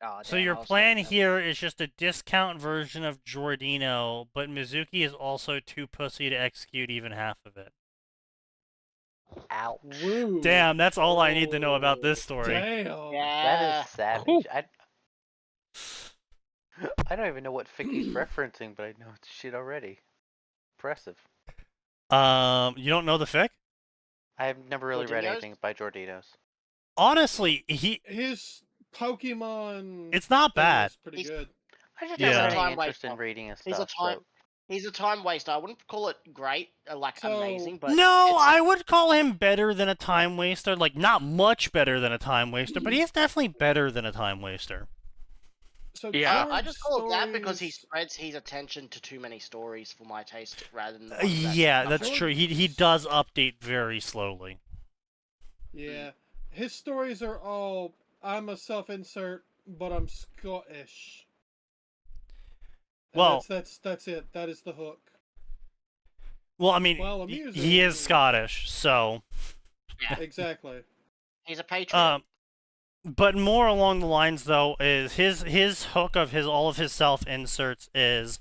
Oh, So damn, your I was plan hoping that- here is just a discount version of Giordino, but Mizuki is also too pussy to execute even half of it. Ouch. Woo. Damn, that's all I need to know about this story. Damn. That Yeah. is savage. I don't even know what Ficky's referencing, but I know it's shit already. Impressive. You don't know the fic? I've never really read Giordino's? anything by Giordino's. Honestly, His Pokemon. it's not thing bad. is pretty He's- good. I just Yeah. haven't had Time any interest in waster. reading his He's a stuff. time- So He's a time waster. I wouldn't call it great, like So- amazing, but No, it's- I would call him better than a time waster. Like, not much better than a time waster, but he's definitely better than a time waster. So Yeah. I just call it that because he George's spreads his attention to too many stories for my taste, rather than the ones that Yeah, nothing. that's true. He does update very slowly. Yeah, his stories are all I'm a self-insert, but I'm Scottish. And Well- that's it. That is the hook. Well, I mean, Well, he amusing. is Scottish, so. Yeah. Exactly. He's a patriot. But more along the lines though is his hook of all of his self inserts is,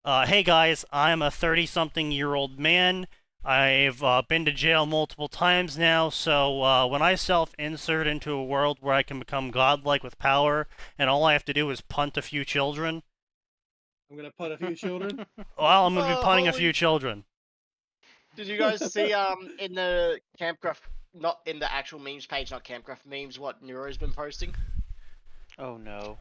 hey guys, I'm a 30-something-year-old man. I've been to jail multiple times now, so when I self insert into a world where I can become godlike with power, and all I have to do is punt a few children, I'm gonna put a few children. well, I'm gonna be Oh, punting a holy- few children. Did you guys see in the Campcraft, not in the actual memes page, not Campcraft memes, what Neuro's been posting? oh no.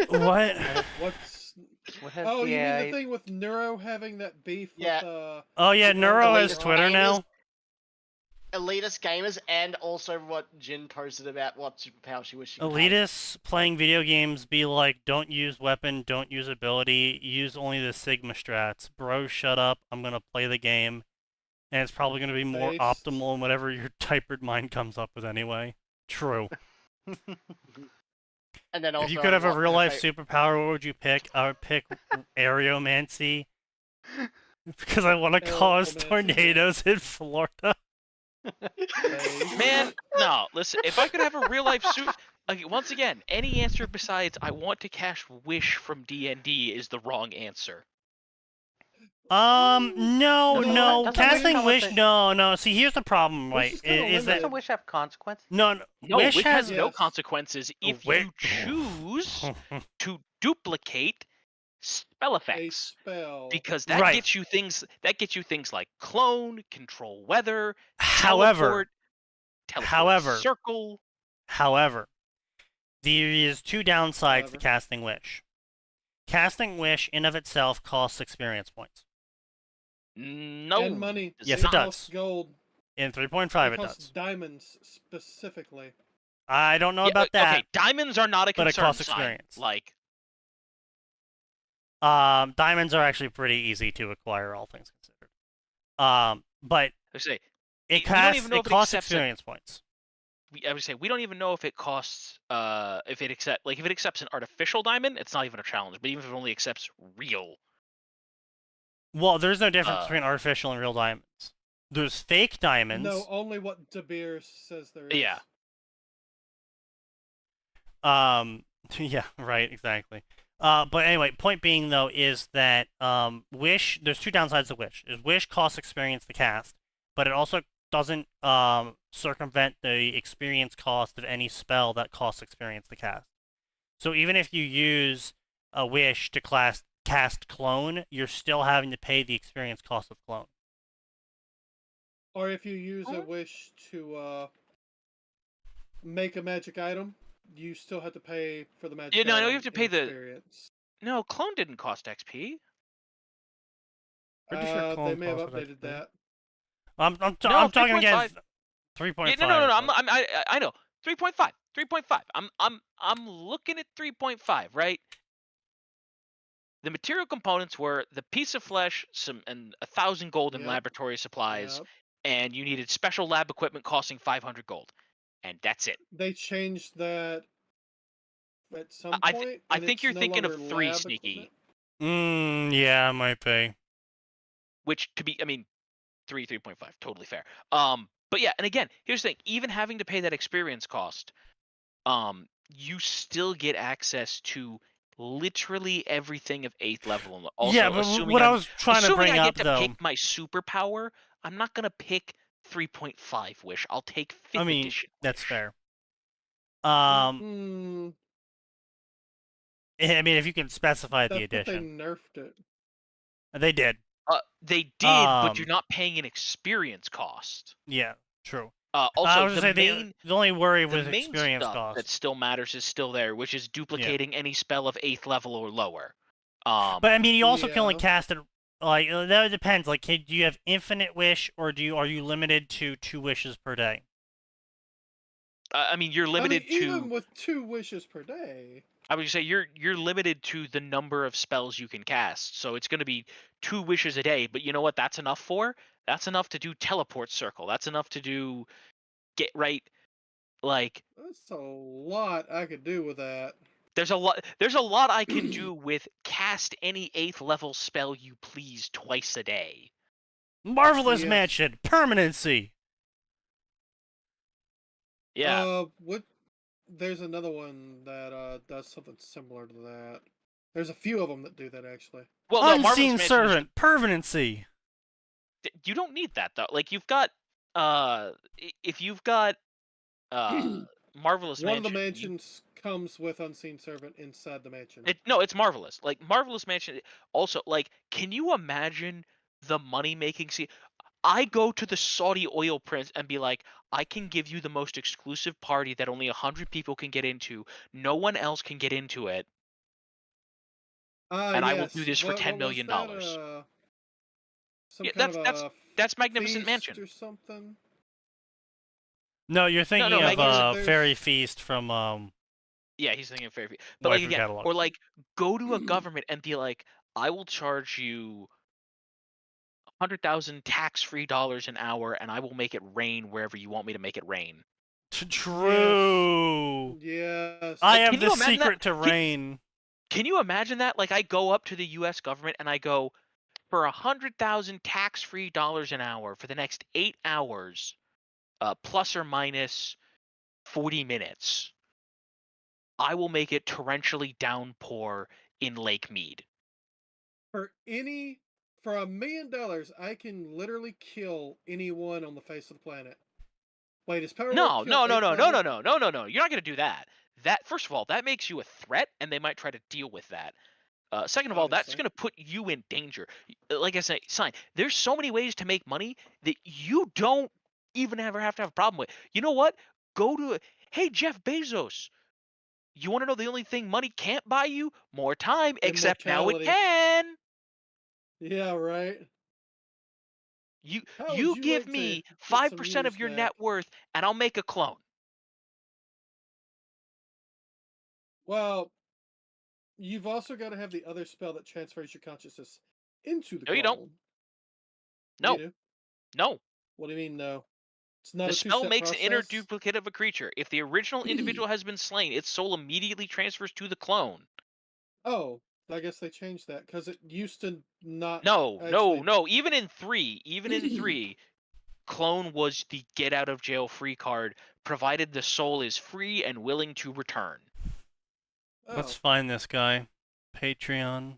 What? What's What has oh, you yeah, mean the thing with Neuro having that beef Yeah. with Oh yeah, Yeah, Neuro has elitist Twitter now. gamers. Elitist gamers, and also what Jin posted about what superpower she wished she could have. Elitists playing video games be like, don't use weapon, don't use ability, use only the Sigma strats. Bro, shut up, I'm gonna play the game. And it's probably gonna be more Based- optimal in whatever your typered mind comes up with anyway. True. And then If also you could have a what real her life fa- superpower, what would you pick? I would pick aeromancy. Because I want to cause Aeromancy. tornadoes in Florida. Man, no. Listen, if I could have a real life suit, like, once again, any answer besides I want to cast Wish from D&D is the wrong answer. No, No, no, doesn't casting Wish Wish, come with no. See, here's the problem, Wish right? is kinda Is that Doesn't Wish have consequences? no, No, Wish has no Yes. consequences if Wi- you choose to duplicate spell a effects. spell. Because that Right. gets you things like clone, control weather, However, teleport circle. However, there is two downsides to However. casting Wish. Casting Wish in of itself costs experience points. No. And money. does Yes, It it does. costs gold. In 3.5 It it costs does. diamonds specifically. I don't know Yeah, about that. Okay, diamonds are not a but it concern costs sign. experience. Like, Diamonds are actually pretty easy to acquire, all things considered. But I say, it we don't costs even know if it costs accepts it. experience points. I would say we don't even know if it costs if it accepts an artificial diamond, it's not even a challenge. But even if it only accepts real, Well, there's no difference Uh, between artificial and real diamonds. There's fake diamonds. No, only what De Beers says there is. Yeah. Yeah, right, exactly. But anyway, point being though is that Wish. There's two downsides to Wish. Is Wish costs experience to cast, but it also doesn't circumvent the experience cost of any spell that costs experience to cast. So even if you use a Wish to cast Clone, you're still having to pay the experience cost of Clone. Or if you use a wish to make a magic item, you still have to pay for the magic Yeah, no, I know item you have to in pay the- experience. no, clone didn't cost XP. Pretty sure They Clone may have costs updated XP. that. I'm No, talking again. 3.5. 3.5. Yeah, no. I know. 3.5. 3.5. I'm looking at 3.5, right? The material components were the piece of flesh, and 1,000 gold in Yep. laboratory supplies, Yep. and you needed special lab equipment costing 500 gold, and that's it. They changed that at some I point. I and think it's you're no thinking of longer 3, lab Sneaky. equipment. Yeah, it might be. Which to be, I mean, 3.5, totally fair. But yeah, and again, here's the thing: even having to pay that experience cost, you still get access to literally everything of 8th level. And also, Yeah, but assuming what I I'm, was trying to assuming bring I up, get to though, pick my superpower, I'm not gonna pick 3.5 wish. I'll take 5th I mean, edition. that's wish. fair. Hmm. I mean, if you can specify the That's what they edition. nerfed it. They did. They did, but you're Um, not paying an experience cost. Yeah, true. I Also, was the gonna say main the only worry the was main experience stuff that cost. still matters is still there, which is duplicating any spell of 8th level or lower. But I mean, you also can only Yeah. cast it. Like that depends. Like, do you have infinite wish, or are you limited to 2 wishes per day? I mean, you're limited to. Even with 2 wishes per day. I would say you're limited to the number of spells you can cast. So it's going to be 2 wishes a day. But you know what? That's enough for. That's enough to do teleport circle. That's enough to do get right. Like That's a lot I could do with that. there's a lot. There's a lot I can do with cast any 8th level spell you please twice a day. Marvelous Yes. Mansion permanency. Yeah. There's another one that does something similar to that. There's a few of them that do that actually. Well, no, Marvelous Unseen Mansion is Servant permanency. you don't need that though. Like you've got if you've got Marvelous One Mansion. of the mansions comes with Unseen Servant inside the mansion. It's Marvelous. Like Marvelous Mansion also like can you imagine the money making scene? I go to the Saudi oil prince and be like, I can give you the most exclusive party that only 100 people can get into. No one else can get into it. And I will do this for $10 million. That's Magnificent Mansion or something. No, you're thinking no, of there's- Fairy Feast from Yeah, he's thinking of Fairfield. But like Waifu again, catalog. or like go to a government and be like, I will charge you 100,000 tax-free dollars an hour, and I will make it rain wherever you want me to make it rain. True. Yes. I Like, have can the you imagine secret that? to rain. Can you imagine that? Like I go up to the U.S. government and I go, for 100,000 tax-free dollars an hour for the next 8 hours, plus or minus 40 minutes, I will make it torrentially downpour in Lake Mead. For $1 million, I can literally kill anyone on the face of the planet. Wait, his power No. won't kill 8th level? You're not gonna do that. That first of all, that makes you a threat, and they might try to deal with that. Second of all, that's Obviously. gonna put you in danger. Like I say, there's so many ways to make money that you don't even ever have to have a problem with. You know what? Hey, Jeff Bezos. You want to know the only thing money can't buy you? More time, except now it Immortality. can. Yeah, right. How would You you give like to me get some 5% of years your back? net worth, and I'll make a clone. Well, you've also got to have the other spell that transfers your consciousness into the No, you don't. clone. No. You do? No. What do you mean, no? It's not The a spell two-step makes an inner process? duplicate of a creature. If the original individual has been slain, its soul immediately transfers to the clone. Oh, I guess they changed that because it used to not. No. Even in 3, clone was the get out of jail free card, provided the soul is free and willing to return. Let's find this guy. Patreon.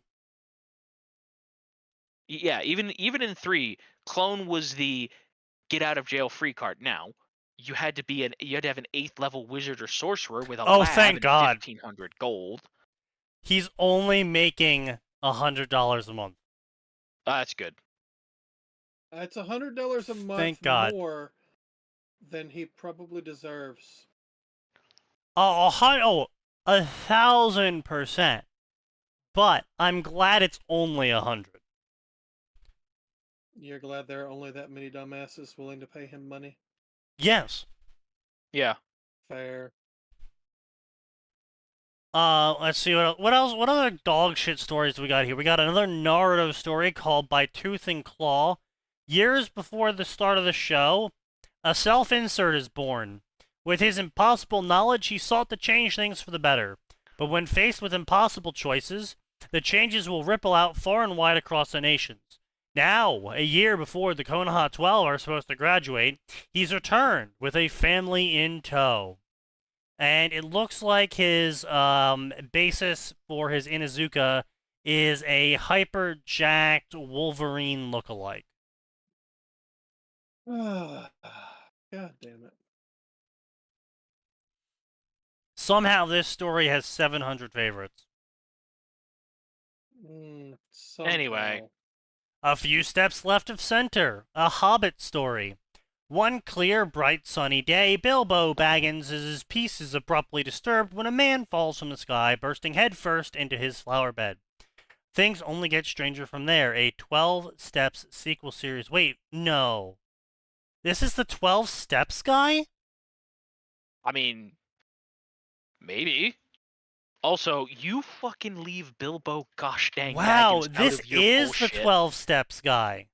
Yeah, even in 3, clone was the get out of jail free card. Now, you had to have an 8th level wizard or sorcerer with a lab thank and God. 1,500 gold. He's only making $100 a month. That's good. It's $100 a month Thank God. more than he probably deserves. 1,000%. But I'm glad it's only 100. You're glad there are only that many dumbasses willing to pay him money? Yes. Yeah. Fair. Let's see what else. What other dog shit stories we got here? We got another Naruto story called By Tooth and Claw. Years before the start of the show, a self-insert is born. With his impossible knowledge, he sought to change things for the better. But when faced with impossible choices, the changes will ripple out far and wide across the nations. Now, a year before the Konoha 12 are supposed to graduate, he's returned with a family in tow. And it looks like his basis for his Inuzuka is a hyper-jacked Wolverine lookalike. God damn it. Somehow this story has 700 favorites. Anyway. Somehow. A few steps left of center, a Hobbit story. One clear, bright, sunny day, Bilbo Baggins' peace is abruptly disturbed when a man falls from the sky, bursting headfirst into his flower bed. Things only get stranger from there. A 12 Steps sequel series. Wait, no. This is the 12 Steps guy? I mean, maybe. Also, you fucking leave Bilbo gosh dang Wow, Baggins this out of your is bullshit. the 12 Steps guy.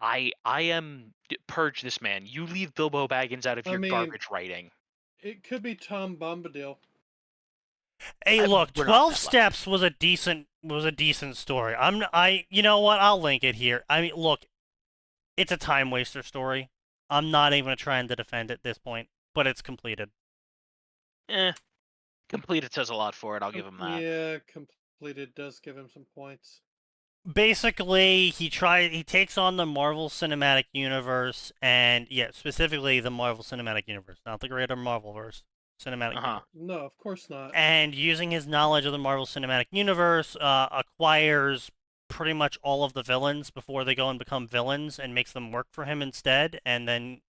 I am purge this man. You leave Bilbo Baggins out of I your mean- garbage writing. It could be Tom Bombadil. Hey, I- look, we're not 12 that Steps was a decent story. You know what? I'll link it here. I mean, look, it's a time waster story. I'm not even trying to defend it at this point, but it's completed. Completed says a lot for it. I'll give him that. Yeah, completed does give him some points. Basically, he takes on the Marvel Cinematic Universe, and yeah, specifically the Marvel Cinematic Universe, not the greater Marvelverse. Cinematic Universe. No, of course not. And using his knowledge of the Marvel Cinematic Universe, acquires pretty much all of the villains before they go and become villains, and makes them work for him instead, and then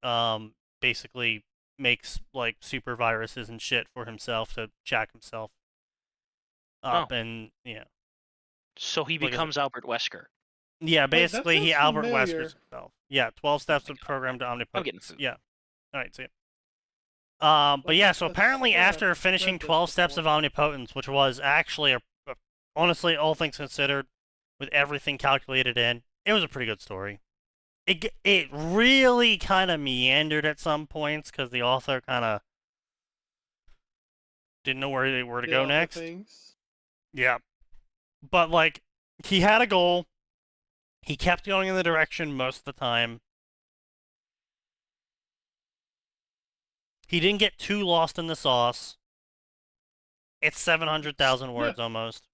basically makes like super viruses and shit for himself to jack himself up, and yeah. So he Look at becomes Albert Wesker. Yeah, Wait, that basically he sounds Albert familiar. Weskers himself. Yeah, 12 steps my of program to omnipotence. I'm getting food. Yeah. All right, see. But yeah, so That's- apparently yeah, after I've finishing read this 12 steps before. of omnipotence, which was actually honestly, all things considered, with everything calculated in, it was a pretty good story. It really kind of meandered at some points because the author kind of didn't know where they were to Did go all the next. things. Yeah. But like he had a goal. He kept going in the direction most of the time. He didn't get too lost in the sauce. It's 700,000 words almost.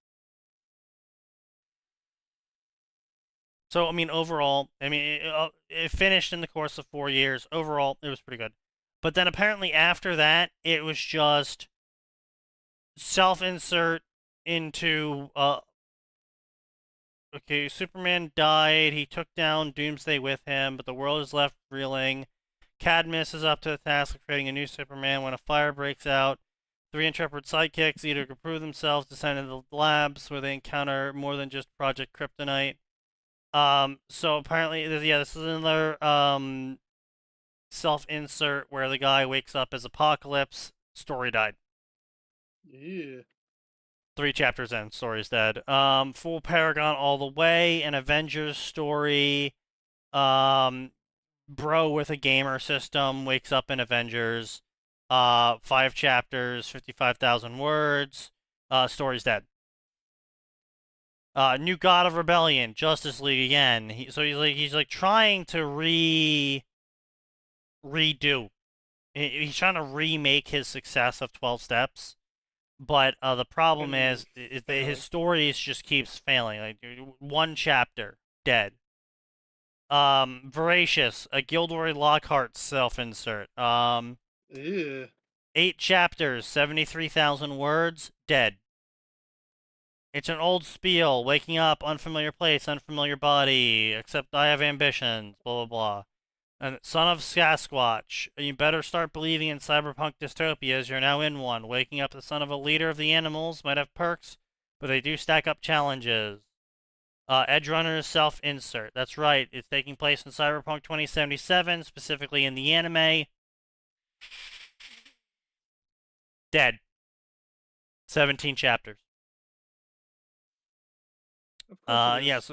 So, I mean, overall, it finished in the course of 4 years. Overall, it was pretty good. But then apparently after that, it was just self-insert into, okay, Superman died, he took down Doomsday with him, but the world is left reeling. Cadmus is up to the task of creating a new Superman when a fire breaks out. 3 intrepid sidekicks, either to prove themselves, descend into the labs where they encounter more than just Project Kryptonite. So apparently, this is another, self-insert where the guy wakes up as Apocalypse. Story died. Yeah. 3 chapters in, story's dead. Full Paragon all the way, an Avengers story. Bro with a gamer system wakes up in Avengers. 5 chapters, 55,000 words. Story's dead. New God of Rebellion, Justice League again. He's trying to redo. He's trying to remake his success of 12 Steps. But the problem is that his stories just keeps failing. Like 1 chapter, dead. Voracious, a Gilderoy Lockhart self-insert. Yeah. 8 chapters, 73,000 words, dead. It's an old spiel, waking up, unfamiliar place, unfamiliar body, except I have ambitions, blah blah blah. And Son of Sasquatch, you better start believing in cyberpunk dystopias, you're now in one. Waking up the son of a leader of the animals might have perks, but they do stack up challenges. Edge Runner's self-insert, that's right, it's taking place in Cyberpunk 2077, specifically in the anime. Dead. 17 chapters. Of course it Yeah, is.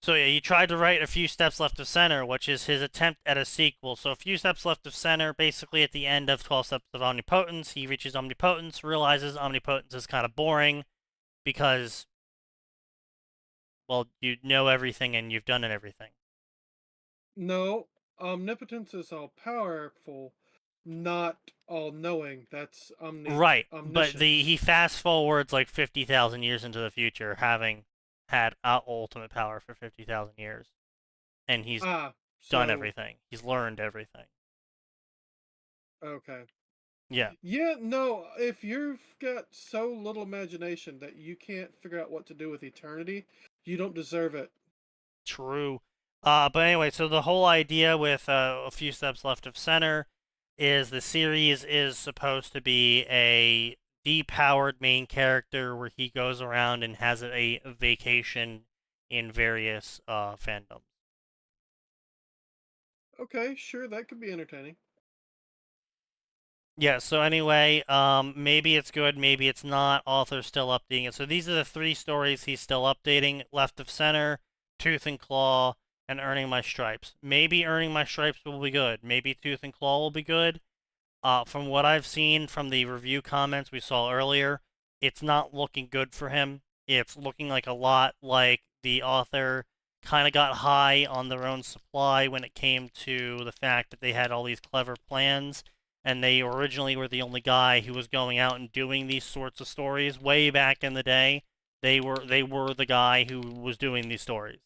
so yeah, he tried to write A Few Steps Left of Center, which is his attempt at a sequel. So A Few Steps Left of Center, basically at the end of 12 Steps of Omnipotence, he reaches Omnipotence, realizes Omnipotence is kind of boring, because, well, you know everything and you've done everything. No, omnipotence is all powerful. not all-knowing. That's Right, but omniscience. he fast forwards like 50,000 years into the future, having had ultimate power for 50,000 years, and he's done so, everything. He's learned everything. Okay. Yeah. Yeah, no, if you've got so little imagination that you can't figure out what to do with eternity, you don't deserve it. True. But anyway, so the whole idea with a few steps left of center is the series is supposed to be a depowered main character where he goes around and has a vacation in various fandoms. Okay, sure, that could be entertaining. Yeah, so anyway, maybe it's good, maybe it's not. Author's still updating it. So these are the 3 stories he's still updating. Left of Center, Tooth and Claw, and Earning My Stripes. Maybe Earning My Stripes will be good. Maybe Tooth and Claw will be good. From what I've seen from the review comments we saw earlier, it's not looking good for him. It's looking like a lot like the author kind of got high on their own supply when it came to the fact that they had all these clever plans, and they originally were the only guy who was going out and doing these sorts of stories way back in the day. They were the guy who was doing these stories.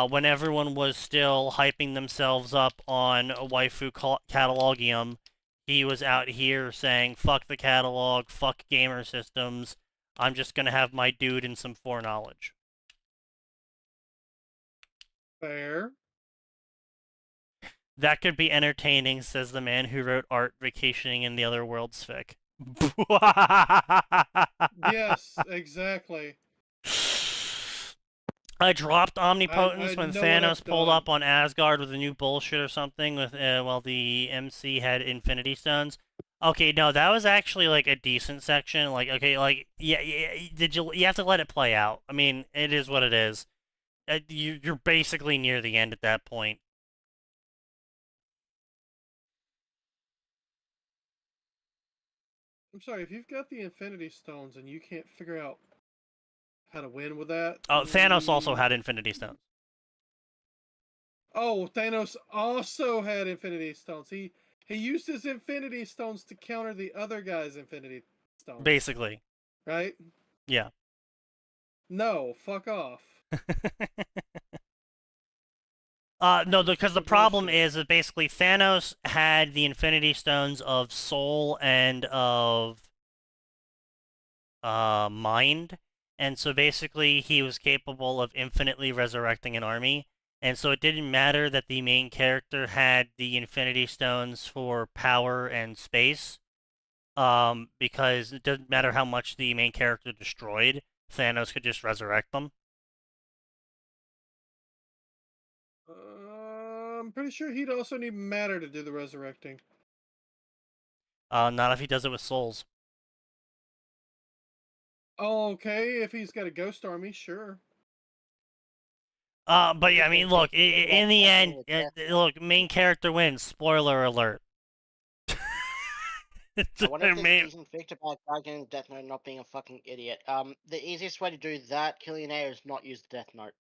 When everyone was still hyping themselves up on a waifu catalogium, he was out here saying, fuck the catalog, fuck gamer systems, I'm just gonna have my dude and some foreknowledge. Fair. That could be entertaining, says the man who wrote Art Vacationing in the Other Worlds fic. Yes, exactly. I dropped Omnipotence when know what Thanos I've pulled done. up on Asgard with a new bullshit or something with while the MC had Infinity Stones. Okay, no, that was actually like a decent section. Like, okay, like yeah, you have to let it play out. I mean, it is what it is. You're basically near the end at that point. I'm sorry, if you've got the Infinity Stones and you can't figure out how to win with that. Oh, Thanos also had Infinity Stones. Oh, Thanos also had Infinity Stones. He used his Infinity Stones to counter the other guy's Infinity Stones. Basically. Right? Yeah. No, fuck off. No, because the problem is that basically Thanos had the Infinity Stones of Soul and of Mind, and so basically he was capable of infinitely resurrecting an army, and so it didn't matter that the main character had the Infinity Stones for power and space, because it doesn't matter how much the main character destroyed, Thanos could just resurrect them. I'm pretty sure he'd also need matter to do the resurrecting. Not if he does it with souls. Okay, if he's got a ghost army, sure. But yeah, I mean, look, in the end, look, main character wins. Spoiler alert. I wonder if there's a decent fic about Dragon and Death Note not being a fucking idiot. The easiest way to do that, Killionaire, is not use the Death Note.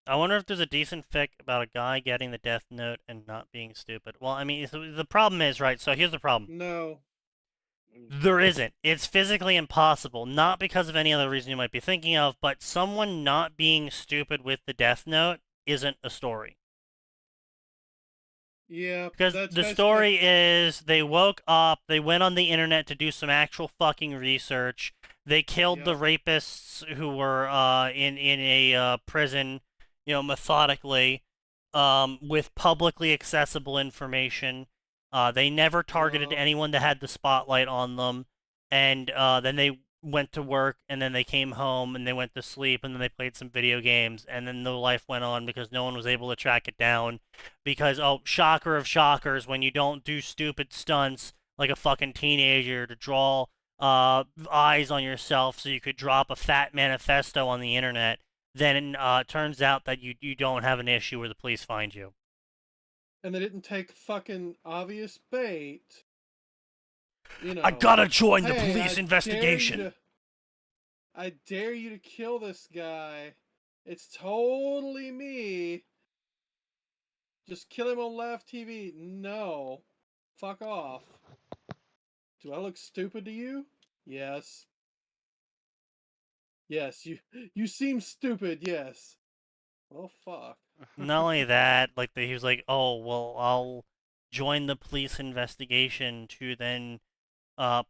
I wonder if there's a decent fic about a guy getting the Death Note and not being stupid. Well, I mean, the problem is, right, so here's the problem. No. There isn't. It's physically impossible. Not because of any other reason you might be thinking of, but someone not being stupid with the Death Note isn't a story. Yeah. Because the story is they woke up, they went on the internet to do some actual fucking research, they killed the rapists who were in a prison, you know, methodically, with publicly accessible information. They never targeted anyone that had the spotlight on them, and then they went to work, and then they came home, and they went to sleep, and then they played some video games, and then their life went on because no one was able to track it down. Because, oh, shocker of shockers, when you don't do stupid stunts like a fucking teenager to draw eyes on yourself so you could drop a fat manifesto on the internet, then it turns out that you don't have an issue where the police find you. And they didn't take fucking obvious bait. You know, I gotta join the police investigation. I dare you to kill this guy. It's totally me. Just kill him on live TV. No. Fuck off. Do I look stupid to you? Yes. Yes, you seem stupid, yes. Well, fuck. Not only that, like he was like, "Oh, well, I'll join the police investigation to then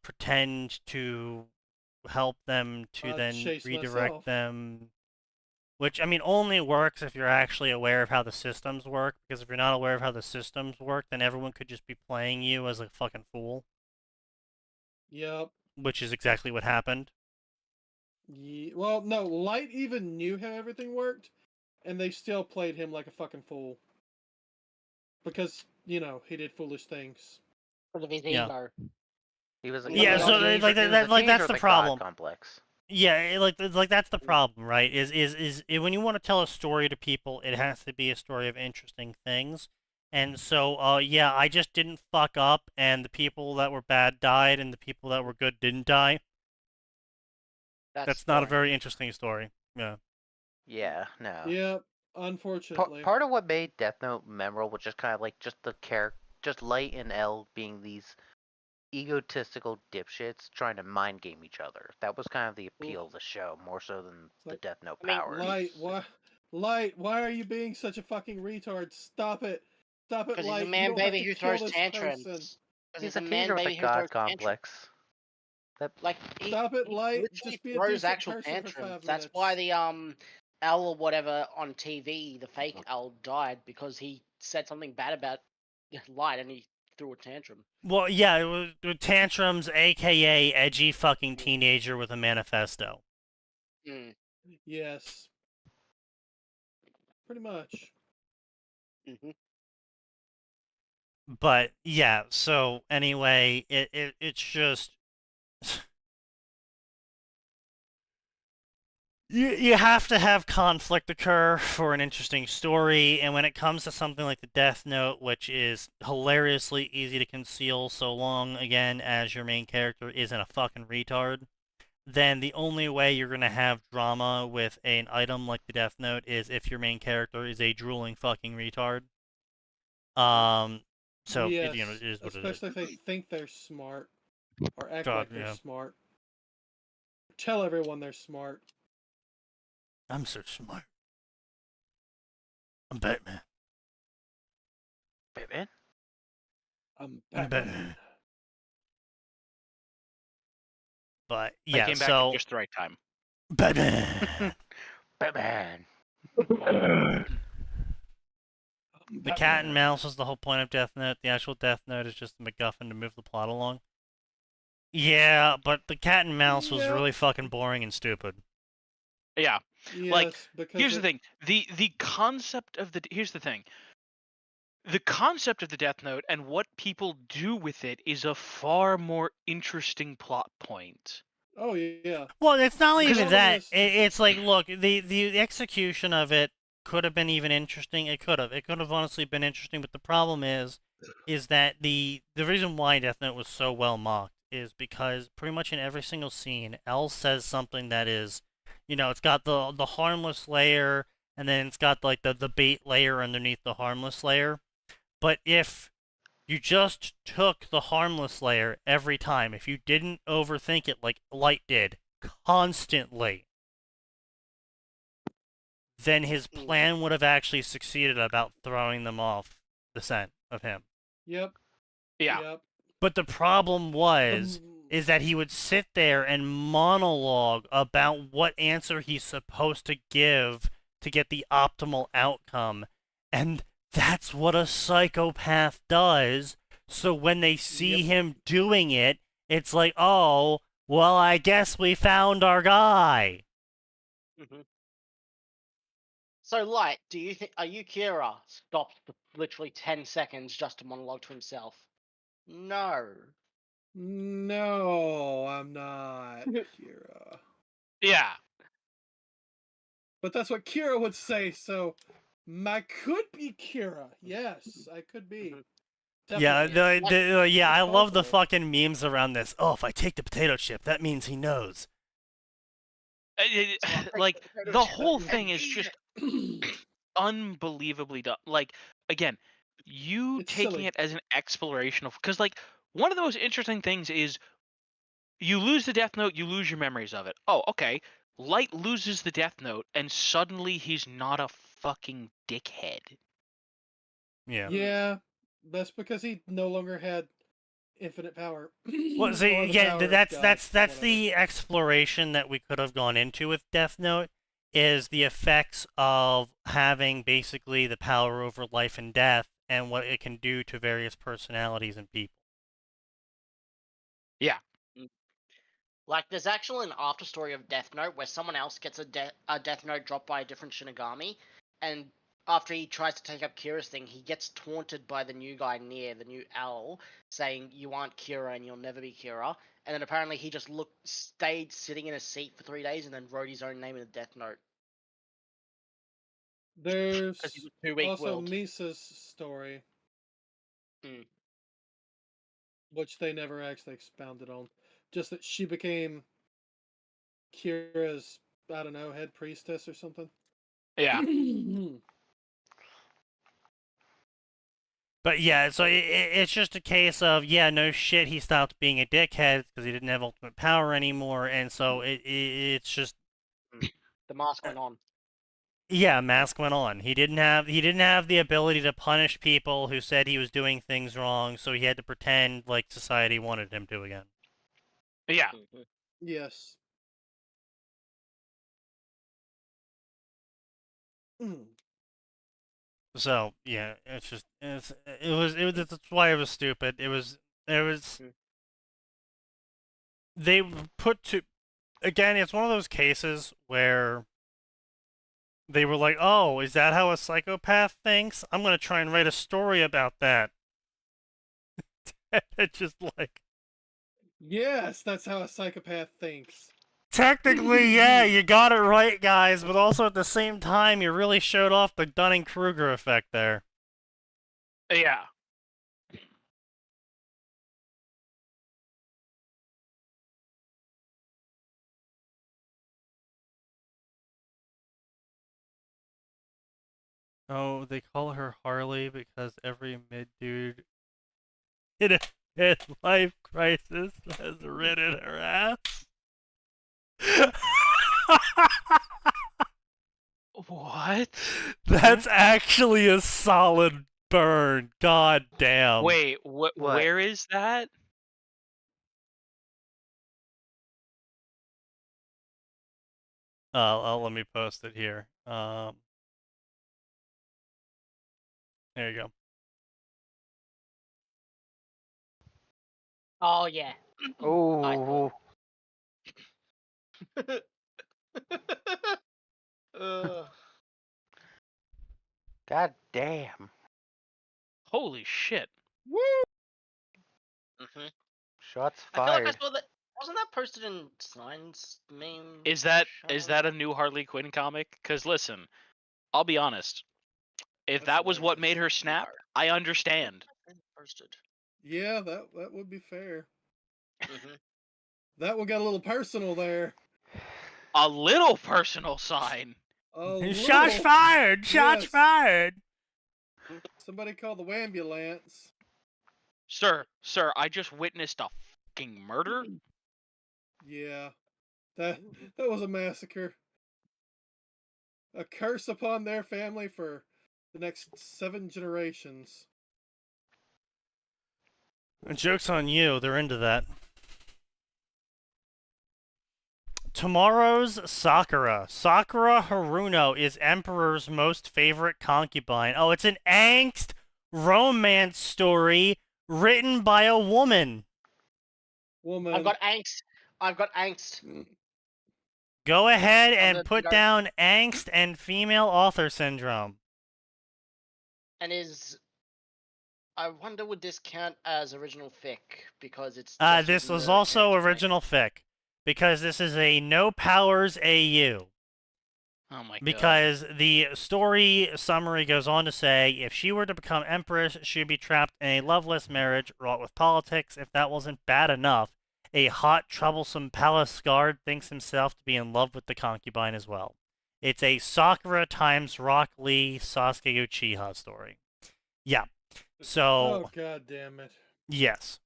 pretend to help them to then Chase redirect myself. them." Which, I mean, only works if you're actually aware of how the systems work, because if you're not aware of how the systems work, then everyone could just be playing you as a fucking fool, Yep. which is exactly what happened. Well, no, Light even knew how everything worked, and they still played him like a fucking fool. Because, you know, he did foolish things. Because of his Yeah. ego. He was a Yeah, he so, was a like, teenager- he was that- a like, that's teenager the with a God problem. complex. Yeah, like that's the problem, right? Is when you want to tell a story to people, it has to be a story of interesting things. And so, yeah, I just didn't fuck up, and the people that were bad died, and the people that were good didn't die. That's not a boring. very interesting story. Yeah. Yeah, no. Yep, unfortunately. Part of what made Death Note memorable was just kind of like just the just Light and L being these egotistical dipshits trying to mind game each other. That was kind of the appeal of the show, more so than the like- Death Note I mean, powers. Light, why are you being such a fucking retard? Stop it. Stop it, Because Light. he's a You man don't have baby to who kill throws this tantrums. person. Because He's he's a a man teenager with baby a who throws God tantrums. complex. Like, he Stop it, Light. literally Just be a throws decent actual person for 5 tantrums. That's minutes. why the L or whatever on TV, the fake L, died because he said something bad about Light and he threw a tantrum. Well, yeah, it was tantrums, aka edgy fucking teenager with a manifesto. Mm. Yes. Pretty much. Hmm. But yeah, so anyway, it's just you have to have conflict occur for an interesting story, and when it comes to something like the Death Note, which is hilariously easy to conceal so long again as your main character isn't a fucking retard, then the only way you're gonna have drama with an item like the Death Note is if your main character is a drooling fucking retard. So yes, it is what it is. especially if they think they're smart or act God, like they're yeah. smart. Tell everyone they're smart. I'm so smart. I'm Batman. Batman? I'm I'm Batman. Batman. But I yeah, came back so at just the right time. Batman. Batman. The cat and mouse is the whole point of Death Note. The actual Death Note is just the MacGuffin to move the plot along. Yeah, but the cat and mouse was Yeah. really fucking boring and stupid. Yeah. Yes, Like, because Here's the thing. The concept of the here's the thing. The concept of the Death Note and what people do with it is a far more interesting plot point. Oh yeah. Well, it's not Because even all that. of this- It's like, look, the execution of it could have been even interesting. It could have honestly been interesting. But the problem is that the reason why Death Note was so well mocked is because pretty much in every single scene, L says something that is, it's got the harmless layer, and then it's got like the bait layer underneath the harmless layer. But if you just took the harmless layer every time, if you didn't overthink it like Light did constantly, then his plan would have actually succeeded about throwing them off the scent of him. Yep. Yeah. Yep. But the problem is that he would sit there and monologue about what answer he's supposed to give to get the optimal outcome. And that's what a psychopath does. So when they see him doing it, it's like, oh, well, I guess we found our guy. Hmm. So, Light, do you think Kira stopped for literally 10 seconds just to monologue to himself? No. No, I'm not, Kira. Yeah. But that's what Kira would say, so I could be Kira. Yes, I could be. Yeah, Definitely. I It's love the possible. fucking memes around this. Oh, if I take the potato chip, that means he knows. Like, the whole thing is just unbelievably dumb. Like, again, you It's taking silly. it as an exploration of, because like one of the most interesting things is you lose the Death Note, you lose your memories of it. Oh, okay. Light loses the Death Note, and suddenly he's not a fucking dickhead. Yeah. Yeah, that's because he no longer had infinite power. Well, see, Or the yeah, power of that's God, that's that's whatever. the exploration that we could have gone into with Death Note, is the effects of having basically the power over life and death and what it can do to various personalities and people. Yeah. Like, there's actually an after story of Death Note where someone else gets a Death Note dropped by a different Shinigami, and after he tries to take up Kira's thing, he gets taunted by the new guy near the new owl, saying you aren't Kira and you'll never be Kira. And then apparently he just stayed sitting in a seat for 3 days and then wrote his own name in the Death Note. There's 'Cause he was too weak also willed. Misa's story, Hmm. which they never actually expounded on. Just that she became Kira's, I don't know, head priestess or something. Yeah. But yeah, so it's just a case of, yeah, no shit, he stopped being a dickhead because he didn't have ultimate power anymore, and so it's just, The mask went on. yeah, mask went on. He didn't have the ability to punish people who said he was doing things wrong, so he had to pretend like society wanted him to again. Yeah. Yes. So yeah, it's just that's why it was stupid. It was they put to, again, it's one of those cases where they were like, oh, is that how a psychopath thinks? I'm gonna try and write a story about that. It's just like, Yes, that's how a psychopath thinks. technically, yeah, you got it right, guys, but also at the same time, you really showed off the Dunning-Kruger effect there. Yeah. Oh, they call her Harley because every mid-dude in a midlife crisis has ridden her ass. What? That's actually a solid burn. God damn. Wait, What? where is that? Let me post it here. There you go. Oh, yeah. Oh, god damn. Holy shit. Woo! Mm-hmm. Shots I feel like I fired. saw that. Wasn't that posted in Science meme? Is that show? a new Harley Quinn comic? Because listen, I'll be honest. If That's that was what made hilarious. her snap, I understand. Posted. Yeah, that would be fair. Mm-hmm. That one got a little personal there. A little personal sign. Shots Little. fired! Shots Yes. fired! Somebody call the ambulance. Sir, I just witnessed a fucking murder. Yeah, that was a massacre. A curse upon their family for the next 7 generations. Joke's on you, they're into that. Tomorrow's Sakura. Sakura Haruno is Emperor's most favorite concubine. Oh, it's an angst romance story written by a woman. Woman. I've got angst. Go ahead I'm and gonna put go- down angst and female author syndrome. And I wonder would this count as original fic because it's. just This using was the also character's name. original fic, because this is a no powers AU. Oh my god. Because the story summary goes on to say, if she were to become empress, she'd be trapped in a loveless marriage wrought with politics. If that wasn't bad enough, a hot, troublesome palace guard thinks himself to be in love with the concubine as well. It's a Sakura times Rock Lee Sasuke Uchiha story. Yeah. So, Oh god damn it. yes.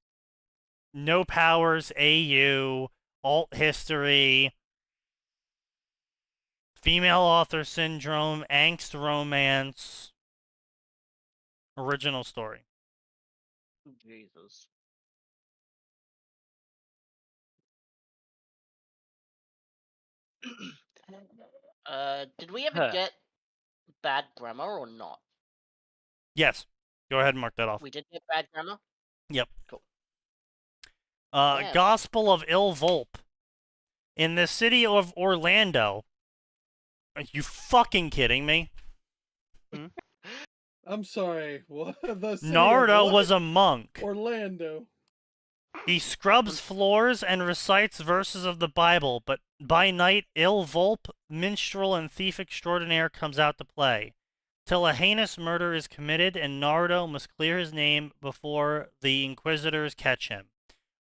No powers, AU, alt history, female author syndrome, angst romance, original story. Jesus. Did we ever Huh. get bad grammar or not? Yes. Go ahead and mark that off. We did get bad grammar? Yep. Cool. Damn. Gospel of Il Volpe. In the city of Orlando. Are you fucking kidding me? I'm sorry. What? The city of Naruto what? was a monk. Orlando. He scrubs floors and recites verses of the Bible, but by night, Il Volpe, minstrel and thief extraordinaire, comes out to play. Till a heinous murder is committed, and Naruto must clear his name before the Inquisitors catch him,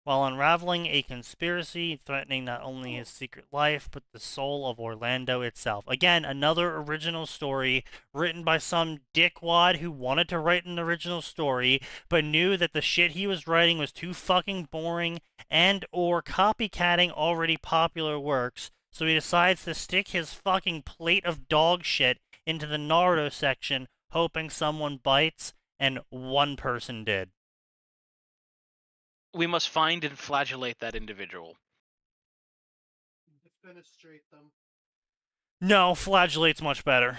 while unraveling a conspiracy threatening not only his secret life, but the soul of Orlando itself. Again, another original story written by some dickwad who wanted to write an original story, but knew that the shit he was writing was too fucking boring and or copycatting already popular works, so he decides to stick his fucking plate of dog shit into the Naruto section, hoping someone bites, and one person did. We must find and flagellate that individual. Defenestrate them. No, flagellate's much better.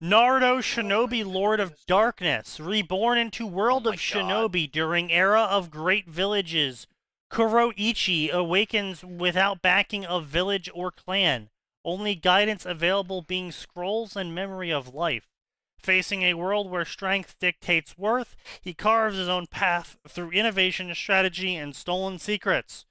Naruto Shinobi Lord of Darkness, reborn into World Oh of my Shinobi during Era of Great Villages. Kuroichi awakens without backing of village or clan, only guidance available being scrolls and memory of life. Facing a world where strength dictates worth, he carves his own path through innovation, strategy, and stolen secrets.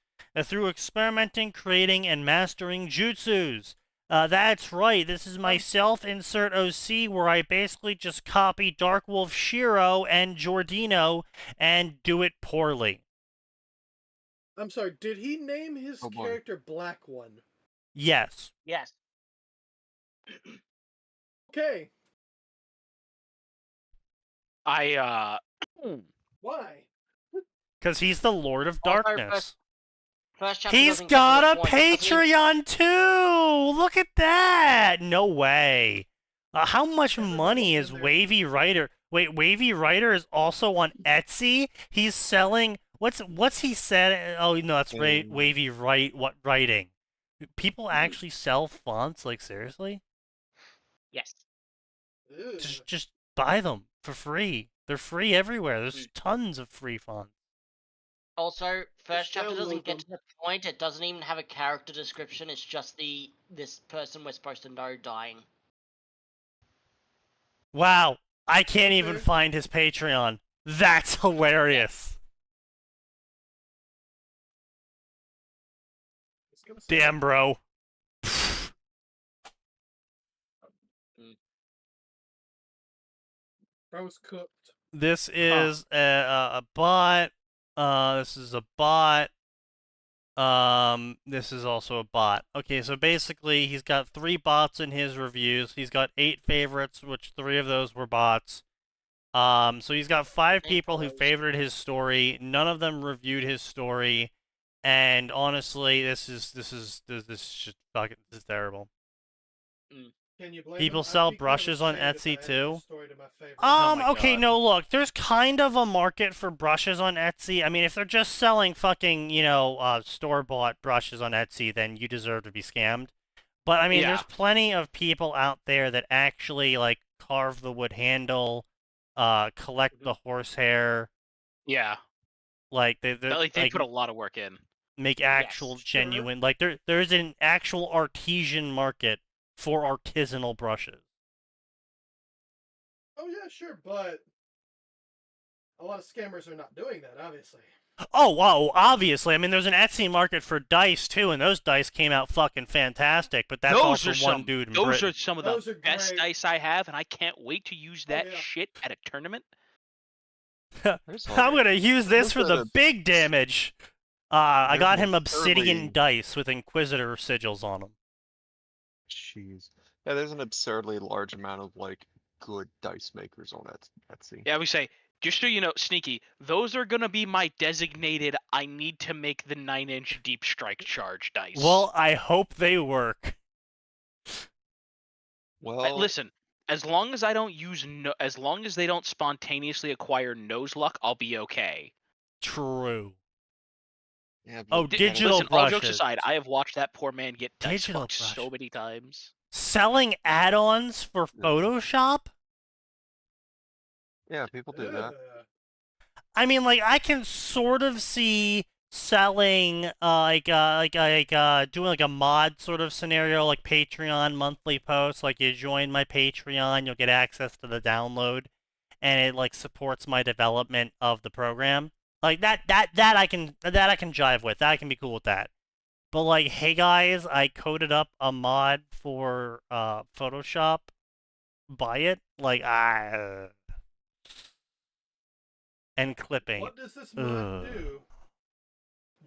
Through experimenting, creating, and mastering jutsus. That's right, this is my self-insert OC where I basically just copy Dark Wolf Shiro and Giordino and do it poorly. I'm sorry, did he name his Oh, boy. character Black One? Yes. Yes. Okay. I Why? Because he's the Lord of Also, Darkness. First chapter He's doesn't get to got the a point. It doesn't even- Patreon too! Look at that! No way. How much Everyone money was is in there. Wavy Writer? Wait, Wavy Writer is also on Etsy? He's selling... What's he said? Oh, no, that's Wavy Writing. People actually sell fonts? Like, seriously? Yes. Ew. Just buy them for free. They're free everywhere. There's tons of free fonts. Also, first Just chapter doesn't download get to the point. It doesn't even have a character description. It's just this person we're supposed to know dying. Wow, I can't even Okay. find his Patreon. That's hilarious. It's gonna say- Damn, bro. I was cooked. This is a bot. This is a bot. This is also a bot. Okay, so basically, he's got 3 bots in his reviews. He's got 8 favorites, which 3 of those were bots. So he's got 5 people who favorited his story. None of them reviewed his story. And honestly, this is just fucking this is terrible. Can you blame People him? I'd sell be kind of brushes on ashamed if I Etsy added too. this story to my favorite. Oh my Okay, God. no, look, there's kind of a market for brushes on Etsy. I mean, if they're just selling fucking, store-bought brushes on Etsy, then you deserve to be scammed. But I mean, Yeah. there's plenty of people out there that actually like carve the wood handle, collect the horsehair, yeah. like they Like they like, put a lot of work in. make actual sure. genuine like there's an actual artesian market for artisanal brushes. Oh yeah, sure, but a lot of scammers are not doing that, obviously. Oh, wow, obviously. I mean, there's an Etsy market for dice, too, and those dice came out fucking fantastic, but that's Those also are one some. dude in Those Britain. are some of Those the are best great. dice I have, and I can't wait to use that yeah. shit at a tournament. There's I'm gonna use this for the Look at big damage. I There's got an him obsidian absurdly- dice with Inquisitor sigils on them. Jeez. Yeah, there's an absurdly large amount of like good dice makers on Etsy. Yeah, we say, just so you know, Sneaky, those are gonna be my designated I need to make the 9-inch deep strike charge dice. Well, I hope they work. Well, listen, as long as I don't as long as they don't spontaneously acquire nose luck, I'll be okay. True. yeah, Oh, but digital Listen, all jokes brushes. aside, I have watched that poor man get dice Digital fucked so brush. many times. Selling add-ons for Yeah. Photoshop? yeah, people do that. I mean, like, I can sort of see selling, doing like a mod sort of scenario, like Patreon monthly posts. Like, you join my Patreon, you'll get access to the download, and it like supports my development of the program. Like that I can jive with. That I can be cool with that. But like, hey guys, I coded up a mod for Photoshop. Buy it. Like, and clipping. What does this mod Ugh. do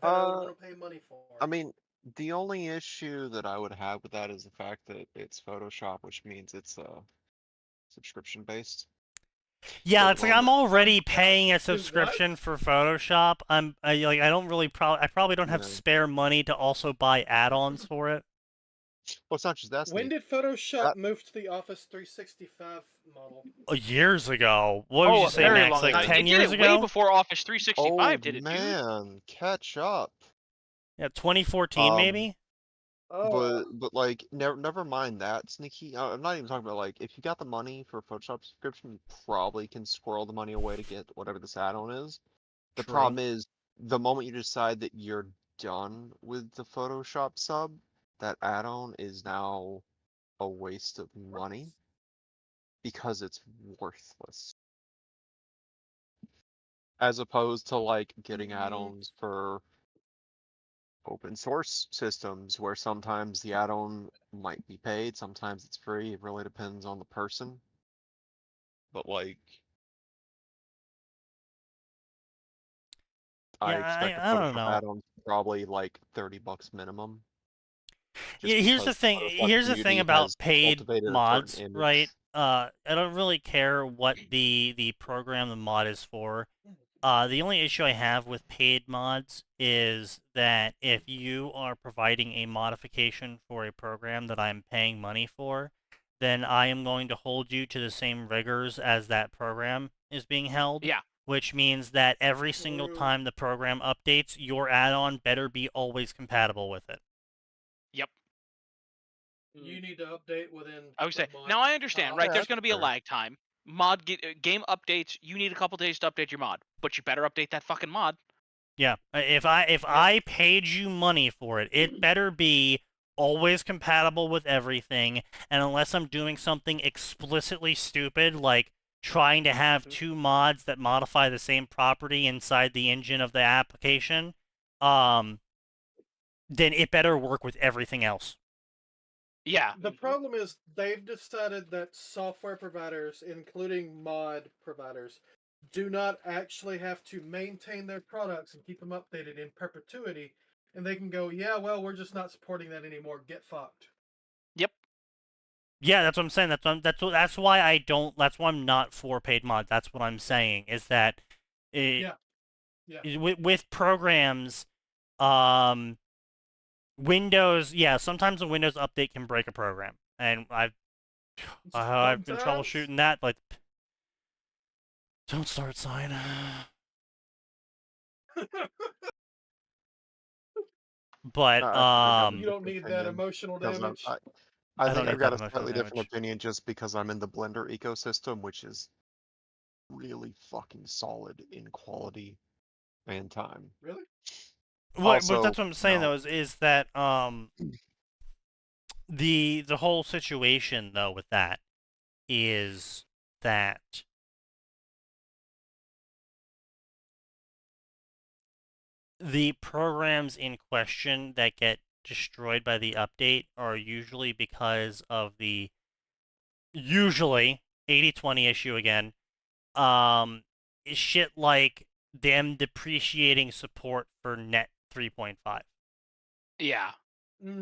that I would want to pay money for? I mean, the only issue that I would have with that is the fact that it's Photoshop, which means it's subscription based. Yeah, So it's like I'm well, already paying a what? subscription for Photoshop. I don't really I probably don't have Yeah. spare money to also buy add-ons for it. Well, it's not just that. When Sneak. did Photoshop That- move to the Office 365 model? Years ago. What would you say, very Max? long Like time. 10 It years did it way ago? before Office 365 Oh did it, dude. man, catch up. Yeah, 2014 maybe. Oh, But like never mind that, Sneaky. I'm not even talking about like if you got the money for a Photoshop subscription, you probably can squirrel the money away to get whatever this add-on is. The True. problem is the moment you decide that you're done with the Photoshop sub, that add-on is now a waste of money because it's worthless. As opposed to like getting add-ons for open source systems where sometimes the add-on might be paid, sometimes it's free. It really depends on the person. But like, I Yeah, expect a I don't Photoshop know. add-on probably like $30 minimum. Yeah, Just here's the because thing. Photoshop Here's the thing community about has paid cultivated a certain mods, image. right? I don't really care what the program the mod is for. The only issue I have with paid mods is that if you are providing a modification for a program that I'm paying money for, then I am going to hold you to the same rigors as that program is being held. Yeah. Which means that every single True. time the program updates, your add-on better be always compatible with it. Yep. you need to update within. I would say. a month. Now I understand, right? Yeah, There's going to be a fair. lag time. Game updates. You need a couple days to update your mod, but you better update that fucking mod. Yeah, if I paid you money for it, it better be always compatible with everything, and unless I'm doing something explicitly stupid like trying to have two mods that modify the same property inside the engine of the application, then it better work with everything else. Yeah. The problem is they've decided that software providers, including mod providers, do not actually have to maintain their products and keep them updated in perpetuity. And they can go, yeah, well, we're just not supporting that anymore. Get fucked. Yeah, that's what I'm saying. That's why I don't. That's why I'm not for paid mods. That's what I'm saying is that, Yeah. with programs, Windows. Yeah, sometimes a Windows update can break a program, and I've been Sometimes. troubleshooting that. Like, don't start, sign. But You don't need that emotional damage. I don't think need I've got that a emotional slightly different damage. opinion just because I'm in the Blender ecosystem, which is really fucking solid in quality and time. Really? but Also, that's what I'm saying no. though is that the whole situation though with that is that the programs in question that get destroyed by the update are usually because of the usually 80/20 issue again. Shit like them depreciating support for 3.5. Yeah.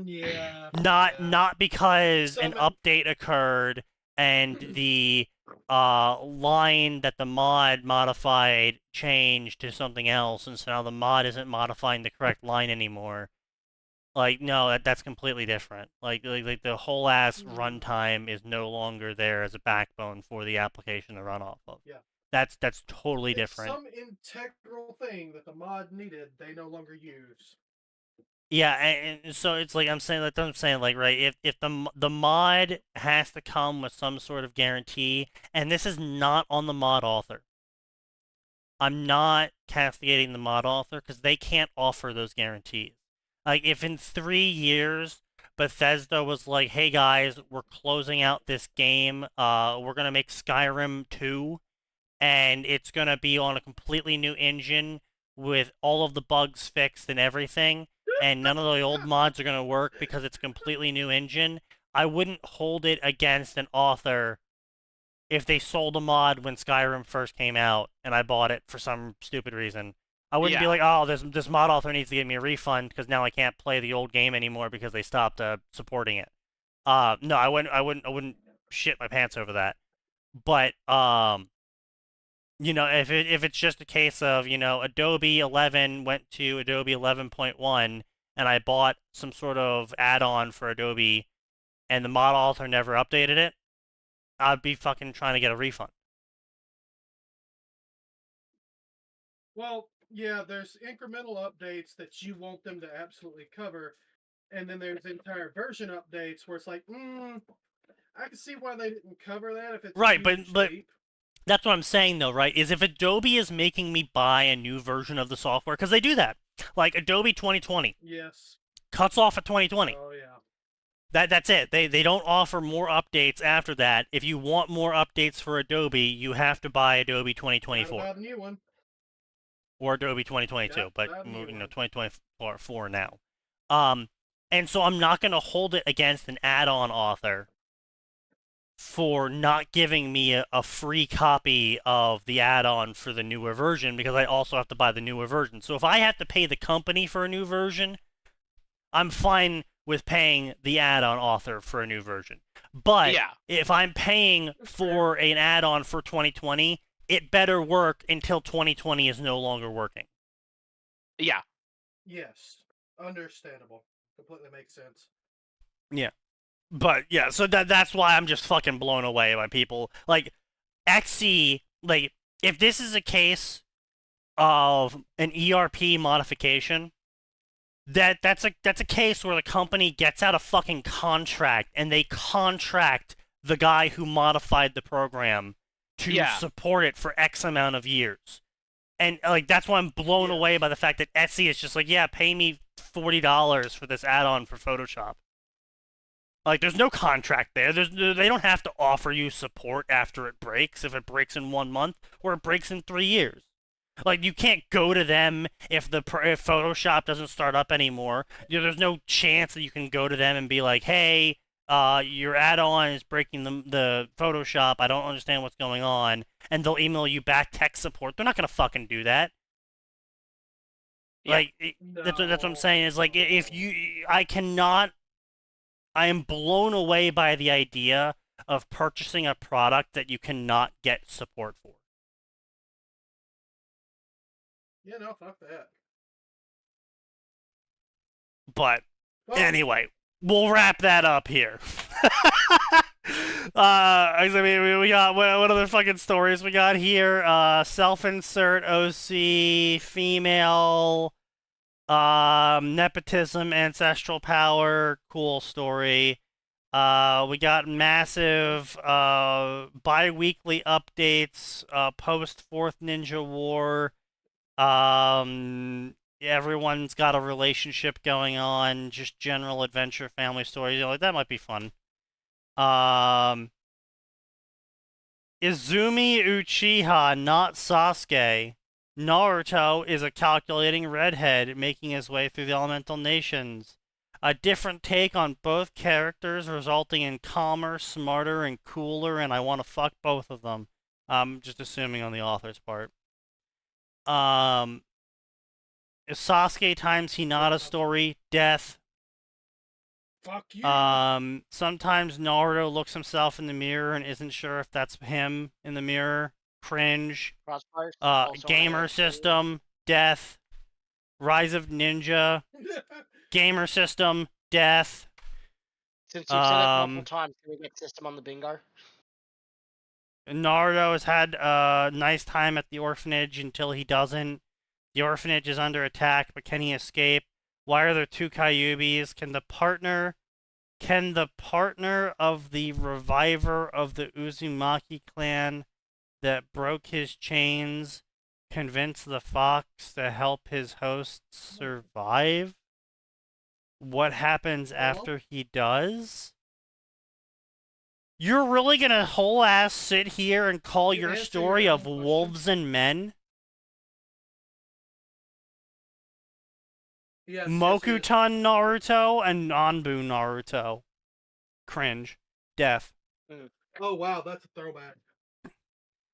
Yeah. Not because an Some- update occurred and the line that the mod modified changed to something else, and so now the mod isn't modifying the correct line anymore. Like, no, that's completely different. Like the whole ass runtime is no longer there as a backbone for the application to run off of. Yeah. That's totally It's different. some integral thing that the mod needed, they no longer use. Yeah, and so it's like I'm saying, like right, if the mod has to come with some sort of guarantee, and this is not on the mod author. I'm not castigating the mod author because they can't offer those guarantees. Like, if in 3 years Bethesda was like, "Hey guys, we're closing out this game. We're gonna make Skyrim 2, and it's gonna be on a completely new engine with all of the bugs fixed and everything, and none of the old mods are gonna work because it's a completely new engine." I wouldn't hold it against an author if they sold a mod when Skyrim first came out and I bought it for some stupid reason. I wouldn't be Yeah. like, "Oh, this mod author needs to give me a refund because now I can't play the old game anymore because they stopped supporting it." No, I wouldn't shit my pants over that. But you know, if it's just a case of, you know, Adobe 11 went to Adobe 11.1 and I bought some sort of add-on for Adobe and the mod author never updated it, I'd be fucking trying to get a refund. Well, yeah, there's incremental updates that you want them to absolutely cover, and then there's entire version updates where it's like, I can see why they didn't cover that if it's Right, a but huge leap. that's what I'm saying though, right? Is if Adobe is making me buy a new version of the software, because they do that. Like Adobe 2020 Yes. cuts off at 2020. Oh yeah. That's it. They don't offer more updates after that. If you want more updates for Adobe, you have to buy Adobe Gotta 2024 buy the new one. or Adobe 2022, Gotta but buy the new you know one. 2024 now. And so I'm not going to hold it against an add-on author for not giving me a free copy of the add-on for the newer version because I also have to buy the newer version. So if I have to pay the company for a new version, I'm fine with paying the add-on author for a new version. But Yeah. if I'm paying for an add-on for 2020, it better work until 2020 is no longer working. Yeah. Yes. Understandable. Completely makes sense. Yeah. But yeah, so that's why I'm just fucking blown away by people. Like, XC, like, if this is a case of an ERP modification, that's a case where the company gets out a fucking contract and they contract the guy who modified the program to Yeah. support it for X amount of years. And like that's why I'm blown Yes. away by the fact that Etsy is just like, yeah, pay me $40 for this add-on for Photoshop. Like, there's no contract there. They don't have to offer you support after it breaks, if it breaks in 1 month, or it breaks in 3 years. Like, you can't go to them if if Photoshop doesn't start up anymore. You know, there's no chance that you can go to them and be like, hey, your add-on is breaking the Photoshop. I don't understand what's going on. And they'll email you back tech support. They're not going to fucking do that. Yeah. Like, that's what I'm saying. Is like, if you... I am blown away by the idea of purchasing a product that you cannot get support for. Yeah, no, fuck that. But Well, anyway, we'll wrap that up here. I mean, we got what other fucking stories we got here? Self-insert OC female, nepotism, ancestral power, cool story. We got massive bi-weekly updates post Fourth Ninja War. Everyone's got a relationship going on, just general adventure family stories. You know, like, that might be fun. Izumi Uchiha, not Sasuke. Naruto is a calculating redhead making his way through the elemental nations. A different take on both characters, resulting in calmer, smarter, and cooler, and I want to fuck both of them. I'm just assuming on the author's part. Sasuke times Hinata story, death. Fuck you. Sometimes Naruto looks himself in the mirror and isn't sure if that's him in the mirror. Cringe. Crossbows, also on Gamer AFK. system, death. Rise of Ninja, gamer system, death. Since you've said it multiple times, can we get system on the bingo? Naruto has had a nice time at the orphanage until he doesn't. The orphanage is under attack, but can he escape? Why are there two Kyubis? Can the partner of the reviver of the Uzumaki clan that broke his chains convince the fox to help his hosts survive? What happens after he does? You're really gonna whole ass sit here and call your answer story your of own question. wolves and men? Yes, Mokuton Naruto and Nanbu Naruto. Cringe. Death. Oh wow, that's a throwback.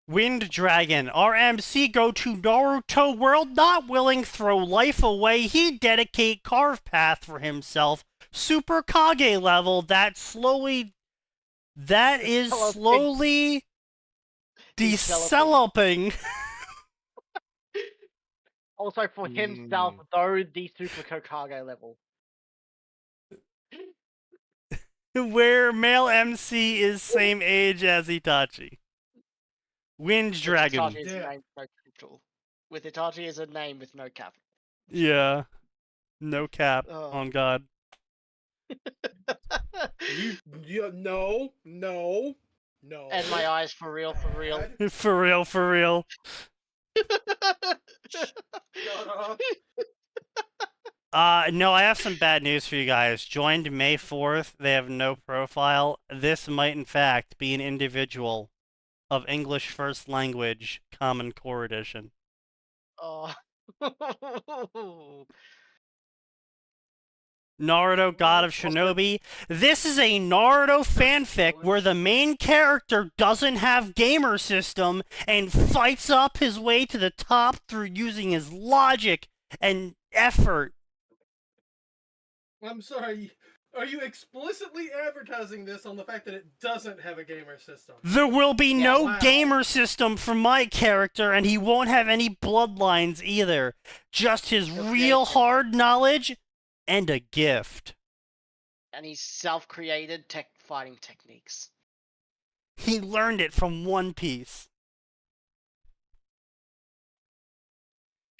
Wind Dragon. Our MC go to Naruto world, not willing throw life away. He dedicate carve path for himself. Super Kage level that is slowly developing. Also for himself, though, the Super Kokage level. Where male MC is same age as Itachi. Wind Dragon. Itachi is a name with no capital. With Itachi is a name with no capital. Yeah. No cap on God. No. And my eyes for real. For real, for real. No, I have some bad news for you guys. Joined May 4th. They have no profile. This might, in fact, be an individual of English First Language Common Core Edition. Oh. Naruto, God of Shinobi. This is a Naruto fanfic where the main character doesn't have gamer system and fights up his way to the top through using his logic and effort. I'm sorry. Are you explicitly advertising this on the fact that it doesn't have a gamer system? There will be no wow. gamer system for my character, and he won't have any bloodlines either. Just his real hard knowledge and a gift. And he's self-created fighting techniques. He learned it from One Piece.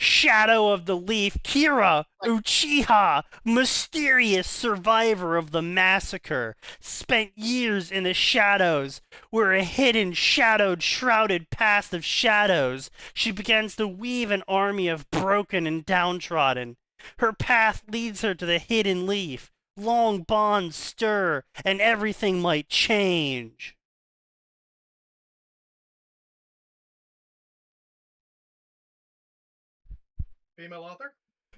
Shadow of the Leaf, Kira, Uchiha, mysterious survivor of the massacre, spent years in the shadows, where a hidden, shrouded past of shadows, she begins to weave an army of broken and downtrodden. Her path leads her to the hidden leaf. Long bonds stir, and everything might change. Female author?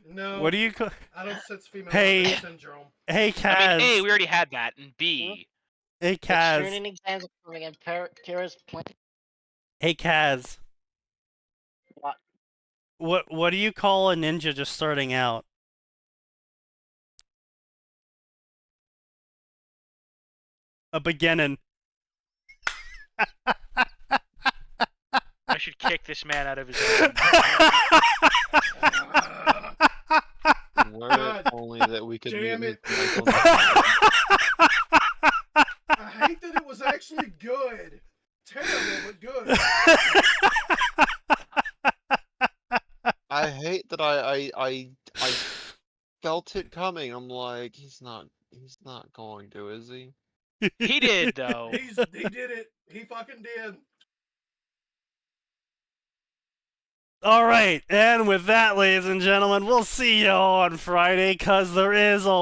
No. What do you call? I don't sense female Hey, author syndrome. Hey, Kaz. I mean, A, we already had that, and B. Hey, Kaz. Tuning exams are coming in. Kira's playing. Hey, Kaz. What? What do you call a ninja just starting out? A beginning. I should kick this man out of his own. Were it only that we could Damn meet it. Michael I hate that it was actually good. Terrible, but good. I hate that I felt it coming. I'm like, he's not going to, is he? He did, though. He did it. He fucking did. All right, and with that, ladies and gentlemen, we'll see you on Friday, 'cause there is a